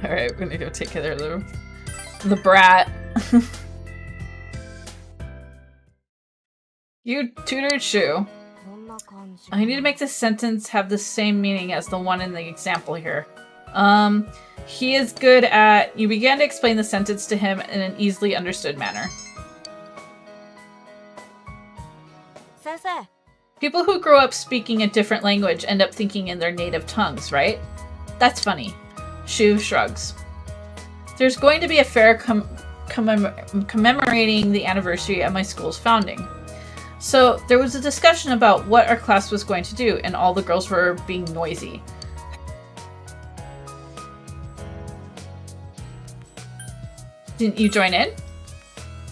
Alright, we're gonna go take care of the brat. You tutored Shu. I need to make this sentence have the same meaning as the one in the example here. He is good at... You began to explain the sentence to him in an easily understood manner. Sensei. People who grow up speaking a different language end up thinking in their native tongues, right? That's funny. Shu shrugs. There's going to be a fair commemorating the anniversary of my school's founding. So there was a discussion about what our class was going to do, and all the girls were being noisy. Didn't you join in?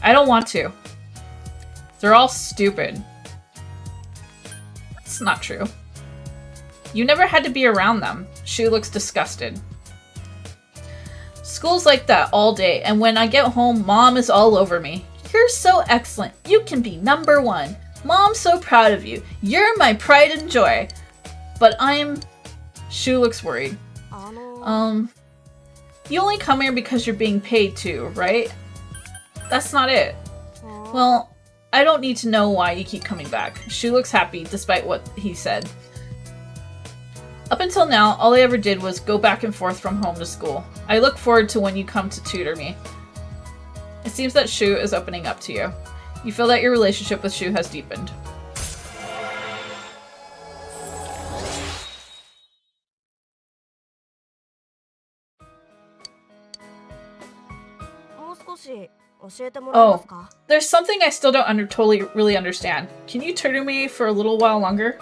I don't want to. They're all stupid. That's not true. You never had to be around them. Shu looks disgusted. School's like that all day, and when I get home, Mom is all over me. You're so excellent. You can be #1. Mom's so proud of you. You're my pride and joy. But Shu looks worried. You only come here because you're being paid to, right? That's not it. Well, I don't need to know why you keep coming back. Shu looks happy despite what he said. Up until now, all I ever did was go back and forth from home to school. I look forward to when you come to tutor me. It seems that Shu is opening up to you. You feel that your relationship with Shu has deepened. Oh, there's something I still don't really understand. Can you tutor me for a little while longer?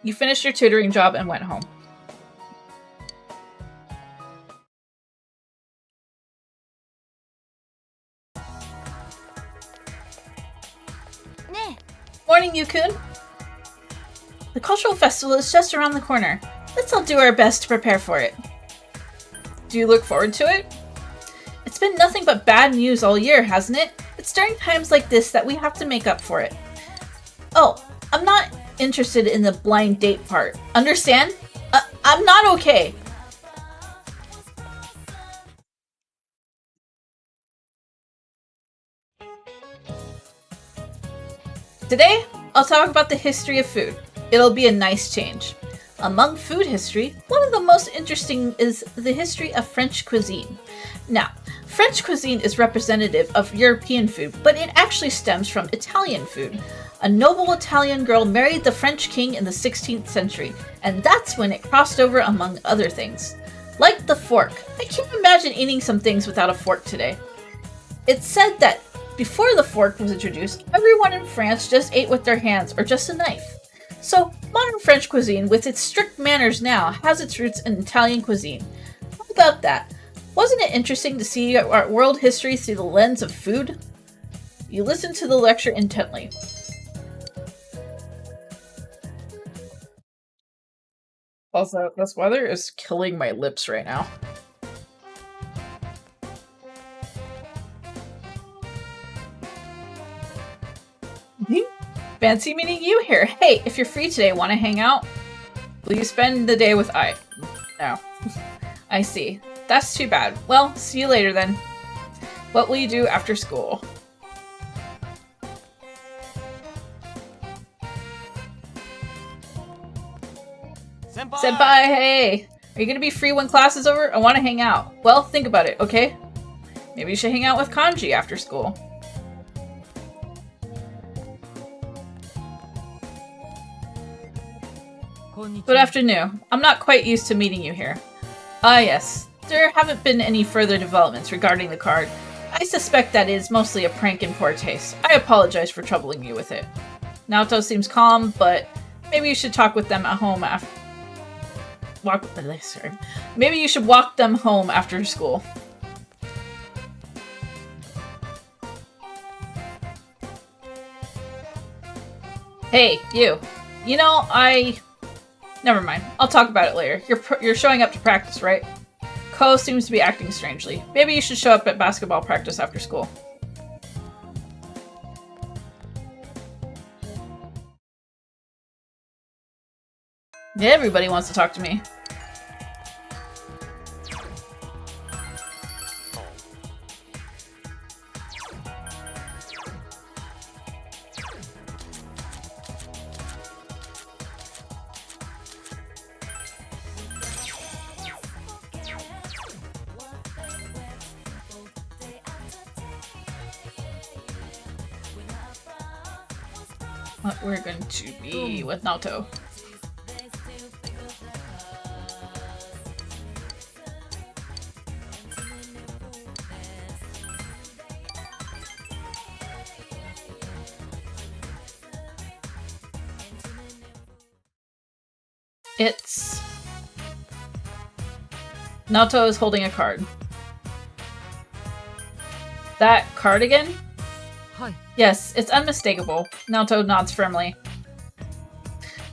You finished your tutoring job and went home. Morning, Yukun. The cultural festival is just around the corner. Let's all do our best to prepare for it. Do you look forward to it? It's been nothing but bad news all year, hasn't it? It's during times like this that we have to make up for it. Oh, I'm not interested in the blind date part. Understand? I'm not okay. Today, I'll talk about the history of food. It'll be a nice change. Among food history, one of the most interesting is the history of French cuisine. Now, French cuisine is representative of European food, but it actually stems from Italian food. A noble Italian girl married the French king in the 16th century, and that's when it crossed over among other things. Like the fork. I can't imagine eating some things without a fork today. It's said that before the fork was introduced, everyone in France just ate with their hands or just a knife. So, modern French cuisine, with its strict manners now, has its roots in Italian cuisine. How about that? Wasn't it interesting to see our world history through the lens of food? You listen to the lecture intently. Also, this weather is killing my lips right now. Fancy meeting you here. Hey, if you're free today, want to hang out? Will you spend the day with I? No. I see. That's too bad. Well, see you later then. What will you do after school? Senpai, hey! Are you gonna be free when class is over? I want to hang out. Well, think about it, okay? Maybe you should hang out with Kanji after school. Good afternoon. I'm not quite used to meeting you here. Ah, yes. There haven't been any further developments regarding the card. I suspect that it is mostly a prank in poor taste. I apologize for troubling you with it. Naoto seems calm, but maybe you should talk with them at home after... Maybe you should walk them home after school. Hey, you. You know, Never mind. I'll talk about it later. You're showing up to practice, right? Ko seems to be acting strangely. Maybe you should show up at basketball practice after school. Everybody wants to talk to me. What we're going to be with Naoto. Naoto is holding a card. That card again? Hi. Yes, it's unmistakable. Naoto nods firmly.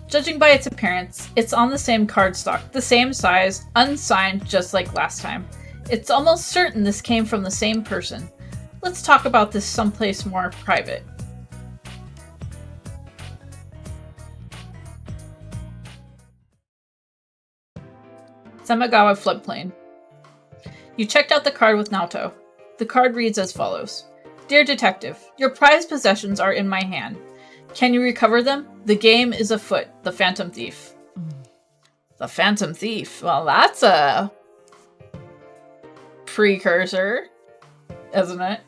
Judging by its appearance, it's on the same cardstock, the same size, unsigned just like last time. It's almost certain this came from the same person. Let's talk about this someplace more private. Semagawa floodplain. You checked out the card with Naoto. The card reads as follows. Dear Detective, your prized possessions are in my hand. Can you recover them? The game is afoot. The Phantom Thief. The Phantom Thief. Well, that's a precursor, isn't it?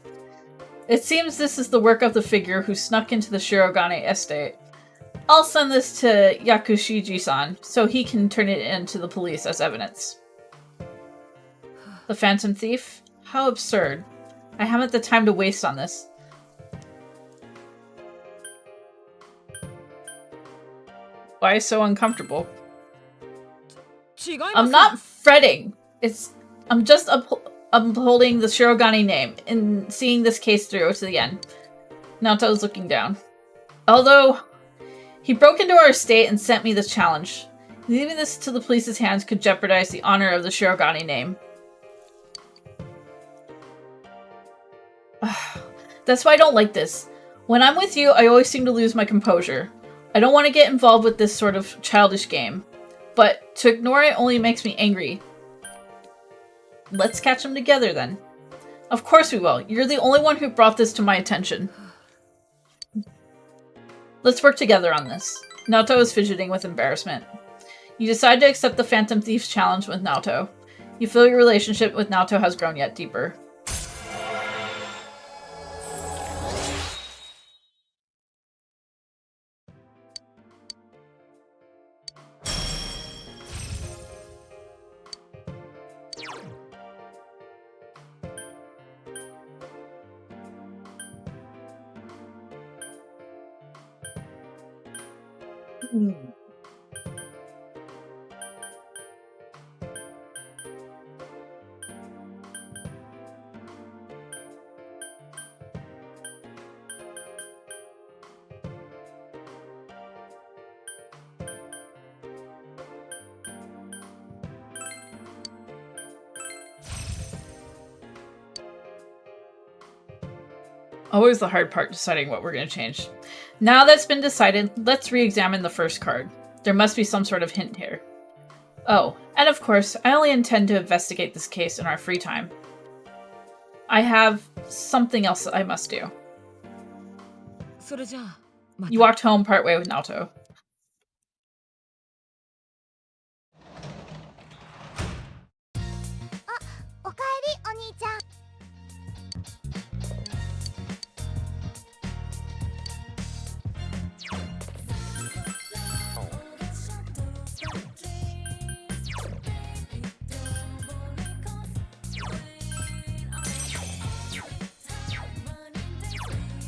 It seems this is the work of the figure who snuck into the Shirogane estate. I'll send this to Yakushiji-san so he can turn it in to the police as evidence. The Phantom Thief? How absurd. I haven't the time to waste on this. Why so uncomfortable? I'm not fretting. I'm just upholding the Shirogane name and seeing this case through to the end. Naoto's looking down. Although he broke into our estate and sent me this challenge. Leaving this to the police's hands could jeopardize the honor of the Shirogane name. That's why I don't like this. When I'm with you, I always seem to lose my composure. I don't want to get involved with this sort of childish game. But to ignore it only makes me angry. Let's catch them together then. Of course we will. You're the only one who brought this to my attention. Let's work together on this. Naoto is fidgeting with embarrassment. You decide to accept the Phantom Thief's challenge with Naoto. You feel your relationship with Naoto has grown yet deeper. Always the hard part, deciding what we're going to change. Now that's been decided, let's re-examine the first card. There must be some sort of hint here. Oh, and of course, I only intend to investigate this case in our free time. I have something else that I must do. You walked home partway with Naoto.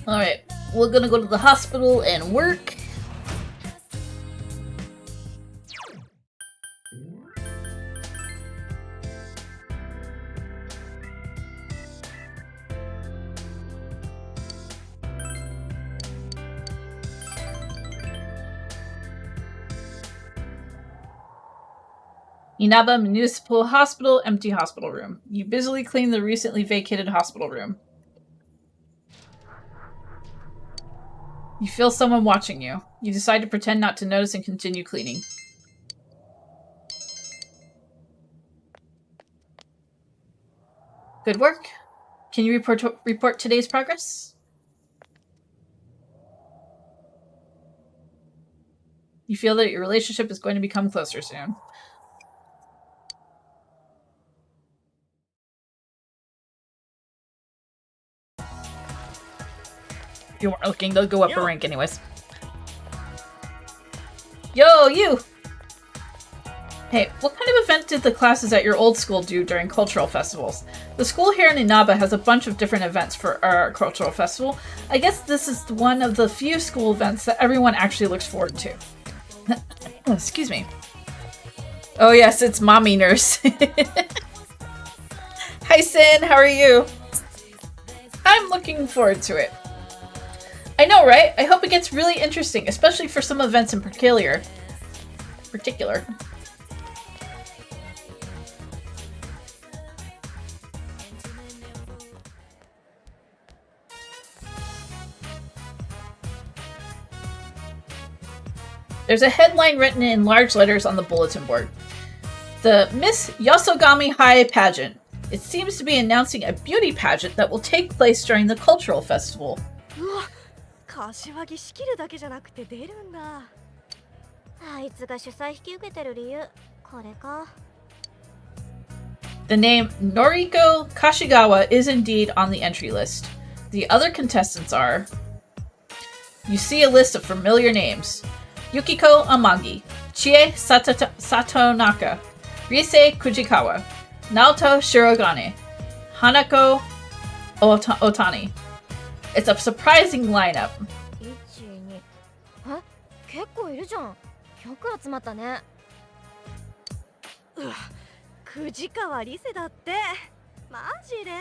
Alright, we're gonna go to the hospital and work. Inaba Municipal Hospital, empty hospital room. You busily clean the recently vacated hospital room. You feel someone watching you. You decide to pretend not to notice and continue cleaning. Good work. Can you report today's progress? You feel that your relationship is going to become closer soon. You weren't looking, they'll go up a rank anyways. Yo, you! Hey, what kind of event did the classes at your old school do during cultural festivals? The school here in Inaba has a bunch of different events for our cultural festival. I guess this is one of the few school events that everyone actually looks forward to. Excuse me. Oh yes, it's Mommy Nurse. Hi Sin, how are you? I'm looking forward to it. I know, right? I hope it gets really interesting, especially for some events in particular. There's a headline written in large letters on the bulletin board. The Miss Yasogami High Pageant. It seems to be announcing a beauty pageant that will take place during the cultural festival. 柏木仕切るだけじゃなくて出るんだ。あいつが主催引き受けてる理由、これか。The name Noriko Kashigawa is indeed on the entry list. The other contestants are... You see a list of familiar names. Yukiko Amagi, Chie Satonaka, Rise Kujikawa, Naoto Shirogane, Hanako Otani. It's a surprising lineup. 1、2。あ、結構いるじゃん。100集まったね。うわ、藤川リセだって。マジで？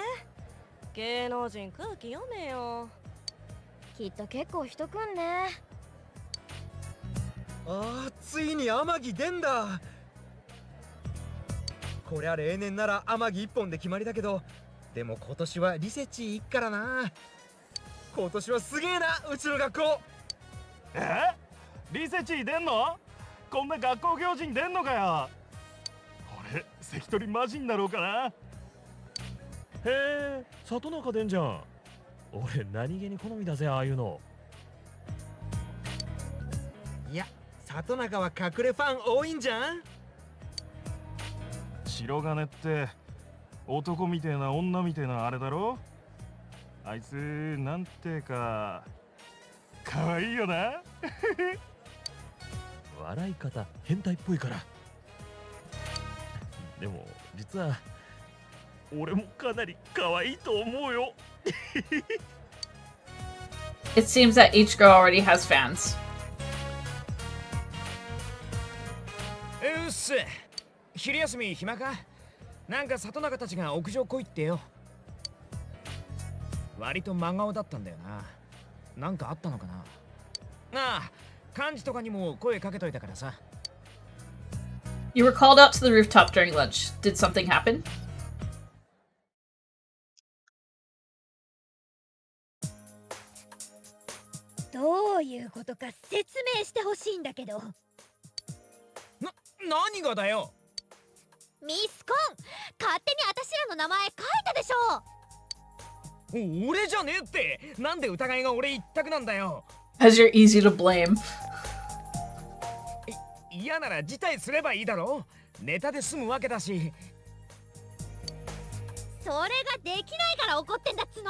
芸能人空気読めよ。きっと結構人来んね。ああ、ついに天城出んだ。こりゃ例年なら天城一本で決まりだけど、でも今年はリセチー行っからな。今年はすげえな、うちの学校。リセチー出んの？こんな学校行事に出んのかよ。俺関取マジになろうかな。へえ、里中出んじゃん。俺何気に好みだぜ、ああいうの。いや、里中は隠れファン多いんじゃん。白金って男みてえな女みてえなあれだろ。あいつなんてか可愛いよな。笑い方変態っぽいから。でも実は俺もかなり可愛いと思うよ。It seems that each girl already has fans. うっす。昼休み暇か？なんか里中たちが屋上来いってよ。割と真顔だったんだよな。なんかあったのかな。なあ、幹事とかにも声かけといたからさ。You were called out to the rooftop during lunch. Did something happen? どういうことか説明してほしいんだけど。何がだよ。ミスコン、勝手に私らの名前書いたでしょ。俺じゃねえって。なんで疑いが俺一択なんだよ。As you're easy to blame. 嫌なら辞退すればいいだろう。ネタで済むわけだし。それができないから怒ってんだっつの。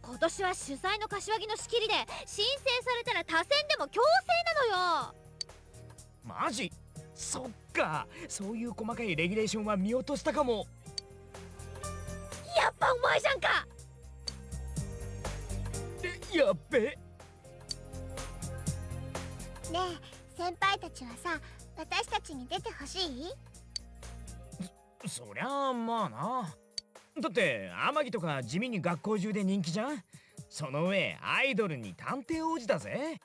今年は主催の柏木の仕切りで申請されたら他選でも強制なのよ。マジ？そっか。そういう細かいレギュレーションは見落としたかも。やっぱお前じゃんか。やっべ。ねえ、先輩たちはさ、私たちに出てほしい？そりゃあまあな。だって天城とか地味に学校中で人気じゃん。その上アイドルに探偵王子だぜ。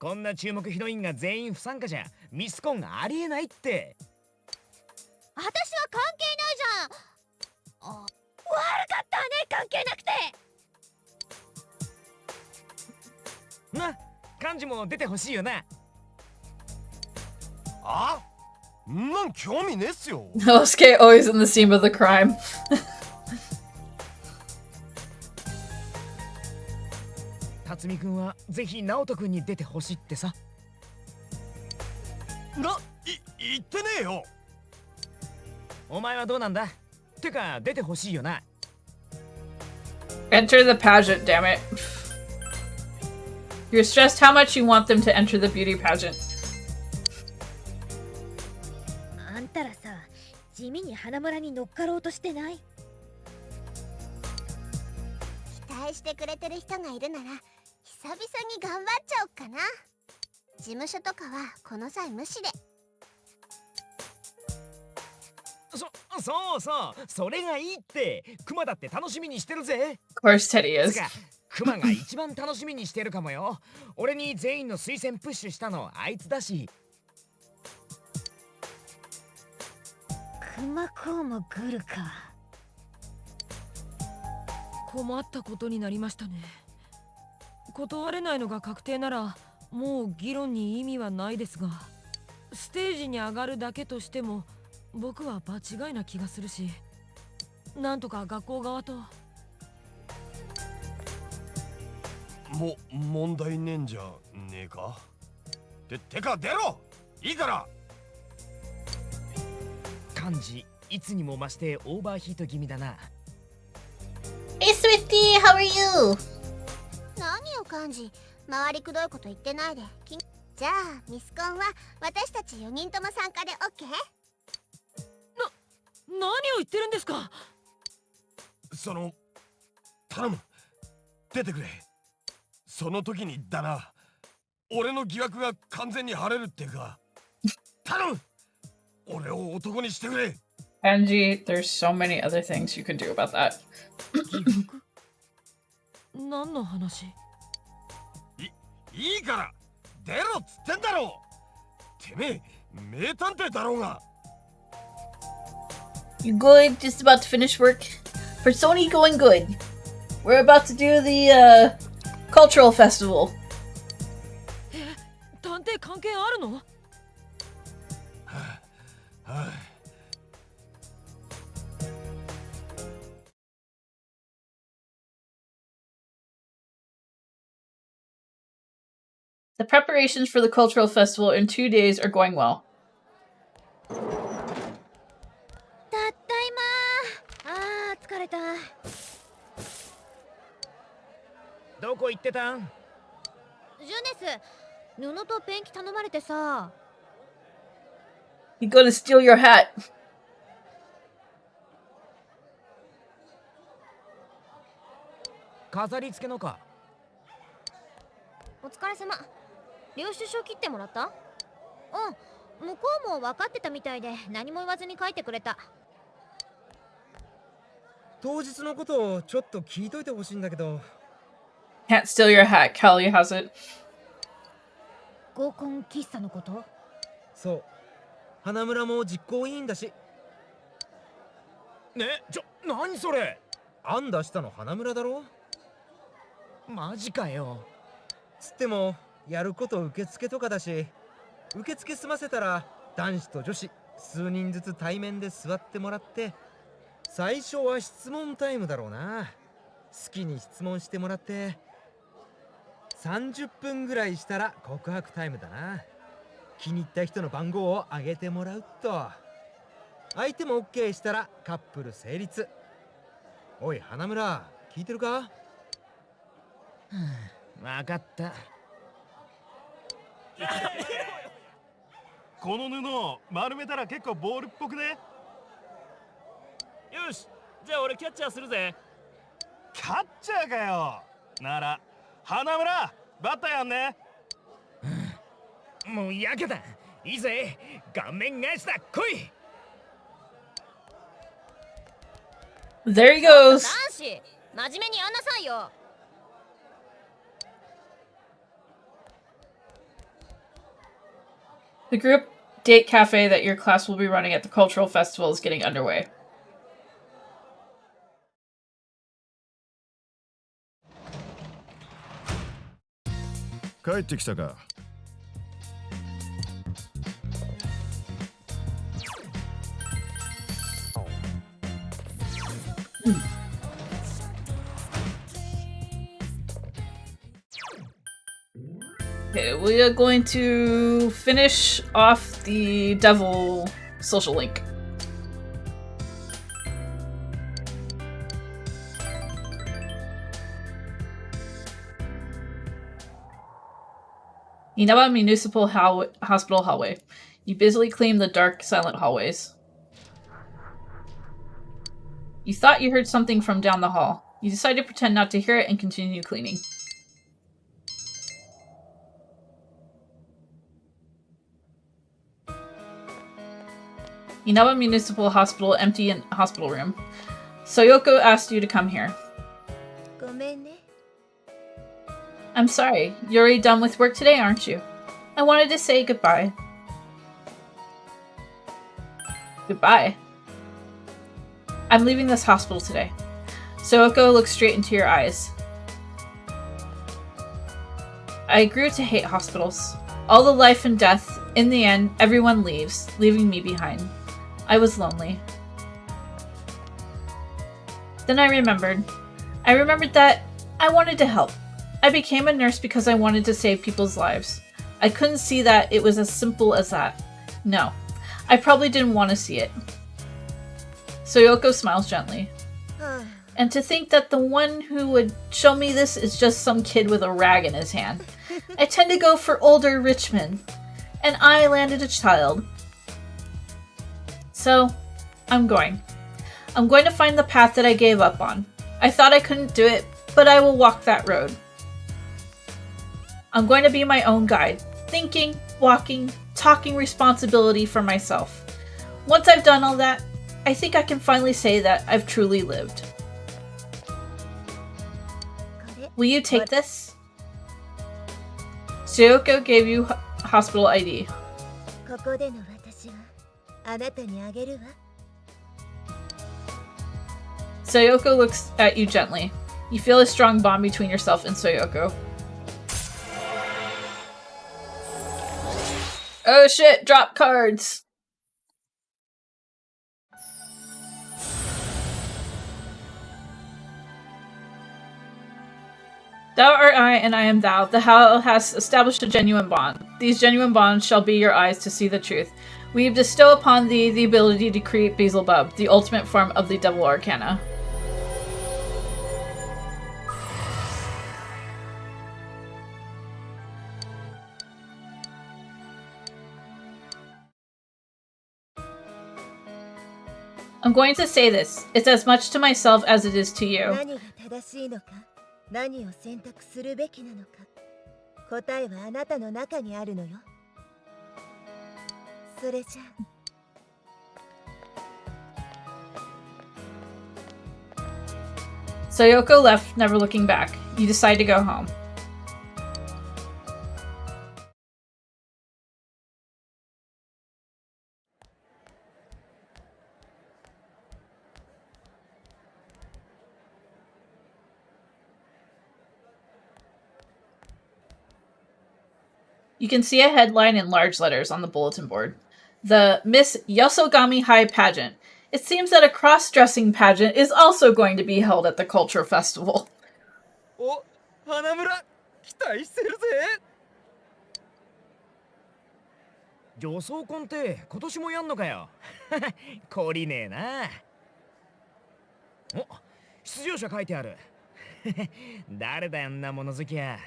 こんな注目ヒロインが全員不参加じゃミスコンがありえないって。私は関係ないじゃん。悪かったね、関係なくて。な、幹事も出てほしいよな。あ？なん興味ねえっすよ。Nosuke always in the scene of the crime. 辰巳くんはぜひ直人くんに出てほしいってさ。言ってねえよ。お前はどうなんだ？てか出てほしいよな。Enter the pageant, damn it. You're stressed how much you want them to enter the beauty pageant. あんたらさ、地味に花村に乗っかろうとしてない？期待してくれてる人がいるなら久々に頑張っちゃおっかな。事務所とかはこの際無視で。そうそう、それがいいって。クマだって楽しみにしてるぜ。Of course, Teddy つ is. か、クマが一番楽しみにしてるかもよ。俺に全員の推薦プッシュしたのあいつだし。クマコウもグルか。困ったことになりましたね。断れないのが確定ならもう議論に意味はないですが、ステージに上がるだけとしても僕は場違いな気がするし、なんとか学校側と。問題ねえんじゃねえか。てか出ろ、いいから。幹事いつにも増してオーバーヒート気味だな。Hey, Swifty, how are you? 何よ幹事、回りくどいこと言ってないで。じゃあミスコンは私たち4人とも参加で OK？ 何を言ってるんですか。頼む、出てくれ。その時にだな、俺の疑惑が完全に晴れるっていうか、頼む、俺を男にしてくれ。Angie, there's so many other things you could do about that. 何の話？いいから出ろっつってんだろ。てめえ名探偵だろうが。You good? Just about to finish work? For Sony, going good. We're about to do the cultural festival. 探偵関係あるの？The preparations for the cultural festival in 2 days are going well. たったいまー。疲れた。どこ行ってたん？ジュネス、布とペンキ頼まれてさ。He's gonna steal your hat. 飾り付けのか。お疲れ様。領収書切ってもらった？うん、向こうも分かってたみたいで何も言わずに書いてくれた。当日のことをちょっと聞いといてほしいんだけど。Can't steal your hat. Kelly has it. 合コン喫茶のこと？そう、花村も実行委員だし。ね、何それ。案出したの花村だろ。マジかよ。つってもやること受付とかだし、受付済ませたら男子と女子数人ずつ対面で座ってもらって、最初は質問タイムだろうな。好きに質問してもらって30分ぐらいしたら告白タイムだな。気に入った人の番号をあげてもらうと、相手も OK したらカップル成立。おい花村、聞いてるか？わかった。この布丸めたら結構ボールっぽくね。よし、じゃあ俺キャッチャーするぜ。キャッチャーかよ。なら花村バッターやんね。もうやけだ。いいぜ、顔面返しだ。来い。 There he goes. 男子、真面目にやんなさいよ。The group date cafe that your class will be running at the cultural festival is getting underway. Okay, we are going to finish off the devil social link. Inaba Municipal Hospital Hallway. You busily clean the dark, silent hallways. You thought you heard something from down the hall. You decided to pretend not to hear it and continue cleaning. Inaba Municipal Hospital, empty in hospital room. Soyoko asked you to come here. ごめんね。 I'm sorry. You're already done with work today, aren't you? I wanted to say goodbye. Goodbye. I'm leaving this hospital today. Soyoko looks straight into your eyes. I grew to hate hospitals. All the life and death, in the end, everyone leaves, leaving me behind. I was lonely. Then I remembered. I remembered that I wanted to help. I became a nurse because I wanted to save people's lives. I couldn't see that it was as simple as that. No, I probably didn't want to see it. Soyoko smiles gently. And to think that the one who would show me this is just some kid with a rag in his hand. I tend to go for older rich men. And I landed a child. So, I'm going. I'm going to find the path that I gave up on. I thought I couldn't do it, but I will walk that road. I'm going to be my own guide. Thinking, walking, talking responsibility for myself. Once I've done all that, I think I can finally say that I've truly lived. Will you take this? Soyoko gave you hospital ID. ここでの私はあなたにあげるわ。 Soyoko looks at you gently. You feel a strong bond between yourself and Soyoko. Oh shit, drop cards! Thou art I, and I am thou. Thou hast established a genuine bond. These genuine bonds shall be your eyes to see the truth. We bestow upon thee the ability to create Beelzebub, the ultimate form of the Devil Arcana. I'm going to say this. It's as much to myself as it is to you. 何が正しいのか、何を選択するべきなのか、答えはあなたの中にあるのよ。それじゃあ。 Soyoko left, never looking back. You decide to go home. You can see a headline in large letters on the bulletin board. The Miss Yosogami High Pageant. It seems that a cross-dressing pageant is also going to be held at the Culture Festival. お、花村、期待してるぜ。女装コンって今年もやんのかよ。懲りねえな。お、出場者書いてある。誰だよんな物好きや。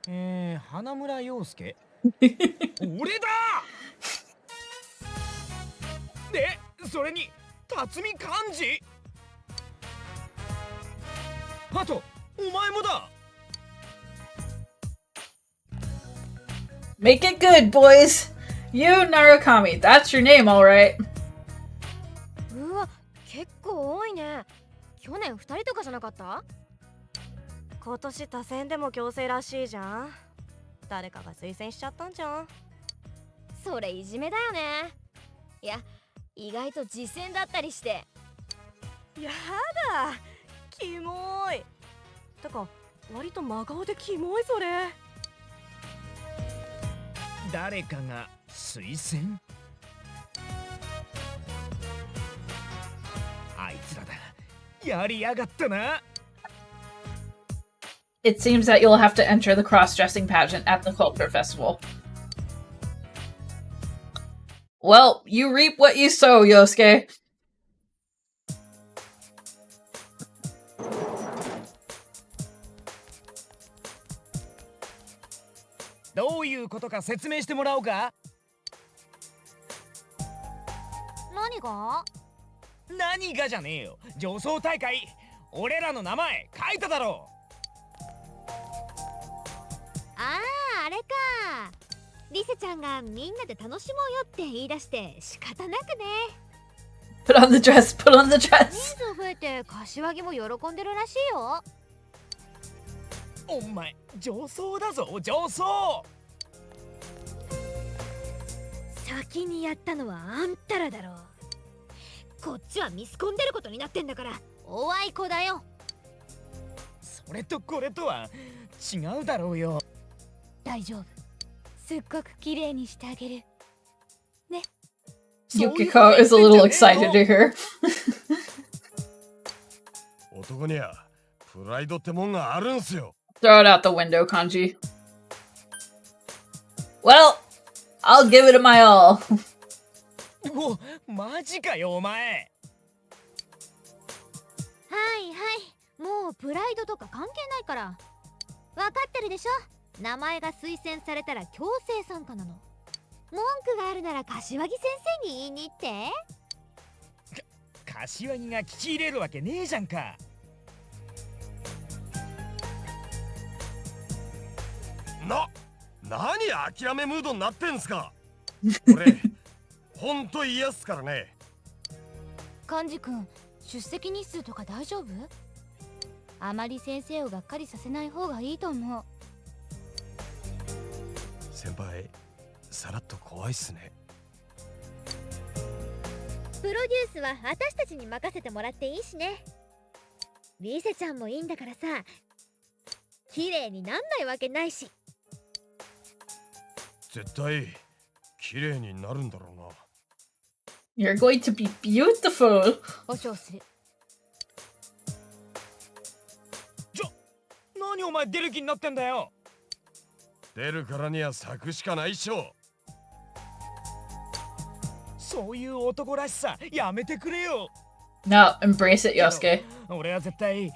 花村陽介。俺だ。で、それに辰巳寛治。あと、お前もだ。Make it good, boys! You, Narukami, that's your name, alright. うわ、結構多いね。去年2人とかじゃなかった？今年他選でも強制らしいじゃん。誰かが推薦しちゃったんじゃん。それいじめだよね。いや、意外と実践だったりして。やだ、キモい。てか、割と真顔でキモいそれ。誰かが推薦？あいつらだ。やりやがったな。It seems that you'll have to enter the cross-dressing pageant at the Culture Festival. Well, you reap what you sow, Yosuke. どういうことか説明してもらおうか。何が？何がじゃねえよ。女装大会、俺らの名前書いただろう。ああ、あれか。リセちゃんがみんなで楽しもうよって言い出して仕方なくね。 Put on the dress, put on the 人 dress. 数増えて柏木も喜んでるらしいよ。お前上層だぞ上層。先にやったのはあんたらだろう。こっちはミスコン出ることになってんだからおあいこだよ。それとこれとは違うだろうよ。大丈夫。すっごく綺麗にしてあげる。ね。Yukiko is a little excited to hear. 男にはプライドってもんがあるんすよ。 Throw it out the window, Kanji. Well, I'll give it my all. お、マジかよお前。はいはい、もうプライドとか関係ないから。分かってるでしょ。名前が推薦されたら強制参加なの。文句があるなら柏木先生に言いに行って。柏木が聞き入れるわけねえじゃんか。何諦めムードになってんすか。俺ほんと嫌っすからね。幹事君、出席日数とか大丈夫？あまり先生をがっかりさせない方がいいと思う。先輩さらっと怖いっすね。プロデュースは私たちに任せてもらっていいしね。リセちゃんもいいんだからさ、綺麗になんないわけないし。絶対綺麗になるんだろうな。You're going to be beautiful. 保証する。何お前出る気になってんだよ。出るからには咲くしかないっしょ。そういう男らしさやめてくれよ。No, embrace it, Yosuke. 俺は絶対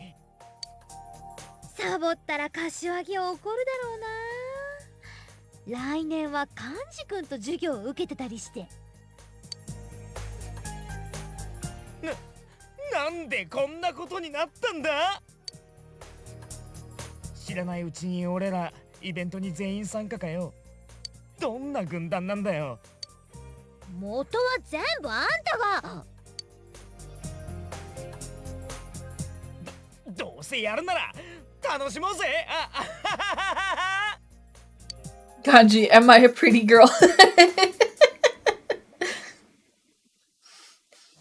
サボったら柏木怒るだろうな。来年は幹事君と授業を受けてたりして。なんでこんなことになったんだ。知らないうちに俺らイベントに全員参加かよ。どんな軍団なんだよ。元は全部あんたが。どうせやるなら楽しもうぜ。Kanji, am I a pretty girl?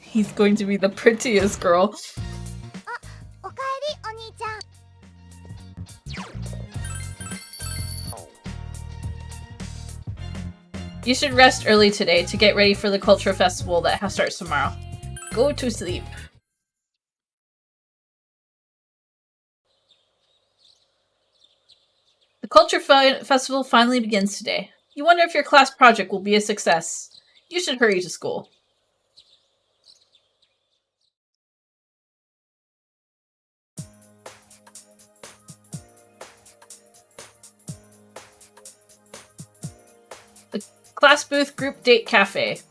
He's going to be the prettiest girl. おかえりお兄ちゃん。You should rest early today to get ready for the culture festival that starts tomorrow. Go to sleep. The culture festival finally begins today. You wonder if your class project will be a success. You should hurry to school. The class booth group date cafe.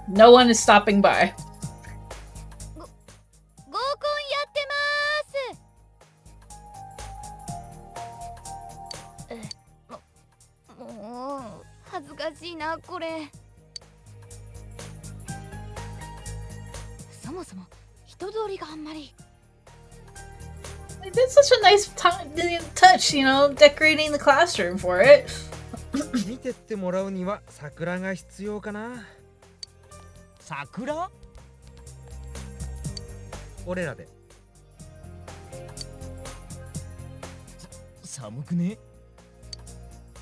No one is stopping by. 合コンやってまーす。もう恥ずかしいなこれ。そもそも人通りがあんまり。They did such a nice touch, you know, decorating the classroom for it. 見てってもらうには桜が必要かな。桜？俺らで。寒くね？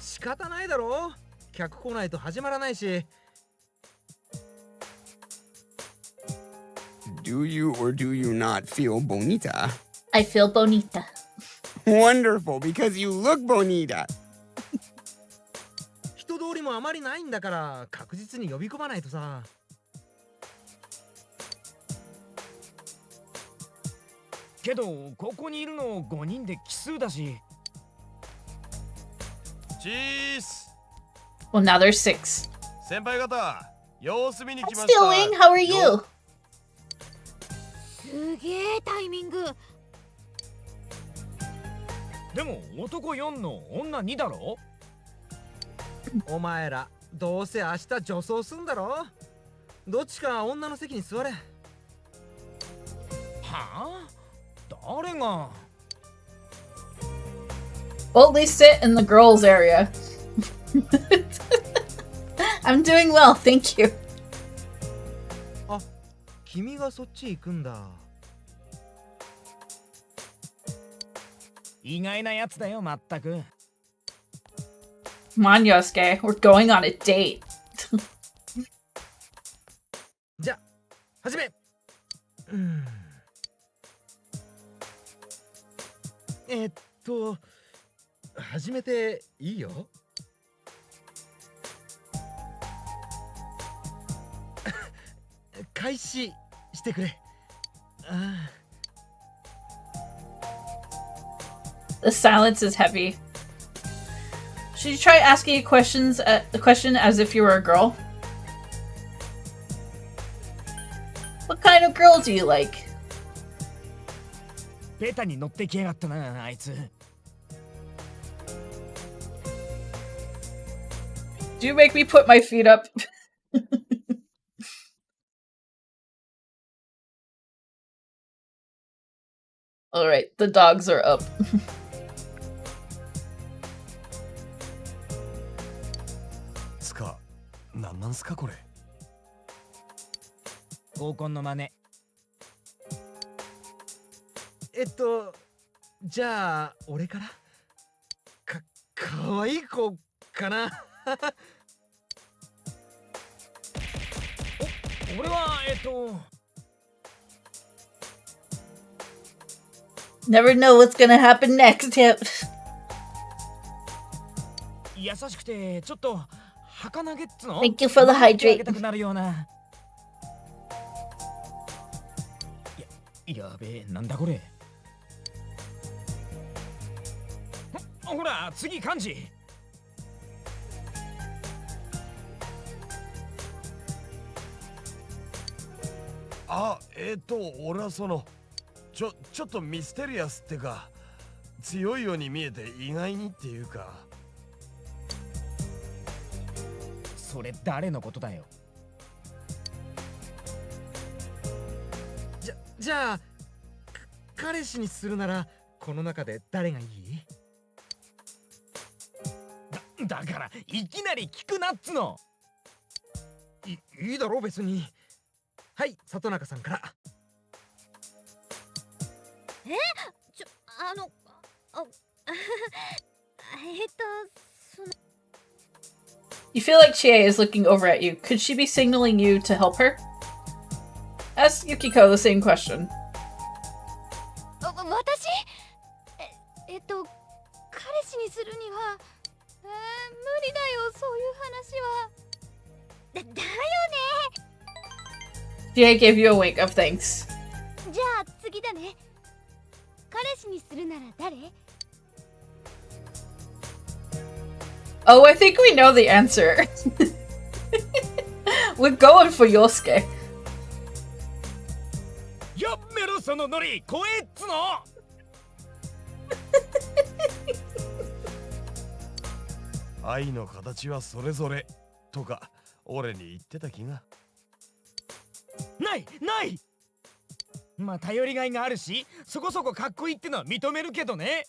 仕方ないだろ。客来ないと始まらないし。Do you or do you not feel bonita? I feel bonita. Wonderful, because you look bonita. 人通りもあまりないんだから確実に呼び込まないとさ。けどここにいるの5人で奇数だし。チース。 Well, now there's 6. 先輩方、様子見に来ま I'm した。 still in. How are you? すげえタイミング。でも男4の女2だろ。お前らどうせ明日女装すんだろ。どっちか女の席に座れ。はあ？誰が？ Boldly sit in the girls area. I'm doing well, thank you. あ、君がそっち行くんだ。意外なやつだよ、まったく。Come on, Yosuke, we're going on a date. じゃ、始め。始めていいよ。開始してくれ。The silence is heavy. Should you try asking the question as if you were a girl? What kind of girl do you like? ベタに乗ってきやがったな、あいつ。Do you make me put my feet up? Alright, the dogs are up. つか、なんすかこれ。合コンの真似。じゃあ俺からかわいい子かな。俺はNever know what's gonna happen next, Tip. 優しくてちょっと儚げっつの。 Thank you for the hydrate. あげたくなるような。やべえ、なんだこれ。ほら、次漢字。あ、俺はちょっとミステリアスってか、強いように見えて意外にっていうか。それ誰のことだよ。じゃあ彼氏にするならこの中で誰がいい？だからいきなり聞くなっつの。いいだろ別に。はい、里中さんから。You feel like Chie is looking over at you. Could she be signaling you to help her? Ask Yukiko the same question. 私？彼氏にするには、無理だよ、そういう話は。だよね。 Chie gave you a wink of thanks. じゃあ次だね。彼氏にするなら誰？ Oh, I think we know the answer. We're going for Yosuke. やめろそのノリ、怖えっつの。愛の形はそれぞれとか俺に言ってた気が。ない。まあ頼りがいがあるし、そこそこかっこいいってのは認めるけどね。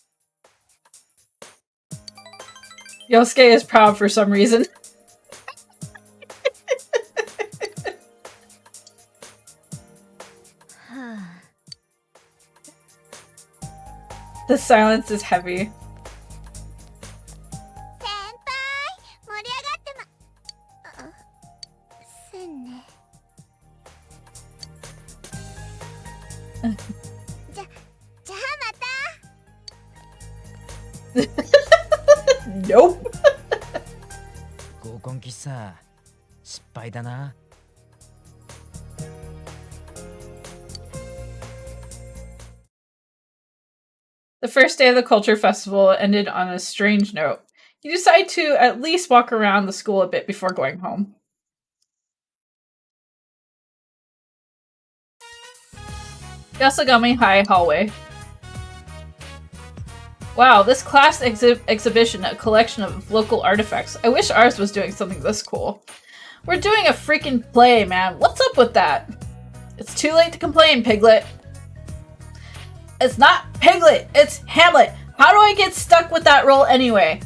Yosuke is proud for some reason. The silence is heavy. 先輩、盛り上がってせんね。じゃあまた。Nope. 合コン喫茶失敗だな。The first day of the culture festival ended on a strange note. You decide to at least walk around the school a bit before going home. Yasagami High Hallway. Wow, this class exhibition, a collection of local artifacts. I wish ours was doing something this cool. We're doing a freaking play, man. What's up with that? It's too late to complain, Piglet. It's not Piglet, it's Hamlet. How do I get stuck with that role anyway?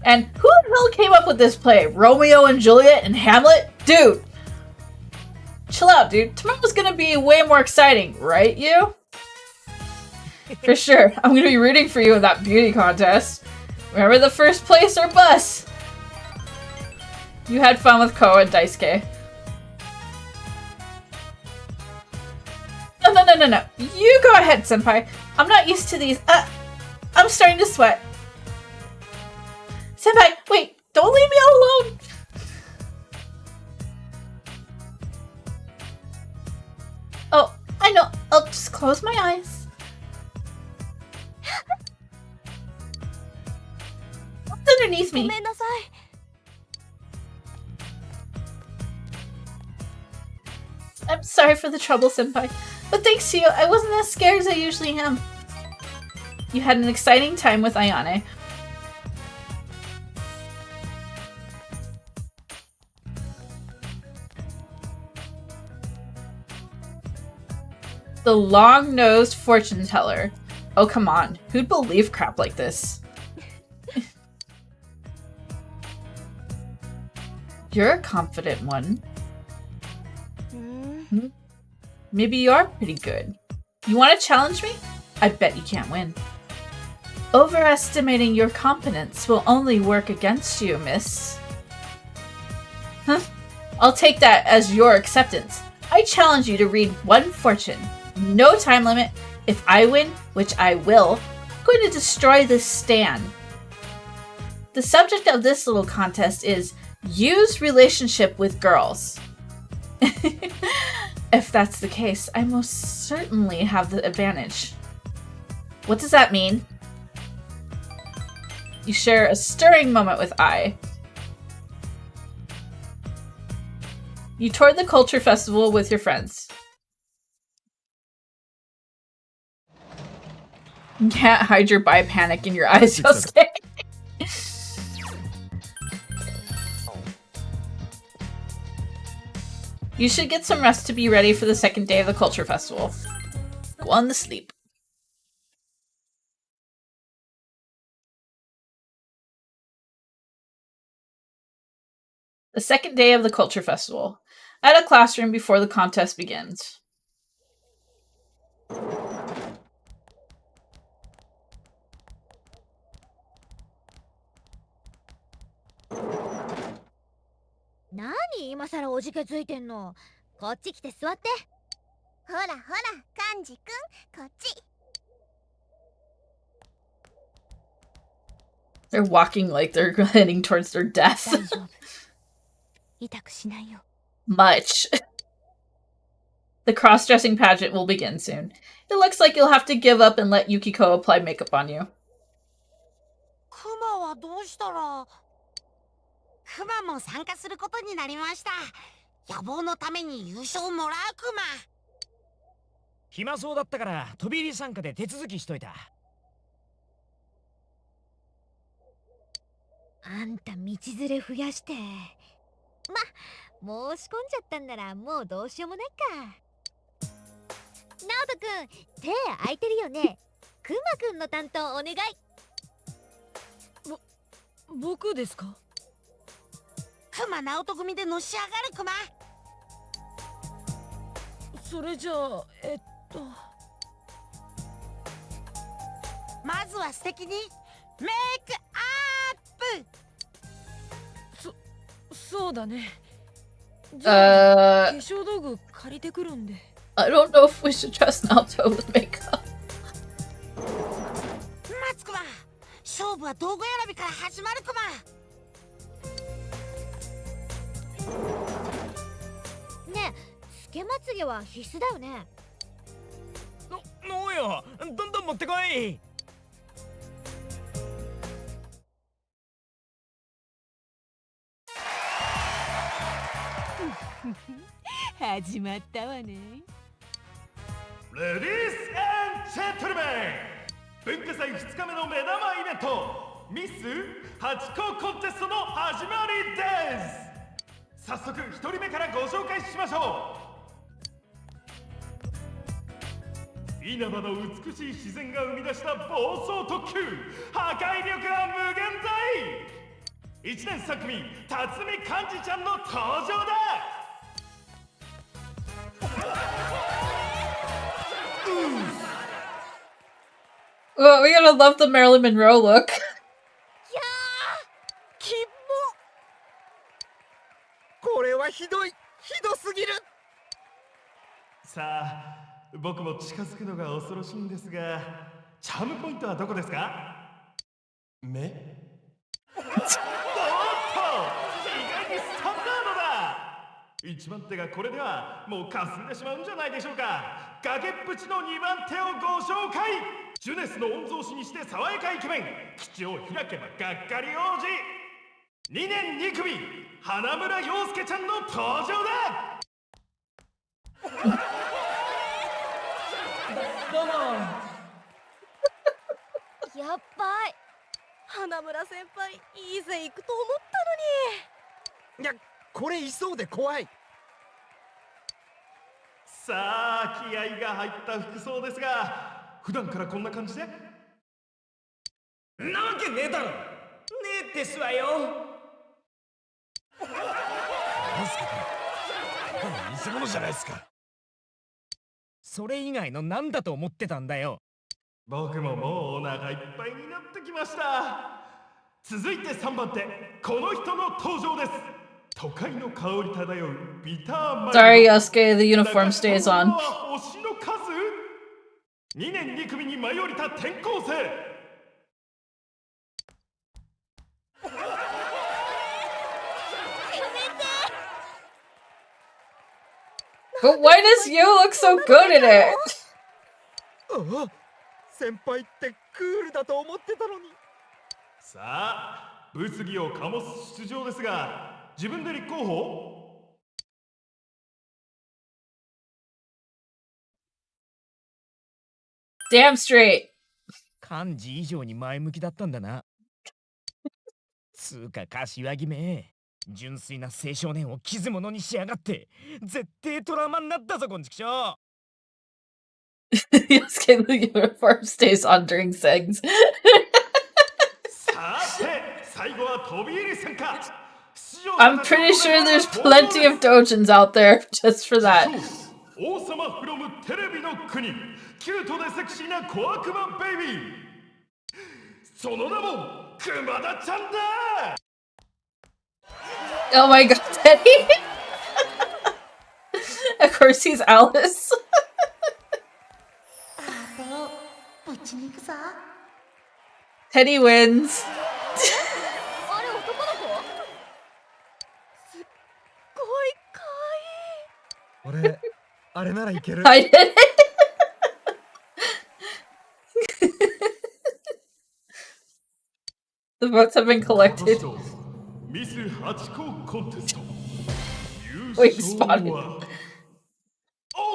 And who the hell came up with this play? Romeo and Juliet and Hamlet? Dude! Chill out, dude. Tomorrow's gonna be way more exciting, right, you? For sure. I'm gonna be rooting for you in that beauty contest. Remember the first place or bus? You had fun with Ko and Daisuke. No. You go ahead, senpai. I'm not used to these. I'm starting to sweat. Senpai, wait. Don't leave me all alone. Oh, I know. I'll just close my eyes. What's underneath me? I'm sorry for the trouble, senpai. But thanks to you, I wasn't as scared as I usually am. You had an exciting time with Ayane. The long-nosed fortune teller. Oh, come on. Who'd believe crap like this? You're a confident one. Maybe you are pretty good. You want to challenge me? I bet you can't win. Overestimating your competence will only work against you, miss. Huh? I'll take that as your acceptance. I challenge you to read one fortune. No time limit. If I win, which I will, I'm going to destroy this stand. The subject of this little contest is use relationship with girls. If that's the case, I most certainly have the advantage. What does that mean? You share a stirring moment with I. You toured the culture festival with your friends. You can't hide your bi panic in your eyes, Yosuke. You should get some rest to be ready for the second day of the culture festival. Go on to sleep. The second day of the culture festival. At a classroom before the contest begins.何今さらおじけついてんの。こっち来て座って。ほらほら、カンジくん、こっち。They're walking like they're heading towards their death. 痛くしないよ。Much. The cross-dressing pageant will begin soon. It looks like you'll have to give up and let Yukiko apply makeup on you. クマはどうしたら。クマも参加することになりました。野望のために優勝もらうクマ。暇そうだったから飛び入り参加で手続きしといた。あんた道連れ増やして。ま、申し込んじゃったんならもうどうしようもないか。ナオトくん、手空いてるよね。クマくんの担当お願い。僕ですか？クマナオト組でのし上がるクマ。それじゃあまずは素敵にメイクアップ。そうだね。じゃあ化粧道具借りてくるんで。I don't know if we should trust Naoto with makeup. マツクマ、勝負は道具選びから始まるクマ。ねえ、つけまつげは必須だよね。のうよ、どんどん持ってこい。始まったわね。Ladies and gentlemen, 文化祭2日目の目玉イベント、ミスハチ公コンテストの始まりです。早速1人目からご紹介しましょう。稲葉の美しい自然が生み出した暴走特急、破壊力は無限大。1年3組、辰巳幹事ちゃんの登場だ。Well, we're gonna love the Marilyn Monroe look. キモ。これはひどい、ひどすぎる。さあ、僕も近づくのが恐ろしいんですが、チャームポイントはどこですか？目？おっと、意外にスタンダードだ。1番手がこれではもう霞んでしまうんじゃないでしょうか。崖っぷちの2番手をご紹介。ジュネスの御曹司にして爽やかイケメン、口を開けばがっかり王子。2年2組、花村陽介ちゃんの登場だ。どうも。やっばい。花村先輩、いいぜ行くと思ったのに。いや、これいそうで怖い。さあ、気合が入った服装ですが、普段からこんな感じで？なわけねえだろ。ねえってすわよ。なんすかこれ、偽物じゃないですか。それ以外の何だと思ってたんだよ。僕ももうお腹いっぱいになってきました。続いて3番手、この人の登場です。都会の香り漂うビターマイルド。 Sorry, Yosuke, the uniform stays on. 推しの数？2年2組に舞い降りた転校生。But why does you look so good in it? ああ、先輩ってクールだと思ってたのに。さあ、物議を醸す出場ですが、自分で立候補？Damn straight. 幹事以上に前向きだったんだな。つうか柏木め、純粋な青少年を傷物にしやがって、絶対トラウマになったぞこんちくしょう。Yosuke, the uniform stays on during things. さて、最後は飛び入り参加。I'm pretty sure there's plenty of dojins out there just for that. 王様フロムテレビの国、キュートでセクシーな小悪魔ベイビー。その名も熊田ちゃんだ。 Oh my god, Teddy! Of course he's Alice. ぶちにくさ。 Teddy wins. あれ男の子？すっごい可愛い。俺、あれならいける。I did it. The votes have been collected. ミスハチ公コンテスト。 Wait, spotted. 大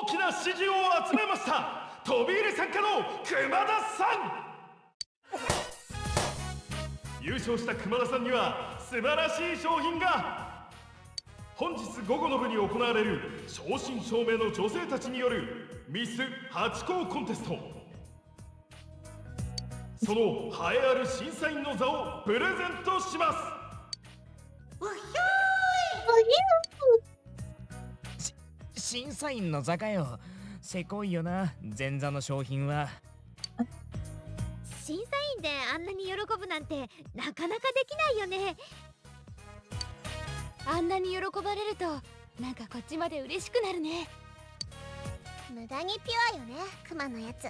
きな支持を集めました。飛び入り参加の熊田さん。優勝した熊田さんには素晴らしい商品が。本日午後の部に行われる正真正銘の女性たちによるミスハチ公コンテスト。その栄えある審査員の座をプレゼントします。審査員の座かよ。せこいよな、前座の商品は。審査員であんなに喜ぶなんてなかなかできないよね。あんなに喜ばれるとなんかこっちまで嬉しくなるね。無駄にピュアよね、クマのやつ。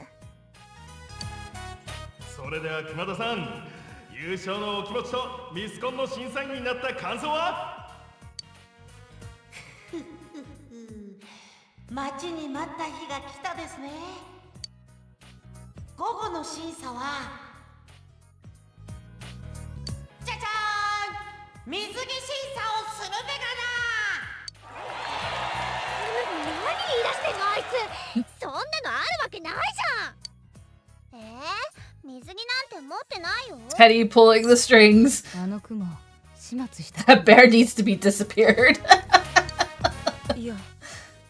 それでは熊田さん、優勝のお気持ちとミスコンの審査員になった感想は？待ちに待った日が来たですね。午後の審査はじゃじゃーん、水着審査をするべがな。何言い出してんのあいつ。そんなのあるわけないじゃん。水になんて持ってないよ。 Teddy pulling the strings. あの雲始末した。 That bear needs to be disappeared. いや、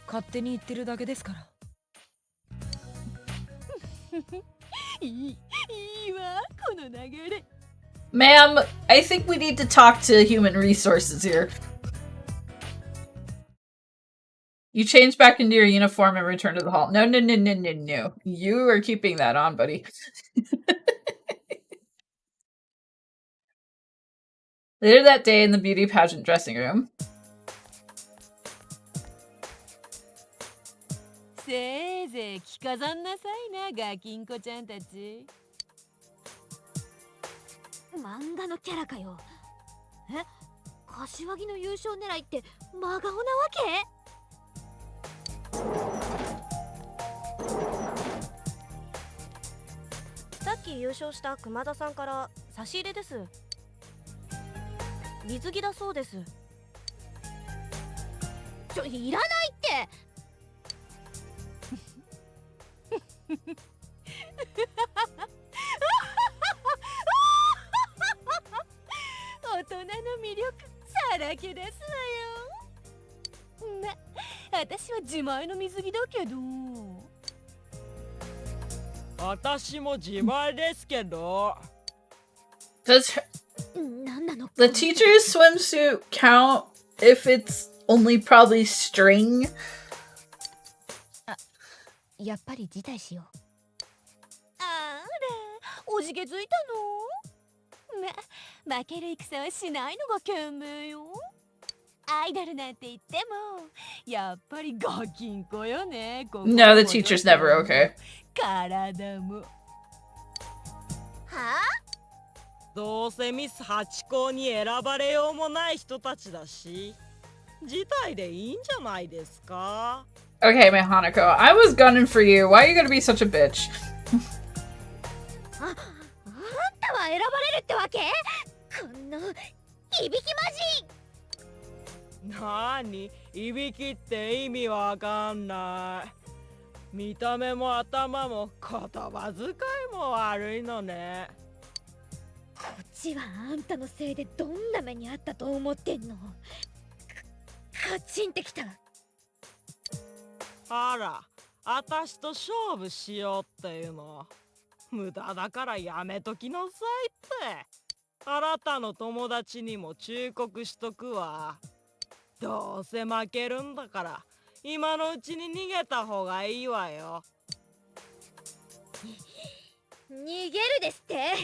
勝手に言ってるだけですから。いいわこの流れ。 Ma'am, I think we need to talk to human resources here. You change back into your uniform and return to the hall. No, no, no, no, no, no. You are keeping that on, buddy. Later that day in the beauty pageant dressing room. せいぜい着飾んなさいなガキンコちゃんたち。漫画のキャラかよ。え、柏木の優勝狙いって真顔なわけ？さっき優勝した熊田さんから差し入れです。水着だそうです。いらないって。大人の魅力さらけ出すわよ。ま、私は自前の水着だけど。私も自前ですけど。Does the teacher's swimsuit count if it's only probably string? やっぱり辞退しよう。あら、おじけづいたの？負ける戦はしないのが賢明よ。アイドルなんて言ってもやっぱりガキンコよね。No, the teacher's never okay. 体も。はあ？どうせミス8校に選ばれようもない人たちだし、辞退でいいんじゃないですか？ Okay, man, Hanako, I was gunning for you. Why are you gonna be such a bitch? あんたは選ばれるってわけ？このいびき魔人。なに、いびきって意味わかんない。見た目も頭も言葉遣いも悪いのね。こっちはあんたのせいでどんな目にあったと思ってんの？カチンってきた。あら、あたしと勝負しようっていうの。無駄だからやめときなさいって。あなたの友達にも忠告しとくわ。どうせ負けるんだから、今のうちに逃げた方がいいわよ。逃げるですって？なんで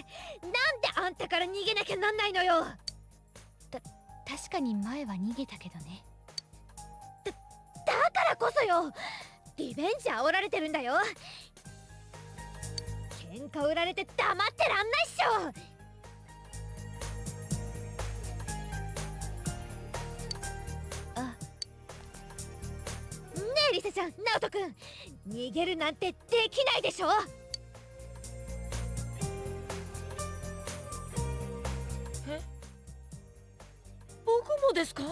あんたから逃げなきゃなんないのよ。確かに前は逃げたけどね。だからこそよ、リベンジ煽られてるんだよ。喧嘩売られて黙ってらんないっしょ。ねえリサちゃん、ナオトくん、逃げるなんてできないでしょ。え、僕もですか？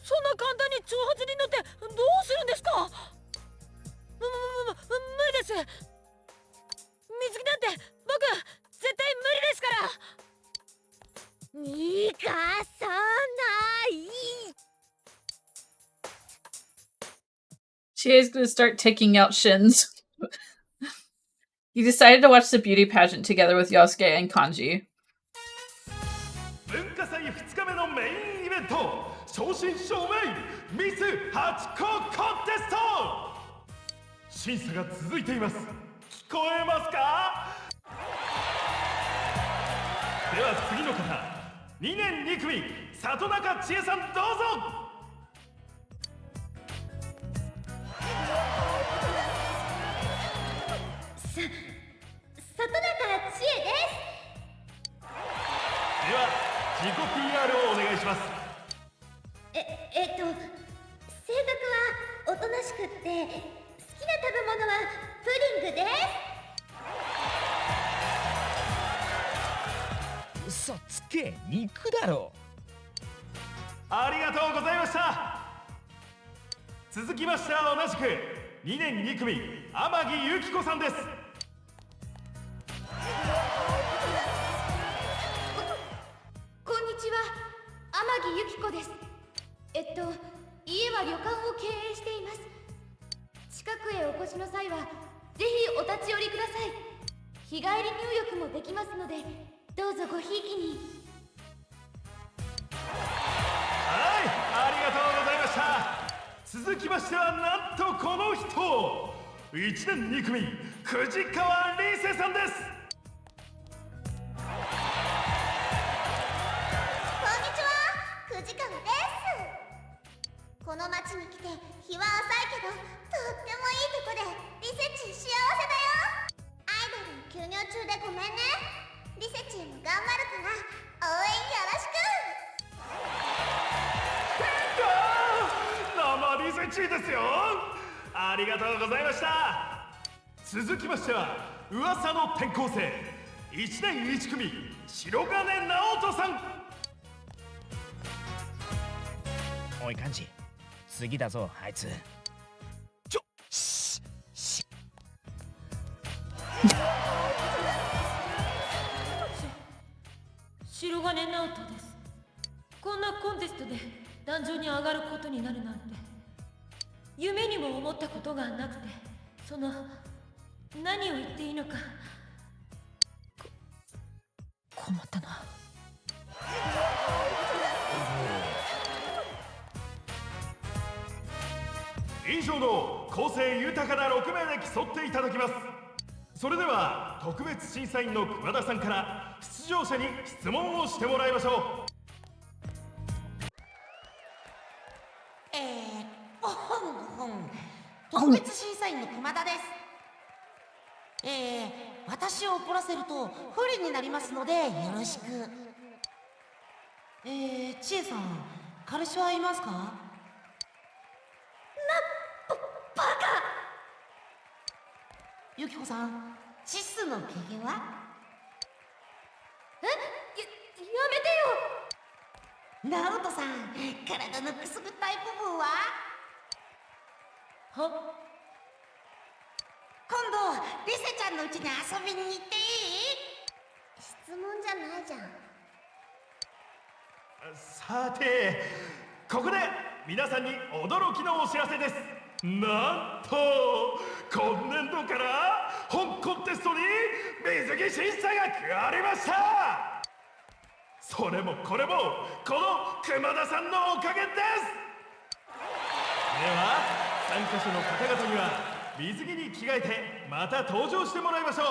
そんな簡単に挑発に乗ってどうするんですか？無理です。水着なんて僕絶対無理ですから。逃がさない。 She is gonna start taking out shins. You decided to watch the beauty pageant together with Yosuke and Kanji. 文化祭2日目のメインイベント、正真正銘ミス8個コンテスト。審査が続いています。聞こえますか？では次の方、2年2組里中千恵さん、どうぞ。里中千恵です。では自己 PR をお願いします。性格はおとなしくって、好きな食べ物はプディングです。嘘つけ、肉だろ。ありがとうございました。続きましては同じく2年2組天城由紀子さんです。は旅館を経営しています。近くへお越しの際はぜひお立ち寄りください。日帰り入浴もできますので、どうぞごひいきに。はい、ありがとうございました。続きましてはなんとこの人、1年2組藤川理瀬さんです。こんにちは、藤川です。この町に来て日は浅いけど、とってもいいとこでリセチ幸せだよ。アイドル休業中でごめんね。リセチも頑張るから応援よろしく。生リセチですよ。ありがとうございました。続きましては噂の転校生1年1組白金直人さん。おい幹事、次だぞあいつ。白金直人です。こんなコンテストで壇上に上がることになるなんて夢にも思ったことがなくて、何を言っていいのか困ったな。以上の個性豊かな6名で競っていただきます。それでは特別審査員の熊田さんから出場者に質問をしてもらいましょう。特別審査員の熊田です。私を怒らせると不利になりますのでよろしく。千恵さん、彼氏はいますか？バカ！ゆきこさん、チスの経験は？やめてよ。ナオトさん、体のくすぐったい部分は？今度リセちゃんのうちに遊びに行っていい？質問じゃないじゃん。さて、ここで皆さんに驚きのお知らせです。なんと今年度から本コンテストに水着審査が加わりました。それもこれもこの熊田さんのおかげです。では参加者の方々には水着に着替えてまた登場してもらいましょう。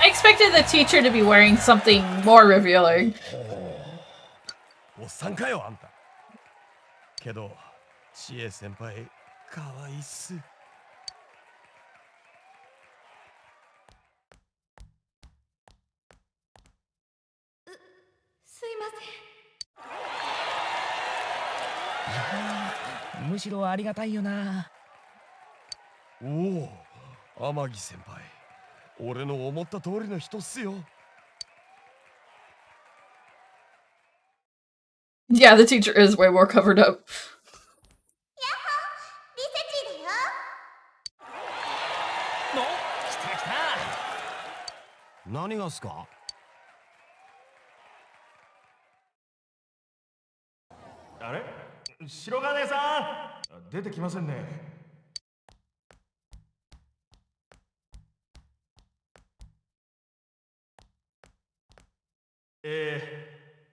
I expected the teacher to be wearing something more revealing. おっさんかよあんた。けど知恵先輩かわいいっす。すいません。むしろありがたいよな。おお、天城先輩、俺の思った通りの人っすよ。Yeah, the teacher is way more covered up. リセチだよ。来た来た。何がっすか？あれ、白金さん出てきませんね。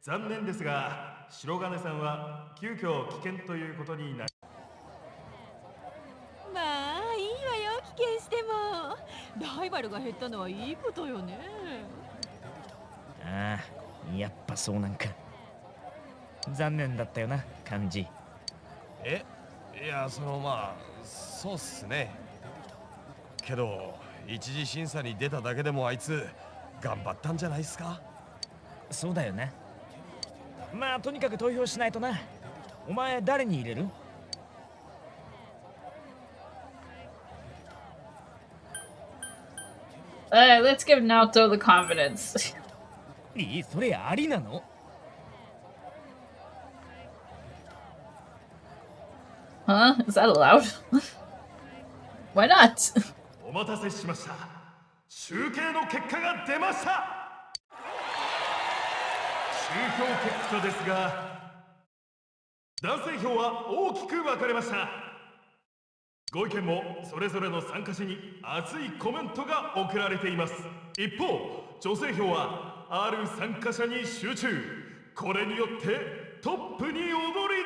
残念ですが白金さんは急遽棄権ということになり。まあいいわよ、棄権しても。ライバルが減ったのはいいことよね。ああ、やっぱそうなんか。残念だったよな、幹事。いや、まあそうっすね。けど一次審査に出ただけでもあいつ頑張ったんじゃないっすか？そうだよな。まあとにかく投票しないとな。お前誰に入れる？Let's give Naoto the confidence. それありなの？Huh? Is that allowed? Why not? お待たせしました。集計の結果が出ました。集票結果ですが、男性票は大きく分かれました。ご意見もそれぞれの参加者に熱いコメントが送られています。一方、女性票はある参加者に集中。これによってトップに躍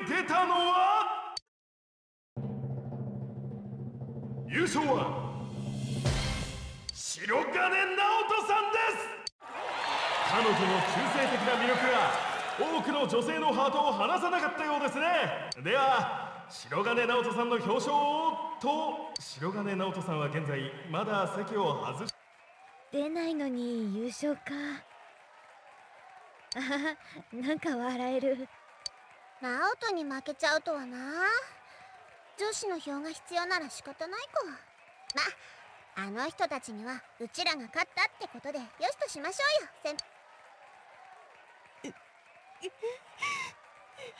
り出たのは優勝は白金直人さんです。彼女の中性的な魅力が多くの女性のハートを離さなかったようですね。では白金直人さんの表彰をと、白金直人さんは現在まだ席を外し出ないのに優勝か。あはは、なんか笑える。ナオトに負けちゃうとはな。女子の票が必要なら仕方ないか。ま、あの人たちにはうちらが勝ったってことでよしとしましょうよ、先輩。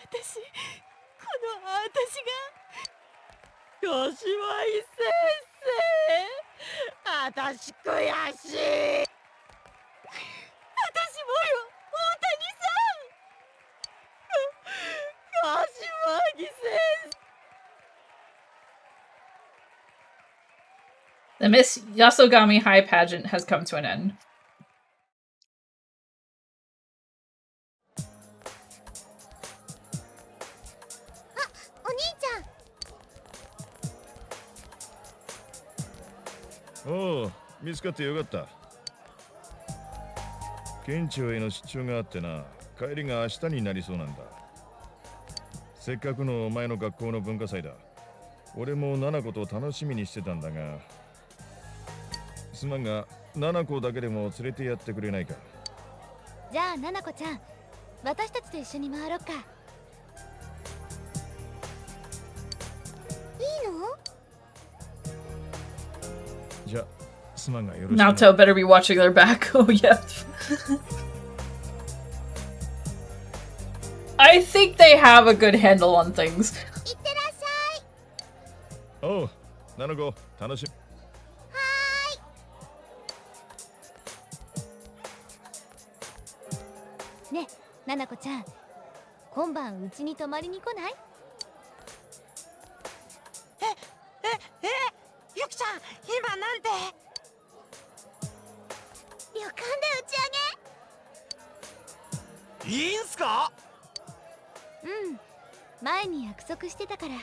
私が柏木先生、私悔しい。私もよ、大谷さん。柏木先生。 The Miss Yasogami High pageant has come to an end. お兄ちゃん。おう、見つかってよかった。県庁への出張があってな、帰りが明日になりそうなんだ。せっかくのお前の学校の文化祭だ。俺も七子と楽しみにしてたんだが、すまんが七子だけでも連れてやってくれないか。じゃあななこちゃん、私たちと一緒に回ろっか。いいの？じゃ、すまんがよろしく。Naoto better be watching their back. Oh yeah. I think they have a good handle on things. いってらっしゃい。おう、七子、楽しみ。ね、ななこちゃん、今晩うちに泊まりに来ない？ゆきちゃん、今なんて？旅館で打ち上げ？いいんすか？うん、前に約束してたから。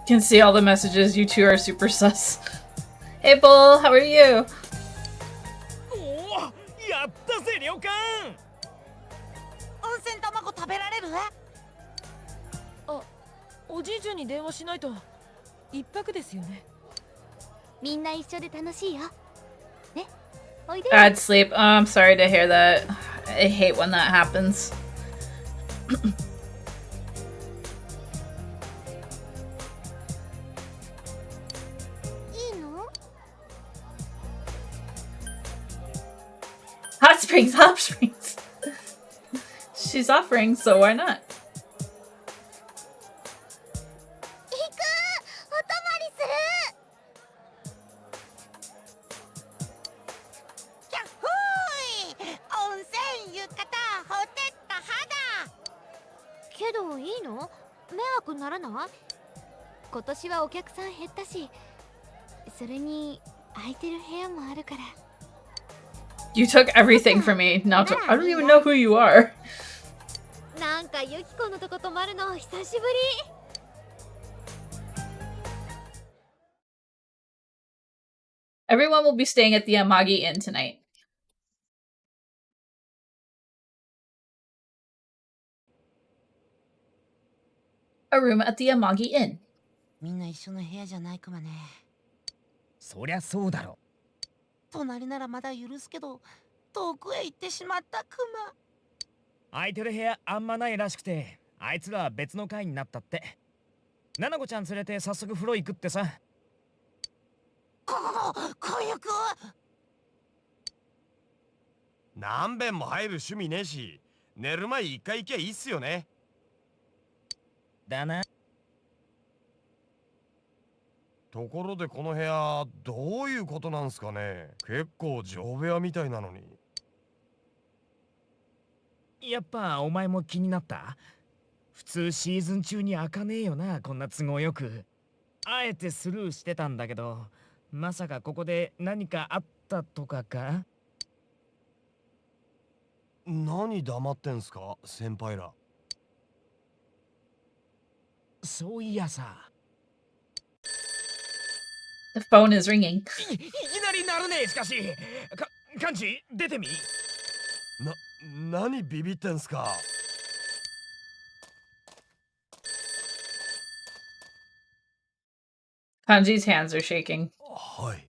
Can see all the messages. You two are super sus. Hey Bull, how are you? おお、やったぜ旅館。温泉卵食べられる？あ、おじいちゃんに電話しないと。一泊ですよね。みんな一緒で楽しいよ。ね、おいで。Bad sleep. Oh, I'm sorry to hear that. I hate when that happens. Hot springs, hot springs. She's offering, so why not? 行く！お泊まりする！キャッホーイ！温泉浴衣ほてった肌。けどいいの？迷惑ならない？今年はお客さん減ったし、それに空いてる部屋もあるから。You took everything from me. Naoto, I don't even know who you are. なんかユキコのとこ泊まるの久しぶり。Everyone will be staying at the Amagi Inn tonight. A room at the Amagi Inn. みんな一緒の部屋じゃないかもね。そりゃそうだろ。隣ならまだ許すけど、遠くへ行ってしまったクマ。空いてる部屋あんまないらしくて、あいつらは別の階になったって。ななこちゃん連れて早速風呂行くってさ。こゆく。何遍も入る趣味ねえし、寝る前一回行きゃいいっすよね。だな。ところでこの部屋どういうことなんすかね。結構上部屋みたいなのに。やっぱお前も気になった？普通シーズン中に開かねえよな、こんな都合よく。あえてスルーしてたんだけど、まさかここで何かあったとかか？何黙ってんすか先輩ら。そういやさ。The phone is ringing. いきなりなるね。しかし幹事出てみ。何ビビってんすか。Kanji's hands are shaking. はい。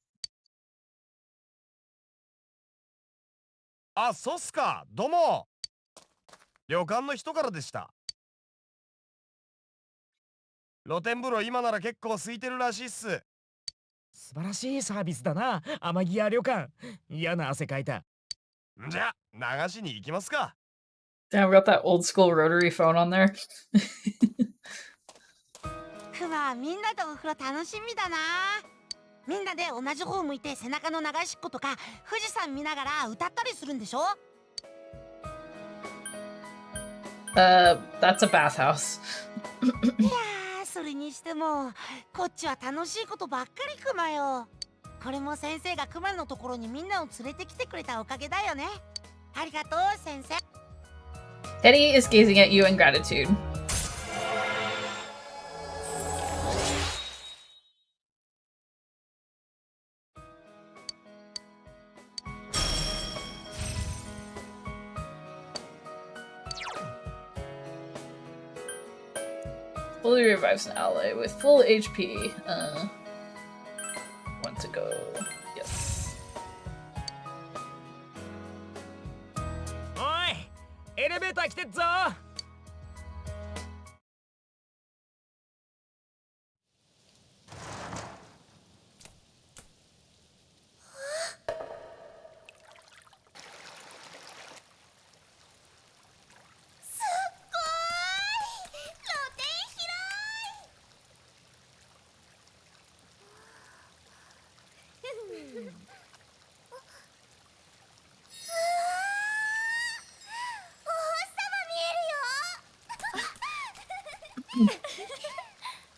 あ、そうっすか。どうも。旅館の人からでした。露天風呂今なら結構空いてるらしいっす。素晴らしいサービスだな、天城屋旅館。嫌な汗かいた。じゃあ流しに行きますか。Damn, we got that old school rotary phone on there. クマ、みんなとお風呂楽しみだな。みんなで同じ方向いて背中の流しっことか富士山見ながら歌ったりするんでしょ。That's a bathhouse. いやー、それにしてもこっちは楽しいことばっかりクマよ。これも先生がクマのところにみんなを連れてきてくれたおかげだよね。ありがとう先生。Teddy is gazing at you in gratitude. Fully revives an ally with full HP. Want to go. Yes. おい、エレベーター来てっぞ。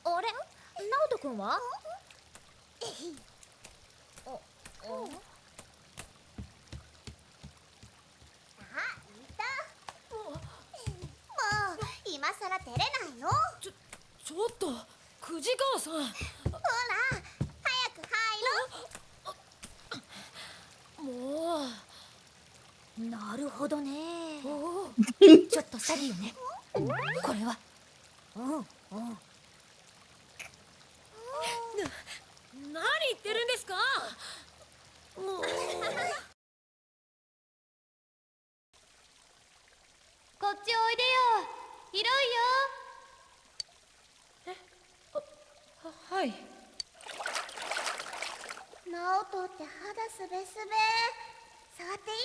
あれ、ナオト君は？今さら照れないの。ちょっと藤川さん。ほら早く入ろう。もう。なるほどね。ちょっと詐欺よね。これは。何言ってるんですか。こっちおいでよ。広いよ。はい。ナオトって肌すべすべ。触っていい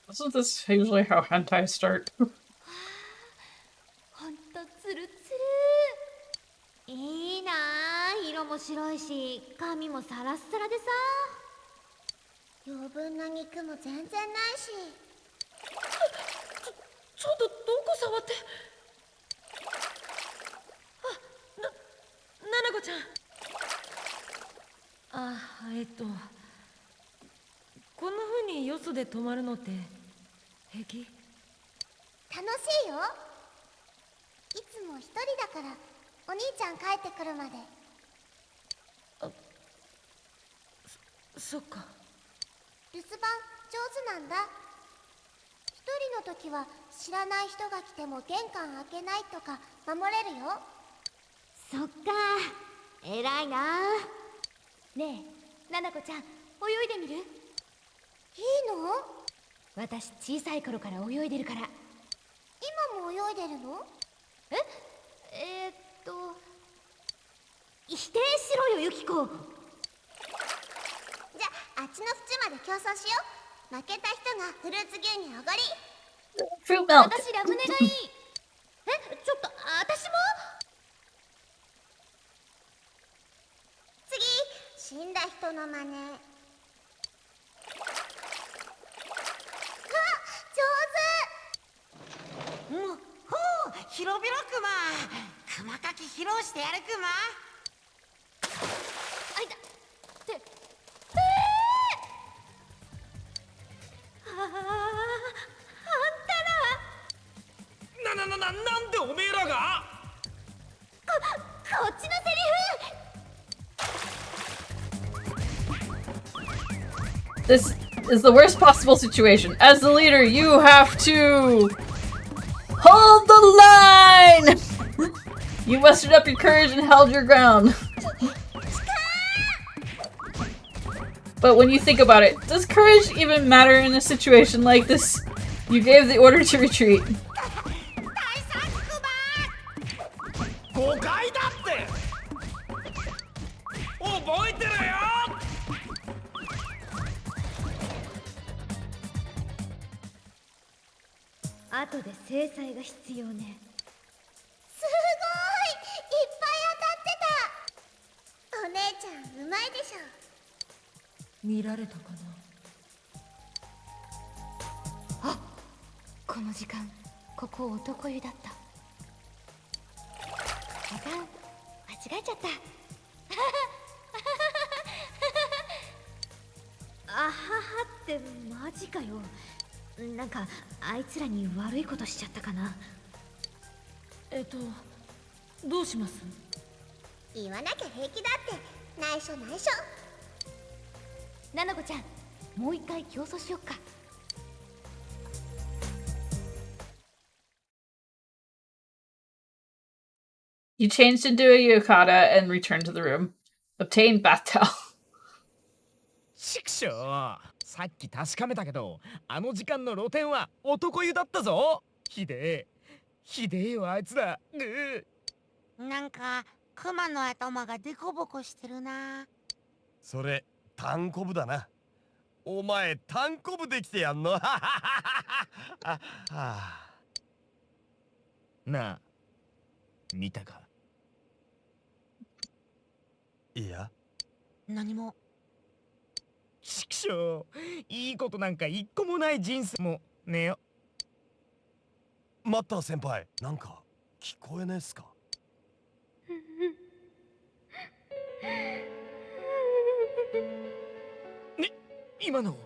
Isn't this usually how hentai start? ほんとツルツル。いいなあ。色も白いし髪もサラッサラでさ。余分な肉も全然ないし。ちょっとどこ触って。ななこちゃん。こんな風によそで泊まるのって平気？楽しいよ。いつも一人だからお兄ちゃん帰ってくるまで。そっか。留守番上手なんだ。一人の時は知らない人が来ても玄関開けないとか守れるよ。そっか。偉いな。ねえ、ななこちゃん、泳いでみる？いいの？私小さい頃から泳いでるから。今も泳いでるの？否定しろよ、ユキコ。じゃあっちの縁まで競争しよう。負けた人がフルーツ牛乳おごり。Fruit milk. 私ラムネがいい。え、ちょっと私も。次、死んだ人の真似。もうほう、広々クマ。クマかき披露してやるクマ。あいた。ってあんたらなんでおめえらがこっちのセリフ。 This is the worst possible situation. As the leader, you have to hold the line! You mustered up your courage and held your ground. But when you think about it, does courage even matter in a situation like this? You gave the order to retreat. 誤解だって覚えてろよ。後で制裁が必要ね。すごい、いっぱい当たってた。お姉ちゃんうまいでしょ。見られたかな。あ、この時間ここ男湯だった。時間間違えちゃった。あははってマジかよ。なんかあいつらに悪いことしちゃったかな。どうします？言わなきゃ平気だって。内緒内緒。ななこちゃん、もう一回競争しよっか。You changed into a yukata and returned to the room. Obtain bath towel. ちくしょう、さっき確かめたけど、あの時間の露店は男湯だったぞ。ひでえよあいつら。なんかクマの頭がデコボコしてるな。それタンコブだな。お前タンコブできてやんの。なあ、見たか？いや、何も。ちくしょう、いいことなんか一個もない人生もねよ。待った先輩、なんか聞こえねえっすか？今の聞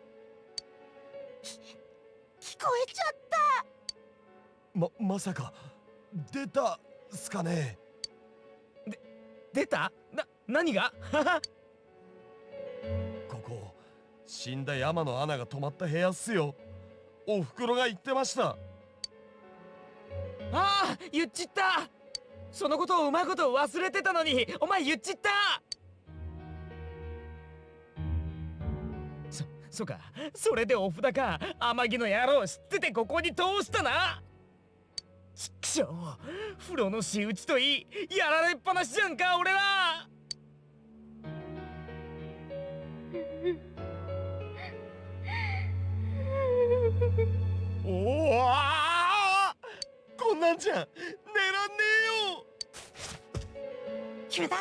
こえちゃった。まさか出たっすかね？出た？何が？ここ死んだ山の穴が止まった部屋っすよ。おふくろが言ってました。ああ、言っちった。そのことをうまいこと忘れてたのに、お前言っちった。そうか、それでお札か。天城の野郎知っててここに通したな。ちっくしょう、風呂の仕打ちといい、やられっぱなしじゃんか俺ら。おお、こんなんじゃ寝らんねえよ。決めた。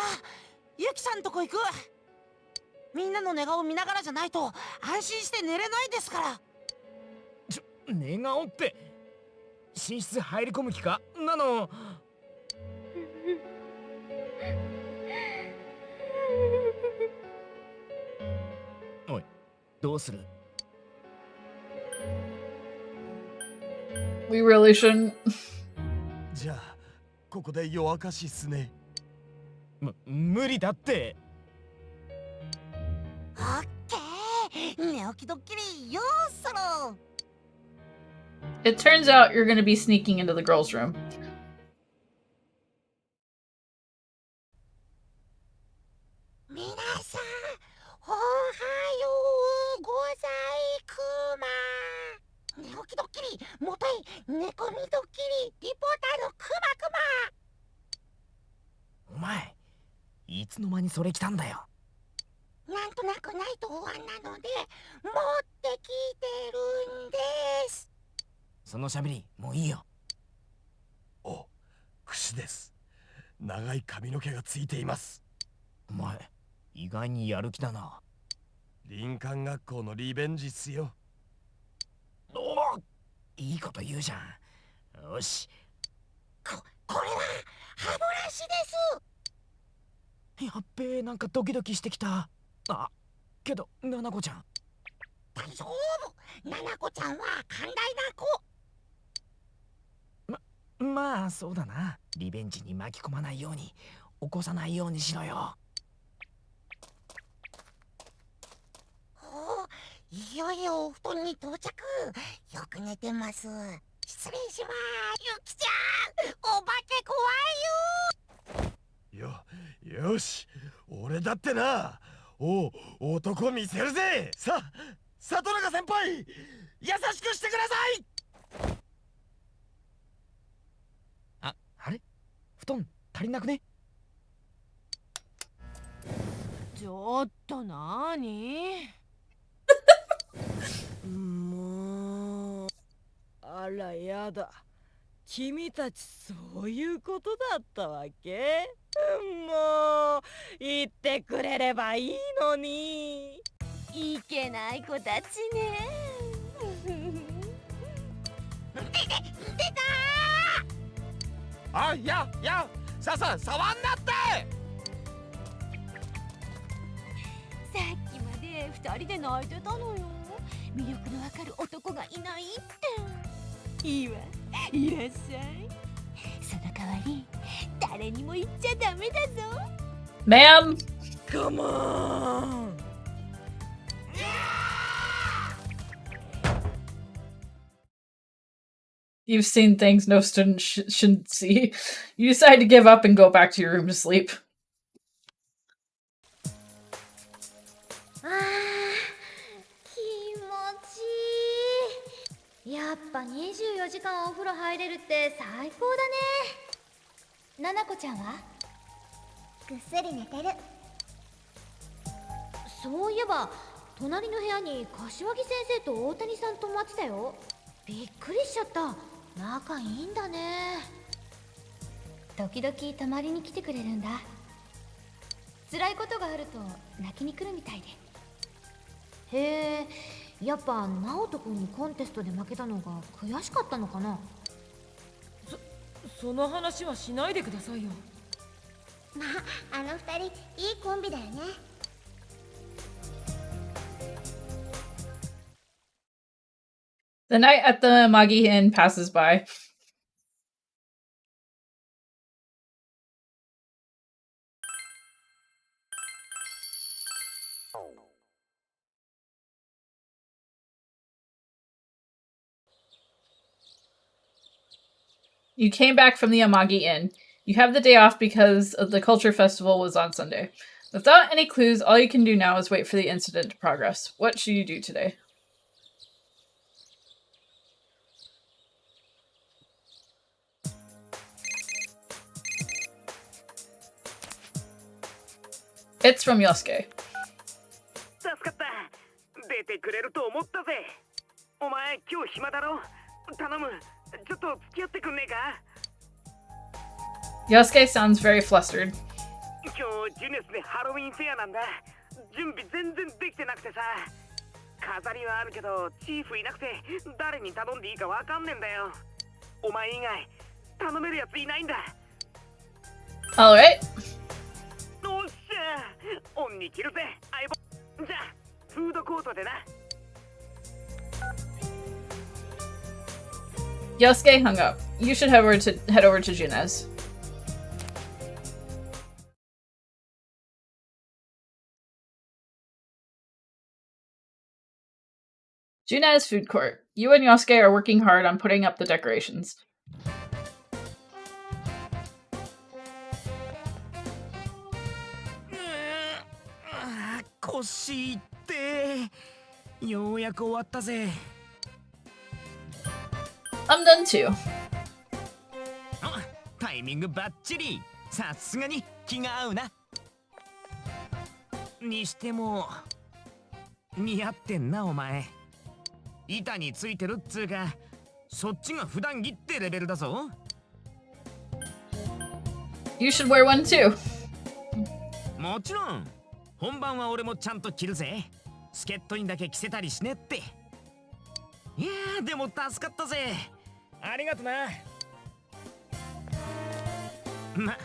ゆきさんとこ行く。みんなの寝顔見ながらじゃないと安心して寝れないですから。寝顔って寝室入り込む気かなの？おい、どうする？ We really shouldn't. じゃあここで夜明かしっすね。無理だって。オッケー、寝起きドッキリよーそろ。It turns out you're gonna be sneaking into the girls' room. 皆さん、おはようございくま。寝起きドッキリ、もとい寝込みドッキリ、リポーターのくまくま。お前、いつの間にそれ来たんだよ。なんとなくないと不安なので持ってきてるんです。そのしゃべりもういいよ。お、櫛です。長い髪の毛がついています。お前意外にやる気だな。林間学校のリベンジっすよ。おお、いいこと言うじゃん。よし。これは歯ブラシです。やっべえ、なんかドキドキしてきた。あ、けどななこちゃん。大丈夫、ななこちゃんは寛大な子。まあそうだな。リベンジに巻き込まないように、起こさないようにしろよ。お、いよいよお布団に到着。よく寝てます。失礼します。ゆきちゃん、お化け怖いよ。よし、俺だってな、男見せるぜ。里中先輩、優しくしてください。あれ、布団足りなくね？ちょっとなーにもう、あらやだ。君たちそういうことだったわけ？もう言ってくれればいいのに。いけない子たちね。出たあ、触んなって。さっきまで2人で泣いてたのよ。魅力のわかる男がいないって。いいわ、いらっしゃい。その代わり誰にも言っちゃダメだぞ。Ma'am! Come on! You've seen things no student shouldn't see. You decide to give up and go back to your room to sleep. あー、気持ちいい。やっぱ24時間お風呂入れるって最高だね。ななこちゃんは？ぐっすり寝てる。そういえば隣の部屋に柏木先生と大谷さん泊まってたよ。びっくりしちゃった。仲いいんだね。時々泊まりに来てくれるんだ。辛いことがあると泣きに来るみたいで。へえ、やっぱ直人君にコンテストで負けたのが悔しかったのかな。その話はしないでくださいよ。まあ、あの二人いいコンビだよね。The night at the Magi Inn passes by. You came back from the Amagi Inn. You have the day off because of the culture festival was on Sunday. Without any clues, all you can do now is wait for the incident to progress. What should you do today? It's from Yosuke. 助かった。出てくれると思ったぜ。お前今日暇だろ？頼む。ちょっと付き合ってくんねえか？ Yosuke sounds very flustered. 今日ジュネスでハロウィンフェアなんだ。準備全然できてなくてさ。飾りはあるけどチーフいなくて誰に頼んでいいかわかんねえんだよ。お前以外頼めるやついないんだ。Alright. おっしゃ、オンに切るぜ相棒。じゃあフードコートでな。Yosuke hung up. You should head over to Junez. Junez Food Court. You and Yosuke are working hard on putting up the decorations. 腰ってようやく終わったぜ。I'm done too. あ、タイミングバッチリ。さすがに気が合うな。にしても似合ってんなお前。板についてるっつうかそっちが普段着ってレベルだぞ。You should wear one too. もちろん。本番は俺もちゃんと着るぜ。助っ人にだけ着せたりしねって。いやーでも助かったぜ。ありがとな。ま、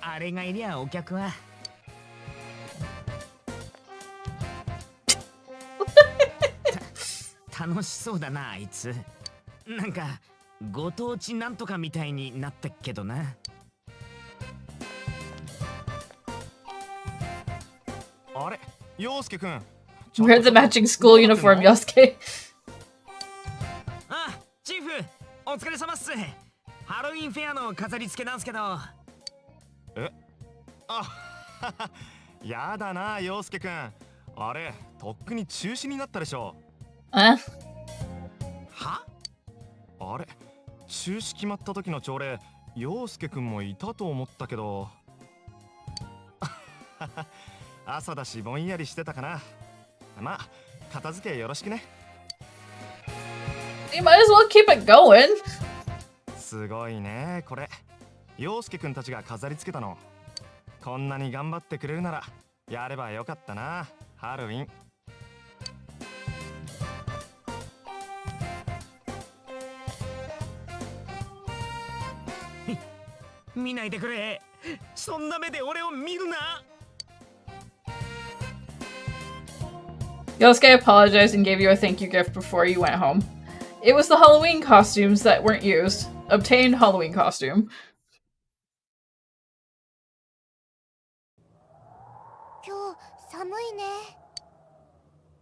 あれがいりゃお客は。楽しそうだなあいつ。なんかご当地なんとかみたいになったけどな。あれ、陽介くん。Wear the matching school uniform, Yosuke. あ、チーフ、お疲れ様っす。ハロウィンフェアの飾り付けなんすけど。え？あ、やだな、陽介くん。あれ、とっくに中止になったでしょ。は？あれ、中止決まった時の朝礼、陽介くんもいたと思ったけど。朝だしぼんやりしてたかな。まあ、片付けよろしくね。You might as well keep it going. すごいね、これ。陽介くんたちが飾り付けたの。こんなに頑張ってくれるなら、やればよかったな、ハロウィン。見ないでくれ。そんな目で俺を見るな。Yosuke apologized and gave you a thank you gift before you went home. It was the Halloween costumes that weren't used. Obtained Halloween costume. 今日寒いね。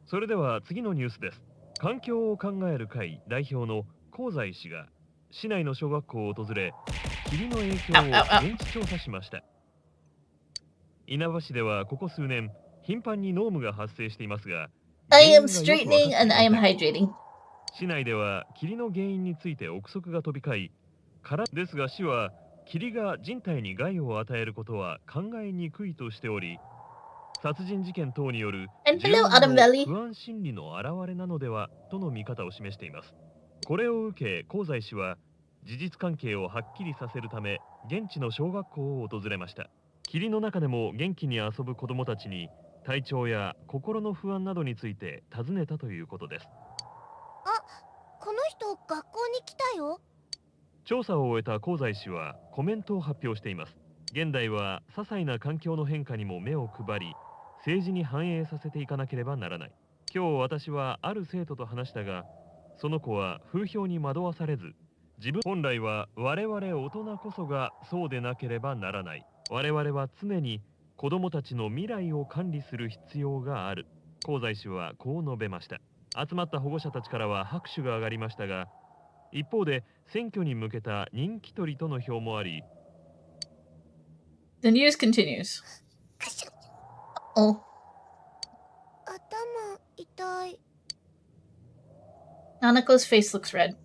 それでは次のニュースです。環境を考える会代表の香西氏が市内の小学校を訪れ、霧の影響を現地調査しました。稲葉市ではここ数年、頻繁に濃霧が発生していますが、I am straightening and I am hydrating. 市内では霧の原因について憶測が飛び交い、からですが市は霧が人体に害を与えることは考えにくいとしており、殺人事件等による住民の不安心理の表れなのではとの見方を示しています。これを受け香西氏は事実関係をはっきりさせるため現地の小学校を訪れました。霧の中でも元気に遊ぶ子どもたちに体調や心の不安などについて尋ねたということです。あ、この人学校に来たよ。調査を終えた香西氏はコメントを発表しています。現代は些細な環境の変化にも目を配り、政治に反映させていかなければならない。今日私はある生徒と話したが、その子は風評に惑わされず、本来は我々大人こそがそうでなければならない。我々は常に子供たちの未来を管理する必要がある。香西氏はこう述べました。集まった保護者たちからは拍手が上がりましたが、一方で選挙に向けた人気取りとの評もあり。The news continues. Oh. 頭痛い。Nanako's face looks red.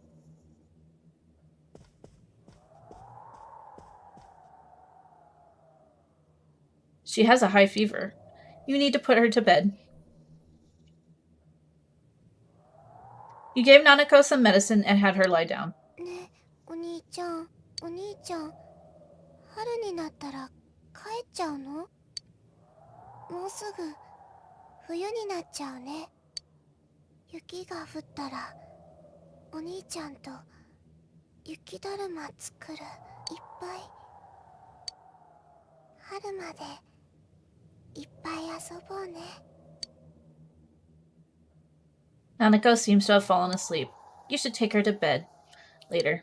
She has a high fever. You need to put her to bed. You gave Nanako some medicine and had her lie down. ね、お兄ちゃん、お兄ちゃん。春になったら帰っちゃうの？もうすぐ冬になっちゃうね。雪が降ったらお兄ちゃんと雪だるま作る。いっぱい。春までいっぱい遊ぼうね。Nanako seems to have fallen asleep. You should take her to bed later.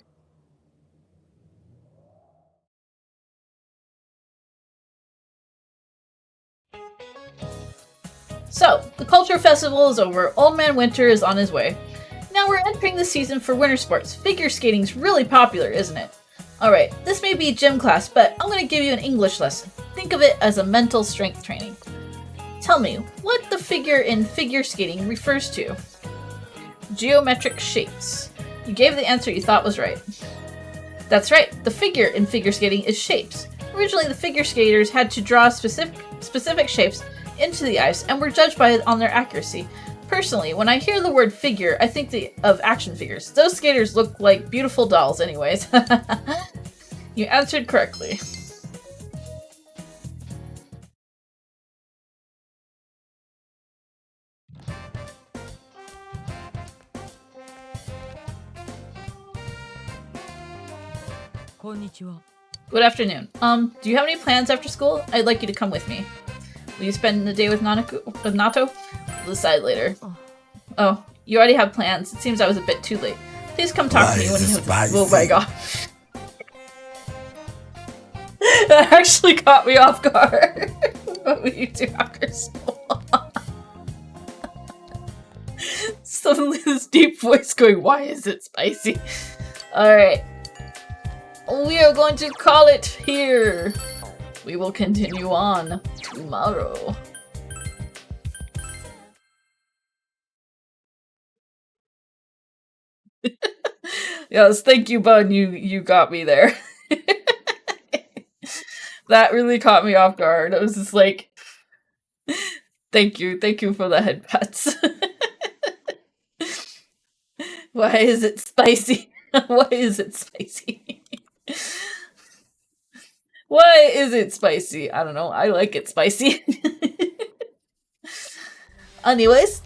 So, the Culture Festival is over. Old Man Winter is on his way. Now we're entering the season for winter sports. Figure skating's really popular, isn't it? Alright, this may be gym class, but I'm going to give you an English lesson. Think of it as a mental strength training. Tell me, what the figure in figure skating refers to? Geometric shapes. You gave the answer you thought was right. That's right, the figure in figure skating is shapes. Originally, the figure skaters had to draw specific shapes into the ice and were judged on their accuracy. The Personally, when I hear the word figure, I think of action figures. Those skaters look like beautiful dolls anyways. You answered correctly. Konnichiwa. Good afternoon. Do you have any plans after school? I'd like you to come with me. Will you spend the day with Nato? We'll decide later. Oh, you already have plans. It seems I was a bit too late. Please come talk to me when you have... Oh my god. That actually caught me off guard. What will you do after school? Suddenly this deep voice going, why is it spicy? Alright. We are going to call it here. We will continue on tomorrow. Yes, thank you, Bun. You got me there. That really caught me off guard. I was just like, thank you for the head pats. Why is it spicy? Why is it spicy? Why is it spicy? I don't know. I like it spicy. Anyways,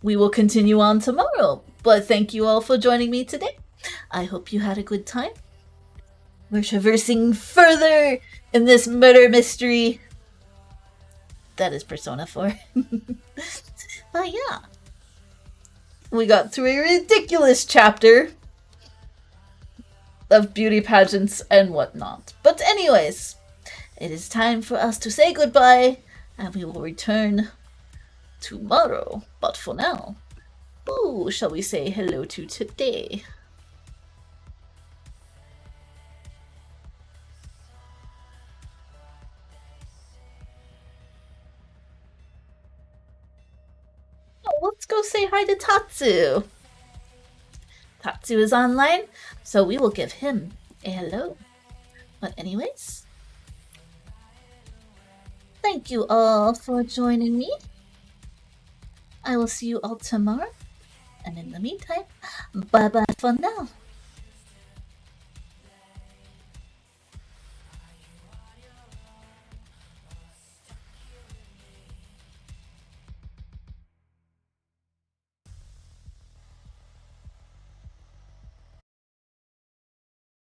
we will continue on tomorrow. But thank you all for joining me today. I hope you had a good time. We're traversing further in this murder mystery. That is Persona 4. But yeah. We got through a ridiculous chapter of beauty pageants and whatnot. But anyways, it is time for us to say goodbye, and we will return tomorrow. But for now, who shall we say hello to today? Oh, let's go say hi to Tatsu. Tatsu is online, so we will give him a hello. But anyways, thank you all for joining me. I will see you all tomorrow. And in the meantime, bye-bye for now.